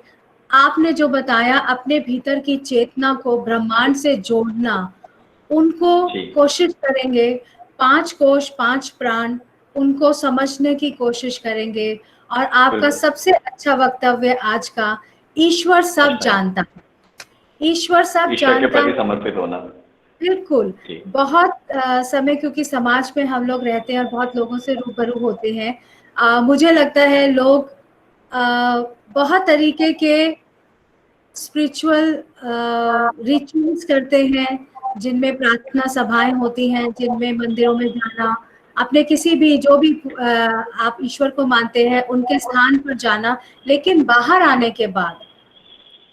आपने जो बताया अपने भीतर की चेतना को ब्रह्मांड से जोड़ना, उनको जी। कोशिश करेंगे, 5 कोश 5 प्राण, उनको समझने की कोशिश करेंगे। और आपका बिल्कुल। सबसे अच्छा वक्तव्य आज का, ईश्वर सब अच्छा। जानता है, ईश्वर सब ईश्वर के जानता प्रति है। समर्पित होना। बिल्कुल। जी। बहुत समय, क्योंकि समाज में हम लोग रहते हैं और बहुत लोगों से रूबरू होते हैं, मुझे लगता है लोग बहुत तरीके के स्पिरिचुअल रिचुअल्स करते हैं, जिनमें प्रार्थना सभाएं होती हैं, जिनमें मंदिरों में जाना, अपने किसी भी जो भी आप ईश्वर को मानते हैं उनके स्थान पर जाना, लेकिन बाहर आने के बाद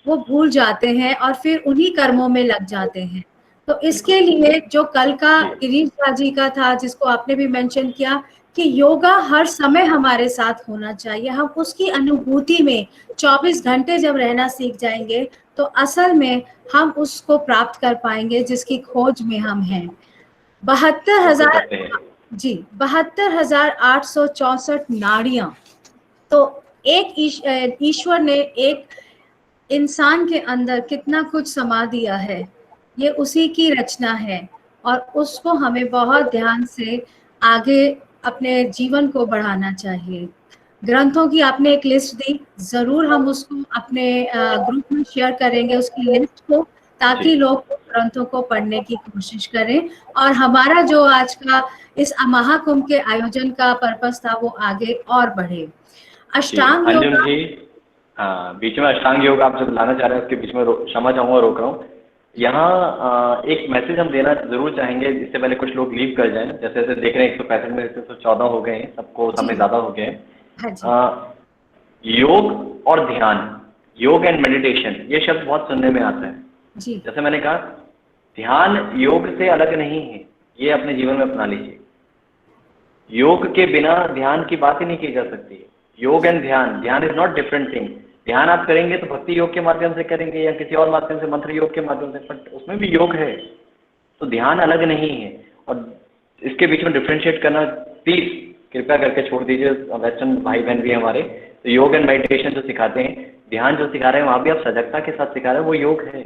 वो भूल जाते हैं और फिर उन्हीं कर्मों में लग जाते हैं। तो इसके लिए जो कल का जी। गिरीश झा जी का था, जिसको आपने भी मेंशन किया कि योगा हर समय हमारे साथ होना चाहिए, हम उसकी अनुभूति में 24 घंटे जब रहना सीख जाएंगे तो असल में हम उसको प्राप्त कर पाएंगे जिसकी खोज में हम हैं। 72,000 सत्य है। जी, 72,864 नाड़ियां। तो एक ईश्वर ने एक इंसान के अंदर कितना कुछ समा दिया है, ये उसी की रचना है और उसको हमें बहुत ध्यान से आगे अपने जीवन को बढ़ाना चाहिए। ग्रंथों की आपने एक लिस्ट दी, जरूर हम उसको अपने ग्रुप में शेयर करेंगे उसकी लिस्ट को, ताकि जी। लोग ग्रंथों को पढ़ने की कोशिश करें और हमारा जो आज का इस महाकुंभ के आयोजन का पर्पस था वो आगे और बढ़े। जी अष्टांग अंजुम योगा। जी, हाँ बीच में अष्टांग योग आप जब लाना चाह रहे हैं उसके बीच में क्षमा चाहूँगा, रोक रहा हूँ। यहाँ एक मैसेज हम देना जरूर चाहेंगे, इससे पहले कुछ लोग लीव कर जाएं। जैसे जैसे देख रहे हैं 165 में 114 हो गए हैं, सबको समय ज़्यादा हो गए हैं। हाँ जी। योग और ध्यान, योग एंड मेडिटेशन, ये शब्द बहुत सुनने में आता है। जी। जैसे मैंने कहा, ध्यान योग से अलग नहीं है, ये अपने जीवन में अपना लीजिए। योग के बिना ध्यान की बात ही नहीं की जा सकती है। योग एंड ध्यान, ध्यान इज नॉट डिफरेंट थिंग। ध्यान आप करेंगे तो भक्ति योग के माध्यम से करेंगे या किसी और माध्यम से, मंत्र योग के माध्यम से, बट उसमें भी योग है, तो ध्यान अलग नहीं है। और इसके बीच में डिफ्रेंशिएट करना प्लीज कृपया करके छोड़ दीजिए। वेस्टर्न भाई बहन भी हमारे, तो योग एंड मेडिटेशन जो सिखाते हैं, ध्यान जो सिखा रहे हैं वहाँ भी आप सजगता के साथ सिखा रहे हैं, वो योग है।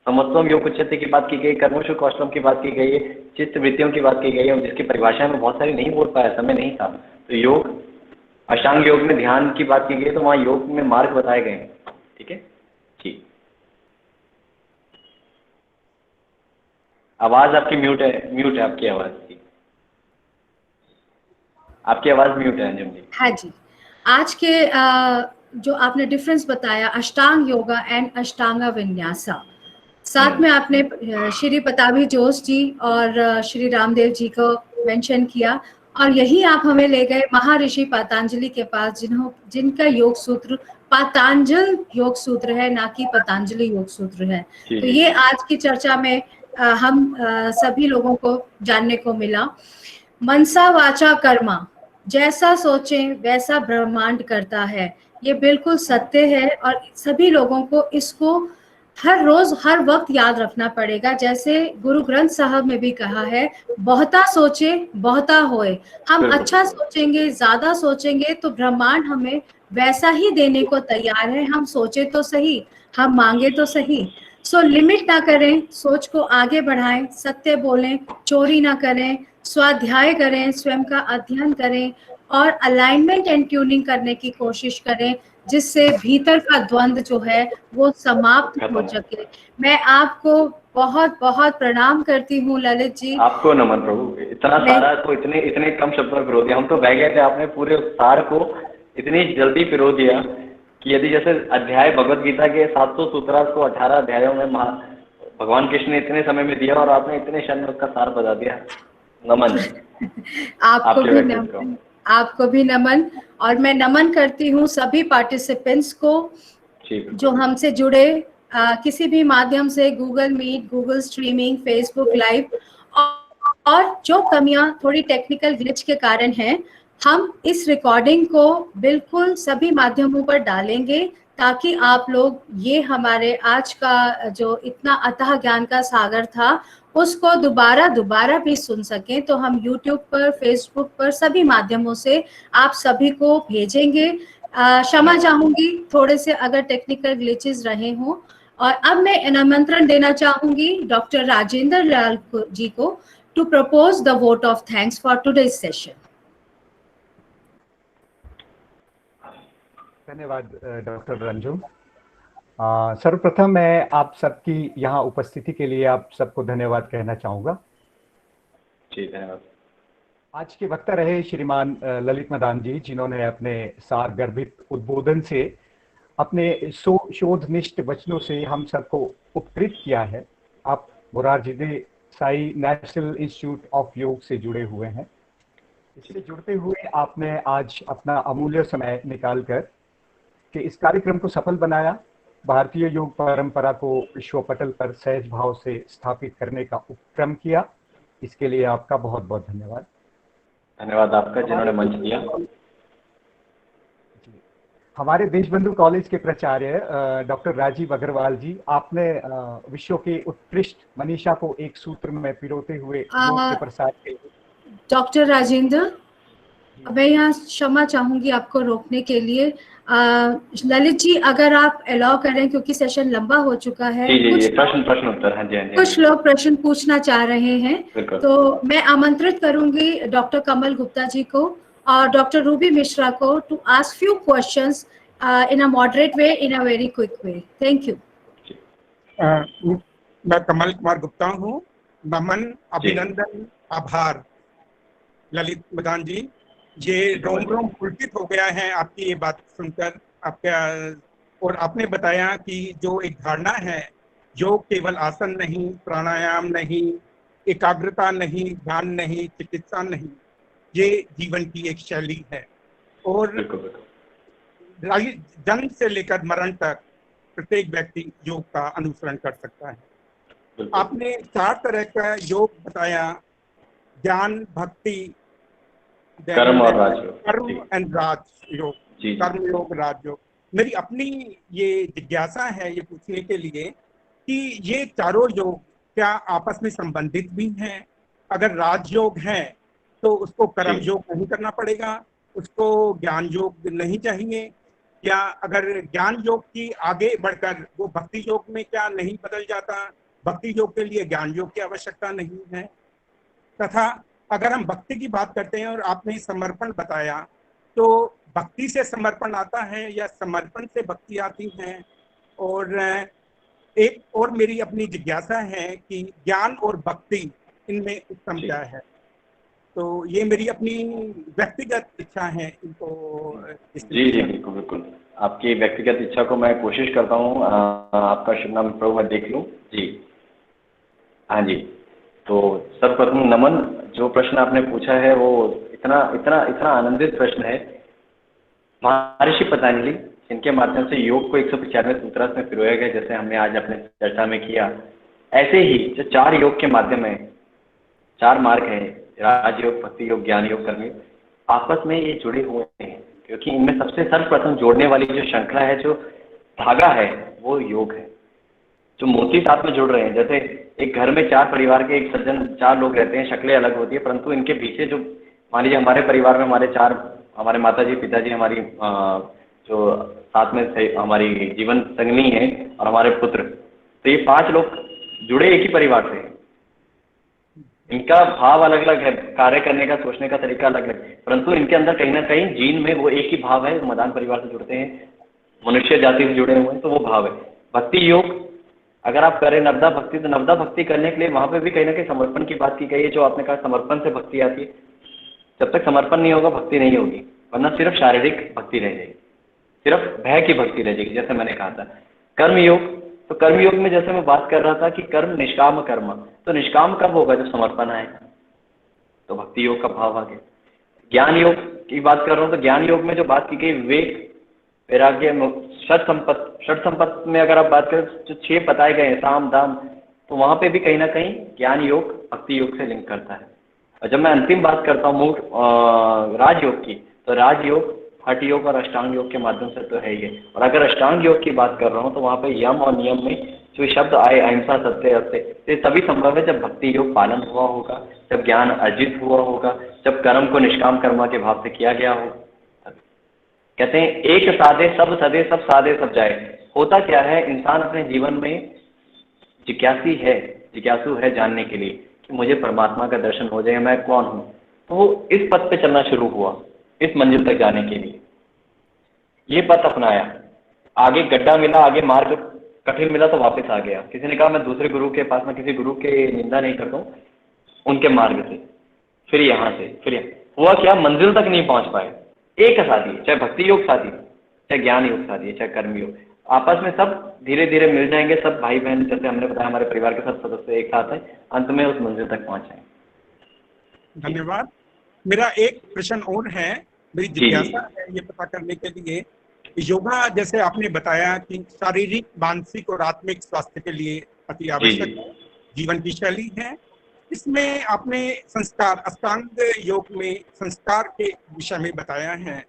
समत्वम योग उच्चते की बात की गई, कर्मशु कौशलम की बात की गई है, चित्त वृत्तियों की बात की गई है, जिसकी परिभाषा में बहुत सारी नहीं बोल पाया, समय नहीं था। तो योग, अष्टांग योग में ध्यान की बात की गई, तो वहाँ योग में मार्ग बताए गए हैं। ठीक है, ठीक। आवाज़ आपकी म्यूट है आपकी आवाज़ की, आपकी आवाज़ म्यूट है अंजुम जी। हाँ जी। आज के जो आपने डिफरेंस बताया, अष्टांग योगा एंड अष्टांगा विन्यासा, साथ में आपने श्री पताभी जोश जी और श्री रामदेव जी को मेंशन किया, और यही आप हमें ले गए महर्षि पतंजलि के पास, जिनका योग सूत्र पतंजल योग सूत्र है, ना कि पतंजलि योग सूत्र है। तो ये आज की चर्चा में हम सभी लोगों को जानने को मिला। मनसा वाचा कर्मा, जैसा सोचें वैसा ब्रह्मांड करता है, ये बिल्कुल सत्य है और सभी लोगों को इसको हर रोज हर वक्त याद रखना पड़ेगा। जैसे गुरु ग्रंथ साहब में भी कहा है, बहुता सोचे बहुता होए। हम बिल्कुल अच्छा बिल्कुल। सोचेंगे, ज्यादा सोचेंगे तो ब्रह्मांड हमें वैसा ही देने को तैयार है। हम सोचे तो सही, हम मांगे तो सही। सो लिमिट ना करें, सोच को आगे बढ़ाएं, सत्य बोलें, चोरी ना करें, स्वाध्याय करें, स्वयं का अध्ययन करें और अलाइनमेंट एंड ट्यूनिंग करने की कोशिश करें, जिससे भीतर का द्वंद जो है वो समाप्त खत्म हो हो। सके। मैं आपको बहुत बहुत प्रणाम करती हूँ ललित जी। आपको नमन प्रभु, इतना मैं सारा को इतने इतने कम शब्दों में पिरो दिया। हम तो बह गए थे, आपने पूरे सार को इतनी जल्दी पिरो दिया कि यदि जैसे अध्याय भगवत गीता के 700 सूत्र को 18 अध्यायों में भगवान कृष्ण ने इतने समय में दिया और आपने इतने क्षण में उसका सार बता दिया। नमन आपको आपके भी व्यक्तित्व को। नमन, आपको भी नमन। और मैं नमन करती हूँ सभी पार्टिसिपेंट्स को जी जो बिल्कुल। हमसे जुड़े किसी भी माध्यम से, Google Meet, Google streaming, Facebook live. और जो कमियां थोड़ी टेक्निकल ग्लिच के कारण हैं, हम इस रिकॉर्डिंग को बिल्कुल सभी माध्यमों पर डालेंगे ताकि आप लोग ये हमारे आज का जो इतना अथाह ज्ञान का सागर था उसको दोबारा दोबारा भी सुन सकें। तो हम YouTube पर, Facebook पर, सभी माध्यमों से आप सभी को भेजेंगे। क्षमा चाहूंगी थोड़े से अगर टेक्निकल ग्लिचेस रहे हों। और अब मैं आमंत्रण देना चाहूंगी डॉक्टर राजेंद्र लाल जी को to propose the vote of thanks for today's session. धन्यवाद डॉक्टर रंजू। सर्वप्रथम मैं आप सबकी यहाँ उपस्थिति के लिए आप सबको धन्यवाद कहना चाहूँगा। जी धन्यवाद। आज के वक्ता रहे श्रीमान ललित मदान जी, जिन्होंने अपने सार गर्भित उद्बोधन से, अपने शोधनिष्ठ वचनों से हम सबको उपकृत किया है। आप Morarji Desai national institute of योग से जुड़े हुए हैं। इससे जुड़ते हुए आपने आज अपना अमूल्य समय निकालकर कि इस कार्यक्रम को सफल बनाया, भारतीय योग परंपरा को विश्व पटल पर सहज भाव से स्थापित करने का उपक्रम किया। इसके लिए आपका बहुत बहुत धन्यवाद। धन्यवाद आपका जिन्होंने मंच दिया। हमारे देशबंधु कॉलेज के प्राचार्य डॉक्टर राजीव अग्रवाल जी, आपने विश्व के उत्कृष्ट मनीषा को एक सूत्र में पिरोते हुए योग के प्रसार के। डॉक्टर राजेंद्र, मैं यहाँ क्षमा चाहूंगी आपको रोकने के लिए। ललित जी अगर आप अलाउ करें, क्योंकि सेशन लंबा हो चुका है। जी जी, प्रश्न उत्तर। हाँ जी हाँ जी। कुछ लोग प्रश्न पूछना चाह रहे हैं, तो मैं आमंत्रित करूंगी डॉक्टर कमल गुप्ता जी को और डॉक्टर रूबी मिश्रा को to ask few questions in a moderate way, in a very quick way. Thank you. मैं कमल कुमार गुप्ता हूँ। नमन, अभिनंदन, आभार ललित मदान जी। ये रोम रोम पुलकित हो गया है आपकी ये बात सुनकर। आपका और आपने बताया कि जो एक धारणा है, योग केवल आसन नहीं, प्राणायाम नहीं, एकाग्रता नहीं, ध्यान नहीं, चिकित्सा नहीं, ये जीवन की एक शैली है और जन्म से लेकर मरण तक प्रत्येक व्यक्ति योग का अनुसरण कर सकता है। आपने 4 तरह का योग बताया, ज्ञान, भक्ति, कर्म और राजयोग। कर्म एंड राजयोग, कर्म योग, राजयोग। मेरी अपनी ये जिज्ञासा है ये पूछने के लिए कि ये चारों योग क्या आपस में संबंधित भी हैं? अगर राजयोग है तो उसको कर्म योग नहीं करना पड़ेगा, उसको ज्ञान योग नहीं चाहिए? या अगर ज्ञान योग की आगे बढ़कर वो भक्ति योग में क्या नहीं बदल जाता? भक्ति योग के लिए ज्ञान योग की आवश्यकता नहीं है? तथा अगर हम भक्ति की बात करते हैं और आपने समर्पण बताया, तो भक्ति से समर्पण आता है या समर्पण से भक्ति आती है? और एक और मेरी अपनी जिज्ञासा है कि ज्ञान और भक्ति इनमें उत्तम क्या है? तो ये मेरी अपनी व्यक्तिगत इच्छा है इनको। जी जी बिल्कुल बिल्कुल, आपकी व्यक्तिगत इच्छा को मैं कोशिश करता हूँ आपका शुभ नाम प्रभु मैं देख लूँ। जी हाँ जी, तो सर्वप्रथम नमन। जो प्रश्न आपने पूछा है वो इतना इतना इतना आनंदित प्रश्न है। महर्षि पतंजलि, जिनके माध्यम से योग को 195 सूत्रास में पिरोया गया, जैसे हमने आज अपने चर्चा में किया, ऐसे ही जो 4 योग के माध्यम है, 4 मार्ग हैं, राजयोग, भक्ति योग, ज्ञान योग, कर्म योग, आपस में ये जुड़े हुए हैं। क्योंकि इनमें सबसे सर्वप्रथम जोड़ने वाली जो श्रृंखला है, जो धागा है, वो योग है। जो मोती साथ में जुड़ रहे हैं, जैसे एक घर में 4 परिवार के एक सज्जन 4 लोग रहते हैं, शक्लें अलग होती है, परंतु इनके पीछे जो, मान लीजिए हमारे परिवार में हमारे माताजी, पिताजी, हमारी जो साथ में हमारी जीवन संगनी है और हमारे पुत्र, तो ये 5 लोग जुड़े एक ही परिवार से हैं। इनका भाव अलग अलग है, कार्य करने का, सोचने का तरीका अलग अलग है, परंतु इनके अंदर कहीं ना कहीं जीन में वो एक ही भाव है। मदान परिवार से जुड़ते हैं, मनुष्य जाति से जुड़े हुए हैं, तो वो भाव है। भक्ति योग अगर आप करें नवदा भक्ति, तो नवदा भक्ति करने के लिए वहाँ पे भी कहीं ना कहीं समर्पण की बात की गई है। जो आपने कहा समर्पण से भक्ति आती है, जब तक समर्पण नहीं होगा भक्ति नहीं होगी, वरना सिर्फ शारीरिक भक्ति रह जाएगी, सिर्फ भय की भक्ति रह जाएगी। जैसे मैंने कहा था कर्म योग, तो कर्म योग में जैसे मैं बात कर रहा था कि कर्म निष्काम कर्म, तो निष्काम कब होगा? जब समर्पण आएगा, तो भक्ति योग का भाव आ गया। ज्ञान योग की बात कर रहा हूँ, तो ज्ञान योग में जो बात की गई विवेक, वैराग्य, षट संपत्त में अगर आप बात करें, जो 6 बताए गए हैं, साम दाम, तो वहाँ पे भी कहीं ना कहीं ज्ञान योग भक्ति योग से लिंक करता है। और जब मैं अंतिम बात करता हूँ राजयोग की, तो राजयोग हठ योग और अष्टांग योग के माध्यम से तो है ही है। और अगर अष्टांग योग की बात कर रहा हूँ, तो वहाँ पे यम और नियम में जो शब्द आए, अहिंसा, सत्य, अस्त्य, ये तभी संभव है जब भक्ति योग पालन हुआ होगा, जब ज्ञान अर्जित हुआ होगा, जब कर्म को निष्काम कर्म के भाव से किया गया होगा। कहते हैं एक साधे सब सदे, सब साधे सब जाए। होता क्या है, इंसान अपने जीवन में जिज्ञासु है जानने के लिए कि मुझे परमात्मा का दर्शन हो जाए, मैं कौन हूँ। तो वो इस पथ पे चलना शुरू हुआ, इस मंजिल तक जाने के लिए ये पथ अपनाया। आगे गड्ढा मिला, आगे मार्ग कठिन मिला, तो वापस आ गया। किसी ने कहा मैं दूसरे गुरु के पास, मैं किसी गुरु के निंदा नहीं करता हूँ, उनके मार्ग से फिर यहाँ से फिर हुआ क्या, मंजिल तक नहीं पहुंच पाए। एक साथी, चाहे भक्ति योग साथी, चाहे ज्ञान योग साथी, चाहे कर्म योग, आपस में सब धीरे धीरे मिल जाएंगे। सब भाई बहन, जैसे हमने बताया, हमारे परिवार के सब सदस्य एक साथ हैं, अंत में उस मंजिल तक पहुंच जाएंगे। धन्यवाद। मेरा एक प्रश्न और है, मेरी जिज्ञासा है ये पता करने के लिए, योगा जैसे आपने बताया कि शारीरिक, मानसिक और आत्मिक स्वास्थ्य के लिए अति आवश्यक जीवन की शैली है। इसमें आपने संस्कार, अष्टांग योग में संस्कार के विषय में बताया है,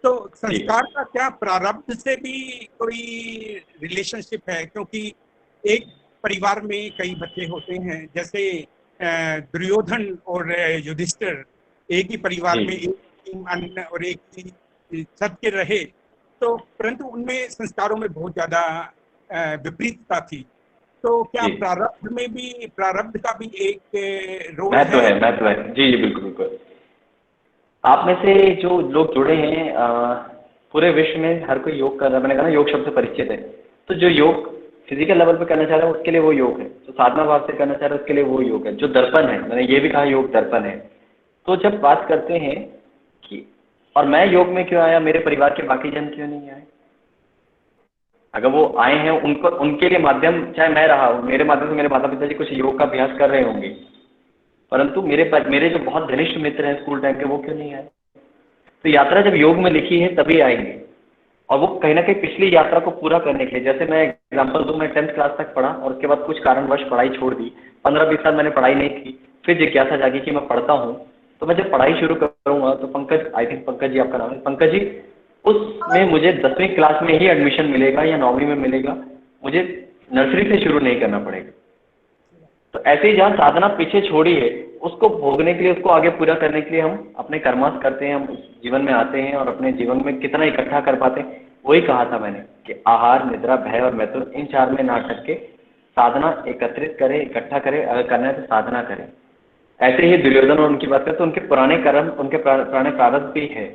तो संस्कार का क्या प्रारब्ध से भी कोई रिलेशनशिप है? क्योंकि एक परिवार में कई बच्चे होते हैं, जैसे दुर्योधन और युधिष्ठिर एक ही परिवार में, एक अन्न और एक ही छत के रहे, तो परंतु उनमें संस्कारों में बहुत ज्यादा विपरीतता थी। तो क्या प्रारब्ध में भी, प्रारब्ध का भी एक रोल महत्व है? महत्व है जी, बिल्कुल बिल्कुल। आप में से जो लोग जुड़े हैं, पूरे विश्व में हर कोई योग कर रहा है। मैंने कहा ना, योग शब्द से परिचित है। तो जो योग फिजिकल लेवल पे करना चाह रहा है उसके लिए वो योग है, जो साधना भाव से करना चाह रहा है उसके लिए वो योग है। जो दर्पण है, मैंने ये भी कहा योग दर्पण है। तो जब बात करते हैं कि और मैं योग में क्यों आया, मेरे परिवार के बाकी जन क्यों नहीं आए? अगर वो आए हैं, उनको, उनके लिए माध्यम चाहे मैं रहा हूँ, मेरे माध्यम से मेरे माता पिता जी कुछ योग का अभ्यास कर रहे होंगे, परंतु मेरे जो बहुत घनिष्ठ मित्र हैं स्कूल टाइम के, वो क्यों नहीं आए? तो यात्रा जब योग में लिखी है तभी आएंगे, और वो कहीं ना कहीं पिछली यात्रा को पूरा करने के लिए। जैसे मैं एग्जांपल दूं, मैं 10th क्लास तक पढ़ा और उसके बाद कुछ कारणवश पढ़ाई छोड़ दी। 15-20 साल मैंने पढ़ाई नहीं की, फिर जिज्ञासा जागी कि मैं पढ़ता हूँ, तो मैं जब पढ़ाई शुरू करूँगा, तो पंकज, आई थिंक पंकज जी आपका नाम है, पंकज जी, उसमें मुझे 10वीं क्लास में ही एडमिशन मिलेगा या 9वीं में मिलेगा, मुझे नर्सरी से शुरू नहीं करना पड़ेगा। तो ऐसे ही जहाँ साधना पीछे छोड़ी है, उसको भोगने के लिए, उसको आगे पूरा करने के लिए हम अपने कर्मास करते हैं, हम जीवन में आते हैं और अपने जीवन में कितना इकट्ठा कर पाते हैं। वही कहा था मैंने कि आहार, निद्रा, भय और मैथुन, इन 4 में ना अटक के साधना एकत्रित करें, इकट्ठा करें। अगर करना है तो साधना करें। ऐसे ही दुर्योधन और उनकी बात करें तो उनके पुराने कर्म, उनके पुराने प्रारब्ध भी है।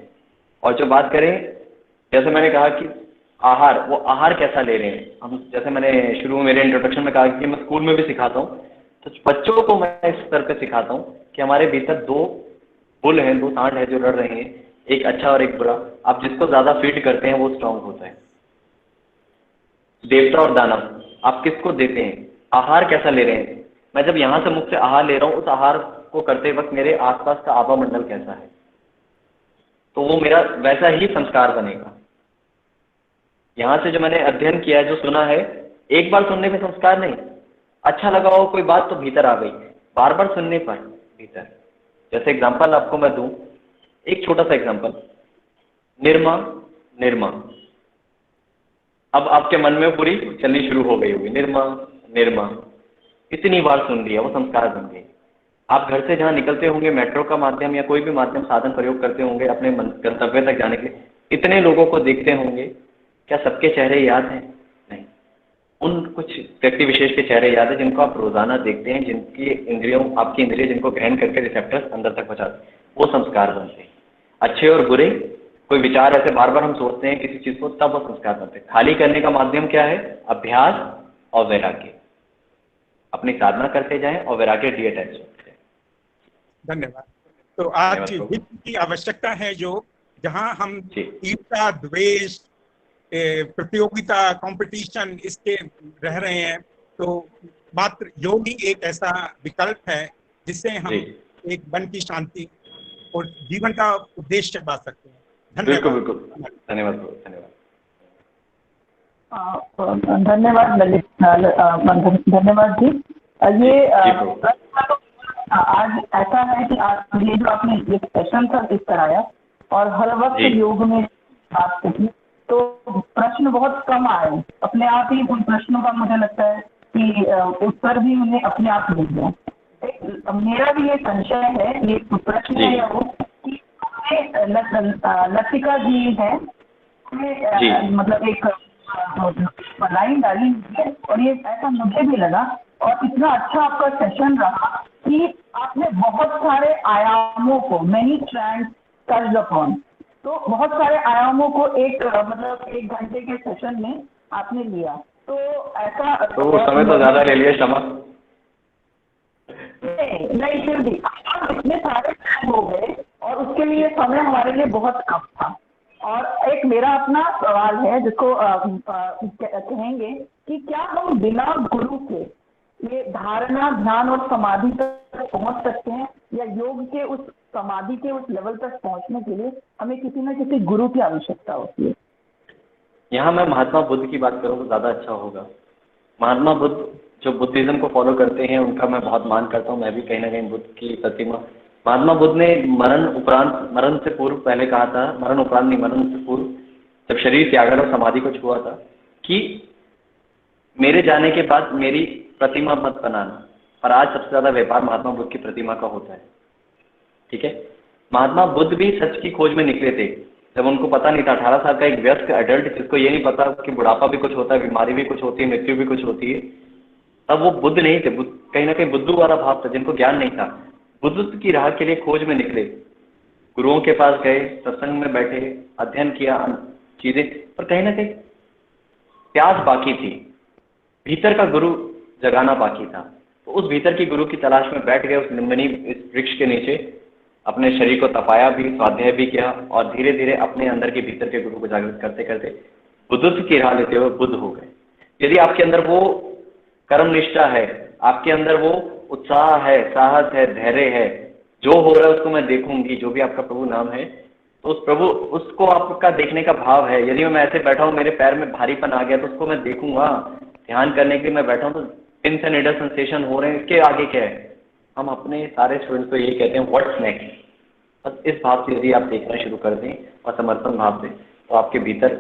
और जो बात करें, जैसे मैंने कहा कि आहार, वो आहार कैसा ले रहे हैं हम, जैसे मैंने शुरू में मेरे इंट्रोडक्शन में कहा कि मैं स्कूल में भी सिखाता हूँ, तो बच्चों को मैं इस स्तर पे सिखाता हूँ कि हमारे भीतर 2 बुल हैं, 2 सांड हैं जो लड़ रहे हैं, एक अच्छा और एक बुरा। आप जिसको ज्यादा फीड करते हैं वो स्ट्रांग होता है। देवता और दानव, आप किसको देते हैं, आहार कैसा ले रहे हैं। मैं जब यहाँ से मुख से आहार ले रहा हूँ, उस आहार को करते वक्त मेरे आसपास का आभा मंडल कैसा है, तो वो मेरा वैसा ही संस्कार बनेगा। यहाँ से जो मैंने अध्ययन किया है, जो सुना है, एक बार सुनने में संस्कार नहीं, अच्छा लगा हो कोई बात तो भीतर आ गई, बार बार सुनने पर भीतर। जैसे एग्जांपल आपको मैं दूं, एक छोटा सा एग्जांपल, निर्मा, निर्मा। अब आपके मन में पूरी चलनी शुरू हो गई होगी, निर्मा, निर्मा। इतनी बार सुन लिया, वो संस्कार बन गए। आप घर से जहाँ निकलते होंगे, मेट्रो का माध्यम या कोई भी माध्यम साधन प्रयोग करते होंगे अपने गंतव्य तक जाने के लिए, इतने लोगों को देखते होंगे, क्या सबके चेहरे याद हैं? नहीं। उन कुछ व्यक्ति विशेष के चेहरे याद है जिनको आप रोजाना देखते हैं, जिनकी इंद्रियों, आपकी इंद्रिय जिनको ग्रहण करके रिसेप्टर्स अंदर तक पहुंचाते हैं, वो संस्कार बनते हैं। अच्छे और बुरे कोई विचार ऐसे बार बार हम सोचते हैं किसी चीज को, तब वो संस्कार बनते हैं। खाली करने का माध्यम क्या है? अभ्यास और वैराग्य। अपनी साधना करते जाएं और वैराग्य डिअटैच होते हैं। धन्यवाद। तो आज वित्त की आवश्यकता है, जो जहां हम ईर्ष्या, द्वेष, प्रतियोगिता, कंपटीशन इसके रह रहे हैं, तो मात्र योग ही एक ऐसा विकल्प है जिससे हम एक मन की शांति और जीवन का उद्देश्य पा सकते हैं। बिल्कुल बिल्कुल, धन्यवाद धन्यवाद। धन्यवाद ललित, धन्यवाद जी। ये आज ऐसा है कि आज ये जो आपने एक सेशन था इस कराया और हर वक्त योग में बात की, तो प्रश्न बहुत कम आए, अपने आप ही उन प्रश्नों का मुझे लगता है कि उत्तर भी उन्हें अपने आप मिल गया। मेरा भी ये संशय है, ये प्रश्न है वो कि लतिका जी है, मतलब एक लाइन डाली है और ये ऐसा मुझे भी लगा, और इतना अच्छा आपका सेशन रहा कि आपने बहुत सारे आयामों को, मैनी स्ट्रैंड्स टच्ड अपॉन, तो बहुत सारे आयामों को एक मतलब 1 घंटे के सेशन में आपने लिया। तो ऐसा तो वो समय तो ज्यादा ले लिया, क्षमा। नहीं फिर भी इतने सारे हो गए और उसके लिए समय हमारे लिए बहुत कम था। और एक मेरा अपना सवाल है जिसको कहेंगे कि क्या हम बिना गुरु के ये धारणा, ध्यान और समाधि तक पहुंच सकते हैं, या योग के उस समाधि के उस लेवल तक पहुंचने के लिए हमें किसी न किसी गुरु की आवश्यकता होती है? यहाँ मैं महात्मा बुद्ध की बात करूँ तो ज़्यादा अच्छा होगा। महात्मा बुद्ध जो बुद्धिज्म को फॉलो करते हैं उनका मैं बहुत मान करता हूँ, मैं भी कहीं ना कहीं बुद्ध की प्रतिमा। महात्मा बुद्ध ने मरण उपरांत, मरण से पूर्व पहले कहा था, मरण उपरांत नहीं, मरण से पूर्व जब शरीर त्यागा और समाधि को छुआ था कि मेरे जाने के बाद मेरी प्रतिमा मत बनाना। पर आज सबसे ज़्यादा व्यापार महात्मा बुद्ध की प्रतिमा का होता है। ठीक है, महात्मा बुद्ध भी सच की खोज में निकले थे जब उनको पता नहीं था। 18 साल का एक व्यस्क एडल्ट जिसको ये नहीं पता कि बुढ़ापा भी कुछ होता है, बीमारी भी कुछ होती है, मृत्यु भी कुछ होती है, तब वो बुद्ध नहीं थे। कहीं ना कहीं बुद्धू वाला भाव था, जिनको ज्ञान नहीं था। बुद्ध की राह के लिए खोज में निकले, गुरुओं के पास गए, सत्संग में बैठे, अध्ययन किया चीजें, पर कहीं ना कहीं प्यास बाकी थी, भीतर का गुरु जगाना बाकी था। तो उस भीतर की गुरु की तलाश में बैठ गए उस निम्बनी इस वृक्ष के नीचे, अपने शरीर को तपाया भी, स्वाध्याय भी किया, और धीरे धीरे अपने अंदर के भीतर के गुरु को जागृत करते करते बुद्धत्व की राह लेते हुए बुद्ध हो गए। यदि आपके अंदर वो कर्म निष्ठा है, आपके अंदर वो उत्साह है, साहस है, धैर्य है, जो हो रहा है उसको मैं देखूंगी, जो भी आपका प्रभु नाम है, तो उस प्रभु उसको आपका देखने का भाव है। यदि मैं ऐसे बैठा हूँ, मेरे पैर में भारीपन आ गया तो उसको मैं देखूंगा। ध्यान करने के लिए मैं बैठा हूँ तो पिंस एंड नीडल सेंसेशन हो रहे हैं, इसके आगे क्या है? हम अपने सारे स्टूडेंट्स को यही कहते हैं, व्हाट्स नेक्स्ट। बस इस भाव से यदि आप देखना शुरू कर दें और समर्पण भाव से, तो आपके भीतर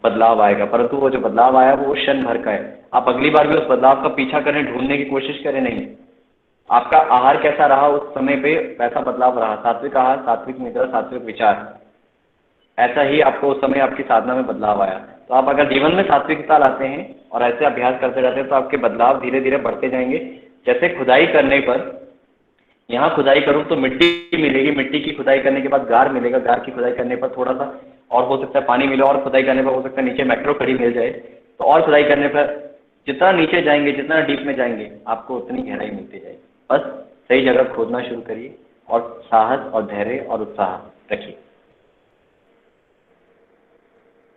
बदलाव आएगा। परंतु वो जो बदलाव आया वो क्षण भर का है। आप अगली बार भी उस बदलाव का पीछा करें, ढूंढने की कोशिश करें नहीं। आपका आहार कैसा रहा उस समय पे वैसा बदलाव रहा। सात्विक आहार, सात्विक निद्रा, सात्विक विचार, ऐसा ही आपको उस समय आपकी साधना में बदलाव आया। तो आप अगर जीवन में सात्विकता लाते हैं और ऐसे अभ्यास करते रहते हैं तो आपके बदलाव धीरे धीरे बढ़ते जाएंगे। जैसे खुदाई करने पर, यहाँ खुदाई करूँ तो मिट्टी मिलेगी, मिट्टी की खुदाई करने के बाद गार मिलेगा, गार की खुदाई करने पर थोड़ा सा और हो सकता है पानी मिले, और खुदाई करने पर हो सकता है नीचे मेट्रो खड़ी मिल जाए, तो और खुदाई करने पर जितना नीचे जाएंगे, जितना डीप में जाएंगे, आपको उतनी गहराई मिलती जाएगी। बस सही जगह खोदना शुरू करिए और साहस और धैर्य और उत्साह रखिए।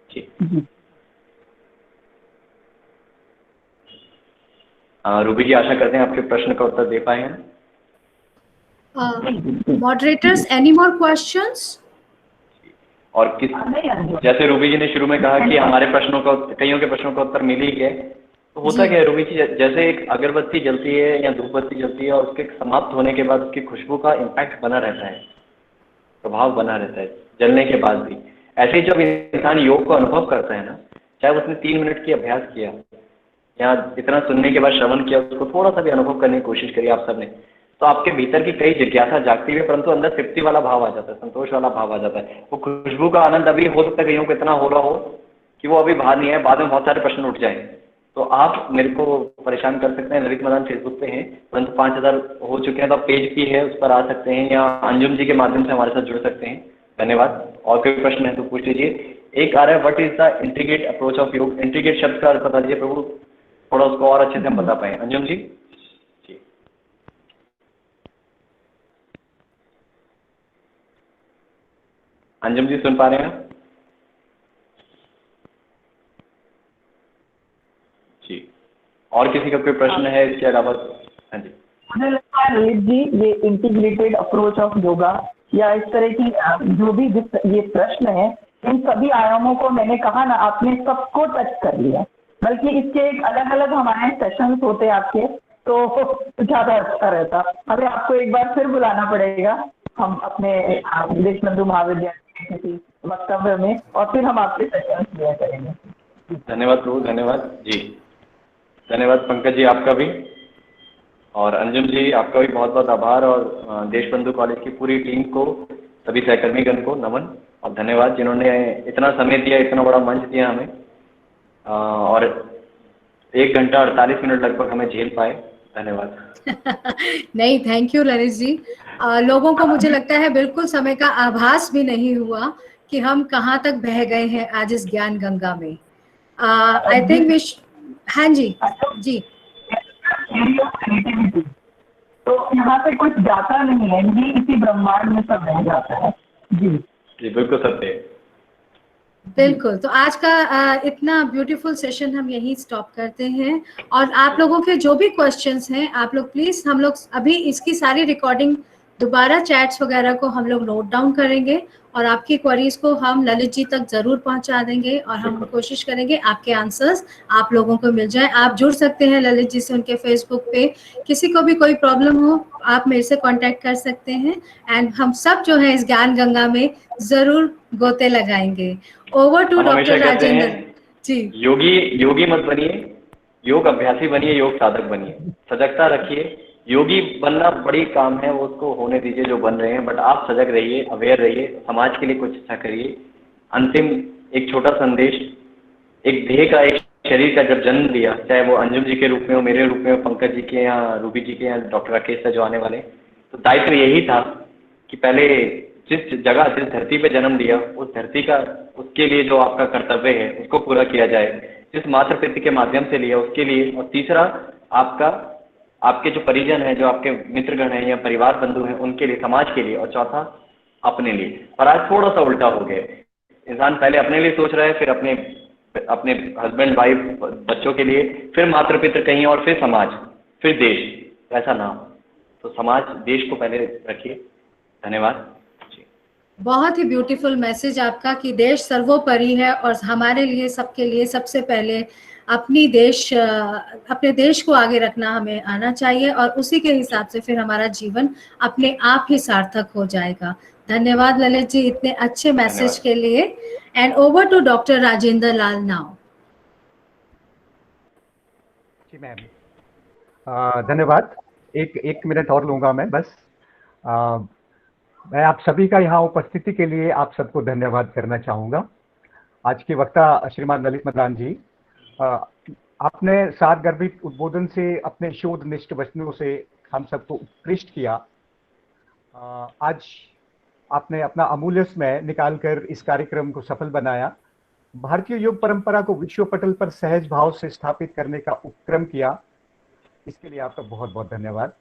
जी रूबी जी, आशा करते हैं आपके प्रश्न का उत्तर दे पाए हैं। Moderators, any more questions? और किस, जैसे रूबी जी ने शुरू में कहा कि हमारे प्रश्नों का, कईयों के प्रश्नों का उत्तर मिल ही गया, तो होता क्या है रूबी जी, जैसे एक अगरबत्ती जलती है या धूप बत्ती जलती है और उसके समाप्त होने के बाद उसकी खुशबू का इम्पैक्ट बना रहता है, प्रभाव बना रहता है जलने के बाद भी। ऐसे ही जब इंसान योग को अनुभव करता है ना, चाहे उसने 3 मिनट की अभ्यास किया या इतना सुनने के बाद श्रवण किया, उसको थोड़ा सा भी अनुभव करने की कोशिश करी आप सबने, तो आपके भीतर की कई जिज्ञासा जागती है, परंतु अंदर तृप्ति वाला भाव आ जाता है, संतोष वाला भाव आ जाता है। वो खुशबू का आनंद अभी हो सकता है कईयों को इतना हो रहा हो कि वो अभी बाहर नहीं है, बाद में बहुत सारे प्रश्न उठ जाए। तो आप मेरे को परेशान कर सकते हैं, ललित मदान फेसबुक पे हैं, परंतु 5000 हो चुके हैं, तो आप पेज भी है उस पर आ सकते हैं या अंजुम जी के माध्यम से हमारे साथ जुड़ सकते हैं। धन्यवाद। और कोई प्रश्न है तो पूछ लीजिए। एक आ रहा है, what is the integrate approach of योग? इंटीग्रेट शब्द का अर्थ बता दीजिए प्रभु, थोड़ा उसको और अच्छे से हम बता पाए। अंजुम जी। अंजुम जी सुन पा रहे हैं आप? जी। और किसी का कोई प्रश्न है इसके अलावा? हाँ जी। मुझे लगता है ललित जी, ये इंटीग्रेटेड अप्रोच ऑफ योगा या इस तरह की जो भी ये प्रश्न है, इन सभी आयामों को मैंने कहा ना, आपने सबको टच कर लिया। बल्कि इसके एक अलग अलग हमारे सेशंस होते आपके, तो ज़्यादा अच्छा रहता। हमें आपको एक बार फिर बुलाना पड़ेगा, हम अपने देशबंधु महाविद्यालय के किसी वक्तव्य में, और फिर हम आपके सेशंस लिया करेंगे। धन्यवाद प्रभु, धन्यवाद जी। धन्यवाद पंकज जी आपका भी, और अंजुम जी आपका भी बहुत बहुत आभार, और देशबंधु कॉलेज की पूरी टीम को, सभी सहकर्मीगण को नमन और धन्यवाद, जिन्होंने इतना समय दिया, इतना बड़ा मंच दिया हमें, और 1 घंटा 48 मिनट लगभग हमें झेल पाए। धन्यवाद। नहीं, थैंक यू ललित जी। लोगों को मुझे लगता है बिल्कुल समय का आभास भी नहीं हुआ कि हम कहाँ तक बह गए हैं आज इस ज्ञान गंगा में। आई थिंक हाँ जी जी। तो यहाँ पे कुछ जाता नहीं है, ये इसी ब्रह्मांड में सब रह जाता है। जी बिल्कुल सत्य है। बिल्कुल। तो आज का इतना ब्यूटीफुल सेशन हम यहीं स्टॉप करते हैं, और आप लोगों के जो भी क्वेश्चंस हैं, आप लोग प्लीज, हम लोग अभी इसकी सारी रिकॉर्डिंग दोबारा चैट्स वगैरह को हम लोग नोट डाउन करेंगे, और आपकी क्वेरीज को हम ललित जी तक जरूर पहुंचा देंगे, और हम कोशिश करेंगे आपके आंसर्स आप लोगों को मिल जाए। आप जुड़ सकते हैं ललित जी से उनके फेसबुक पे, किसी को भी कोई प्रॉब्लम हो आप मेरे से कांटेक्ट कर सकते हैं, एंड हम सब जो है इस ज्ञान गंगा में जरूर गोते लगाएंगे। ओवर टू डॉक्टर राजेंद्र जी। योगी मत बनिए, योग अभ्यासी बनिए, योग साधक बनिए, सजगता रखिए। योगी बनना बड़ी काम है, वो उसको होने दीजिए जो बन रहे हैं, बट आप सजग रहिए, अवेयर रहिए, समाज के लिए कुछ अच्छा करिए। अंतिम एक छोटा संदेश, एक देह का, एक शरीर का जब जन्म लिया, चाहे वो अंजुम जी के रूप में हो, मेरे रूप में हो, पंकज जी के या रूबी जी के या डॉक्टर राकेश से जो आने वाले, तो दायित्व यही था कि पहले जिस जगह, जिस धरती पे जन्म लिया, उस धरती का, उसके लिए जो आपका कर्तव्य है उसको पूरा किया जाए, जिस मातृ पितृ के माध्यम से लिया उसके लिए, और तीसरा आपके जो परिजन है, जो आपके मित्रगण हैं या परिवार बंधु हैं, उनके लिए, समाज के लिए, और चौथा अपने लिए। पर आज थोड़ा सा उल्टा हो गया, इंसान पहले अपने लिए सोच रहा है, फिर अपने हस्बैंड वाइफ बच्चों के लिए, फिर मातृ पितृ कहीं और, फिर समाज, फिर देश। ऐसा ना हो, तो समाज देश को पहले रखिए। धन्यवाद। बहुत ही ब्यूटीफुल मैसेज आपका कि देश सर्वोपरि है, और हमारे लिए, सबके लिए सबसे पहले अपने देश को आगे रखना हमें आना चाहिए, और उसी के हिसाब से फिर हमारा जीवन अपने आप ही सार्थक हो जाएगा। धन्यवाद ललित जी इतने अच्छे मैसेज के लिए। And over to doctor Rajendra Lal now. जी मैम, धन्यवाद। एक मिनट और लूंगा मैं बस। मैं आप सभी का यहाँ उपस्थिति के लिए आप सबको धन्यवाद करना चाहूँगा। आज के वक्ता श्रीमान ललित मदान जी, आपने सारगर्भित उद्बोधन से, अपने शोधनिष्ठ वचनों से हम सबको उत्कृष्ट किया। आज आपने अपना अमूल्य समय निकालकर इस कार्यक्रम को सफल बनाया, भारतीय योग परंपरा को विश्व पटल पर सहज भाव से स्थापित करने का उपक्रम किया। इसके लिए आपका बहुत बहुत धन्यवाद।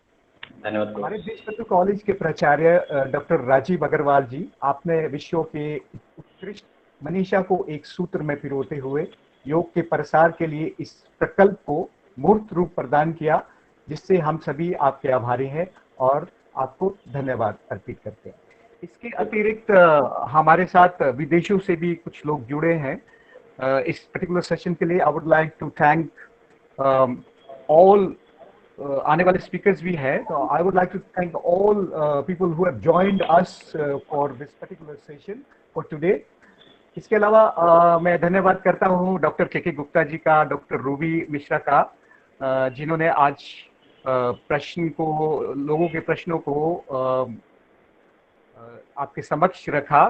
धन्यवाद। हमारे देशबंधु कॉलेज के प्राचार्य डॉक्टर राजीव अग्रवाल जी, आपने विश्व के उत्कृष्ट मनीषा को एक सूत्र में पिरोते हुए योग के प्रसार के लिए इस प्रकल्प को मूर्त रूप प्रदान किया, जिससे हम सभी आपके आभारी हैं और आपको धन्यवाद अर्पित करते हैं। इसके अतिरिक्त हमारे साथ विदेशों से भी कुछ लोग जुड़े हैं इस पर्टिकुलर सेशन के लिए। I would like to thank all आने वाले स्पीकर्स भी हैं, तो I would like to thank all people who have joined us for this particular session for today. इसके अलावा मैं धन्यवाद करता हूँ डॉक्टर के गुप्ता जी का, डॉक्टर रूबी मिश्रा का, जिन्होंने आज लोगों के प्रश्नों को आपके समक्ष रखा।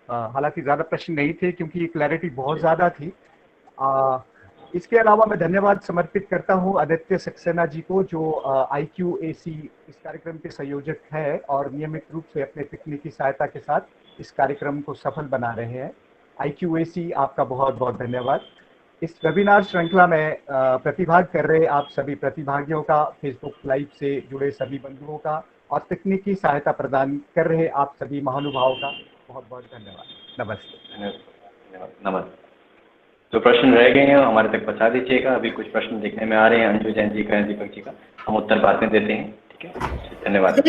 हालांकि ज़्यादा प्रश्न नहीं थे क्योंकि क्लैरिटी बहुत ज़्यादा थी। इसके अलावा मैं धन्यवाद समर्पित करता हूं आदित्य सक्सेना जी को, जो IQAC इस कार्यक्रम के संयोजक हैं और नियमित रूप से अपने तकनीकी सहायता के साथ इस कार्यक्रम को सफल बना रहे हैं। IQAC आपका बहुत बहुत धन्यवाद। इस वेबिनार श्रृंखला में प्रतिभाग कर रहे आप सभी प्रतिभागियों का, फेसबुक लाइव से जुड़े सभी बंधुओं का और तकनीकी सहायता प्रदान कर रहे आप सभी महानुभावों का बहुत बहुत धन्यवाद। नमस्ते। नमस्ते। जो प्रश्न रह गए हैं हमारे तक पहुंचा दीजिएगा। अभी कुछ प्रश्न देखने में आ रहे हैं अंजू जैन जी का, दीपक जी का, हम उत्तर बाद में देते हैं। ठीक है, धन्यवाद।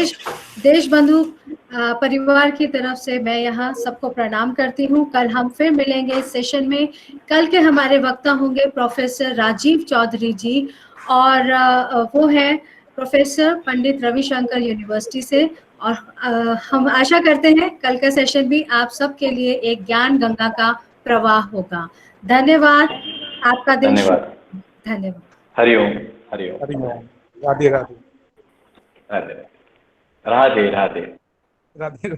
देश बंधु परिवार की तरफ से मैं यहाँ सबको प्रणाम करती हूँ। कल हम फिर मिलेंगे इस सेशन में। कल के हमारे वक्ता होंगे प्रोफेसर राजीव चौधरी जी, और वो है प्रोफेसर पंडित रविशंकर यूनिवर्सिटी से। और हम आशा करते हैं कल का सेशन भी आप सबके लिए एक ज्ञान गंगा का प्रवाह होगा। धन्यवाद। आपका दिन धन्यवाद। धन्यवाद। हरिओम। हरिओम। हरिओम। राधे राधे। राधे राधे। राधे राधे। राधे।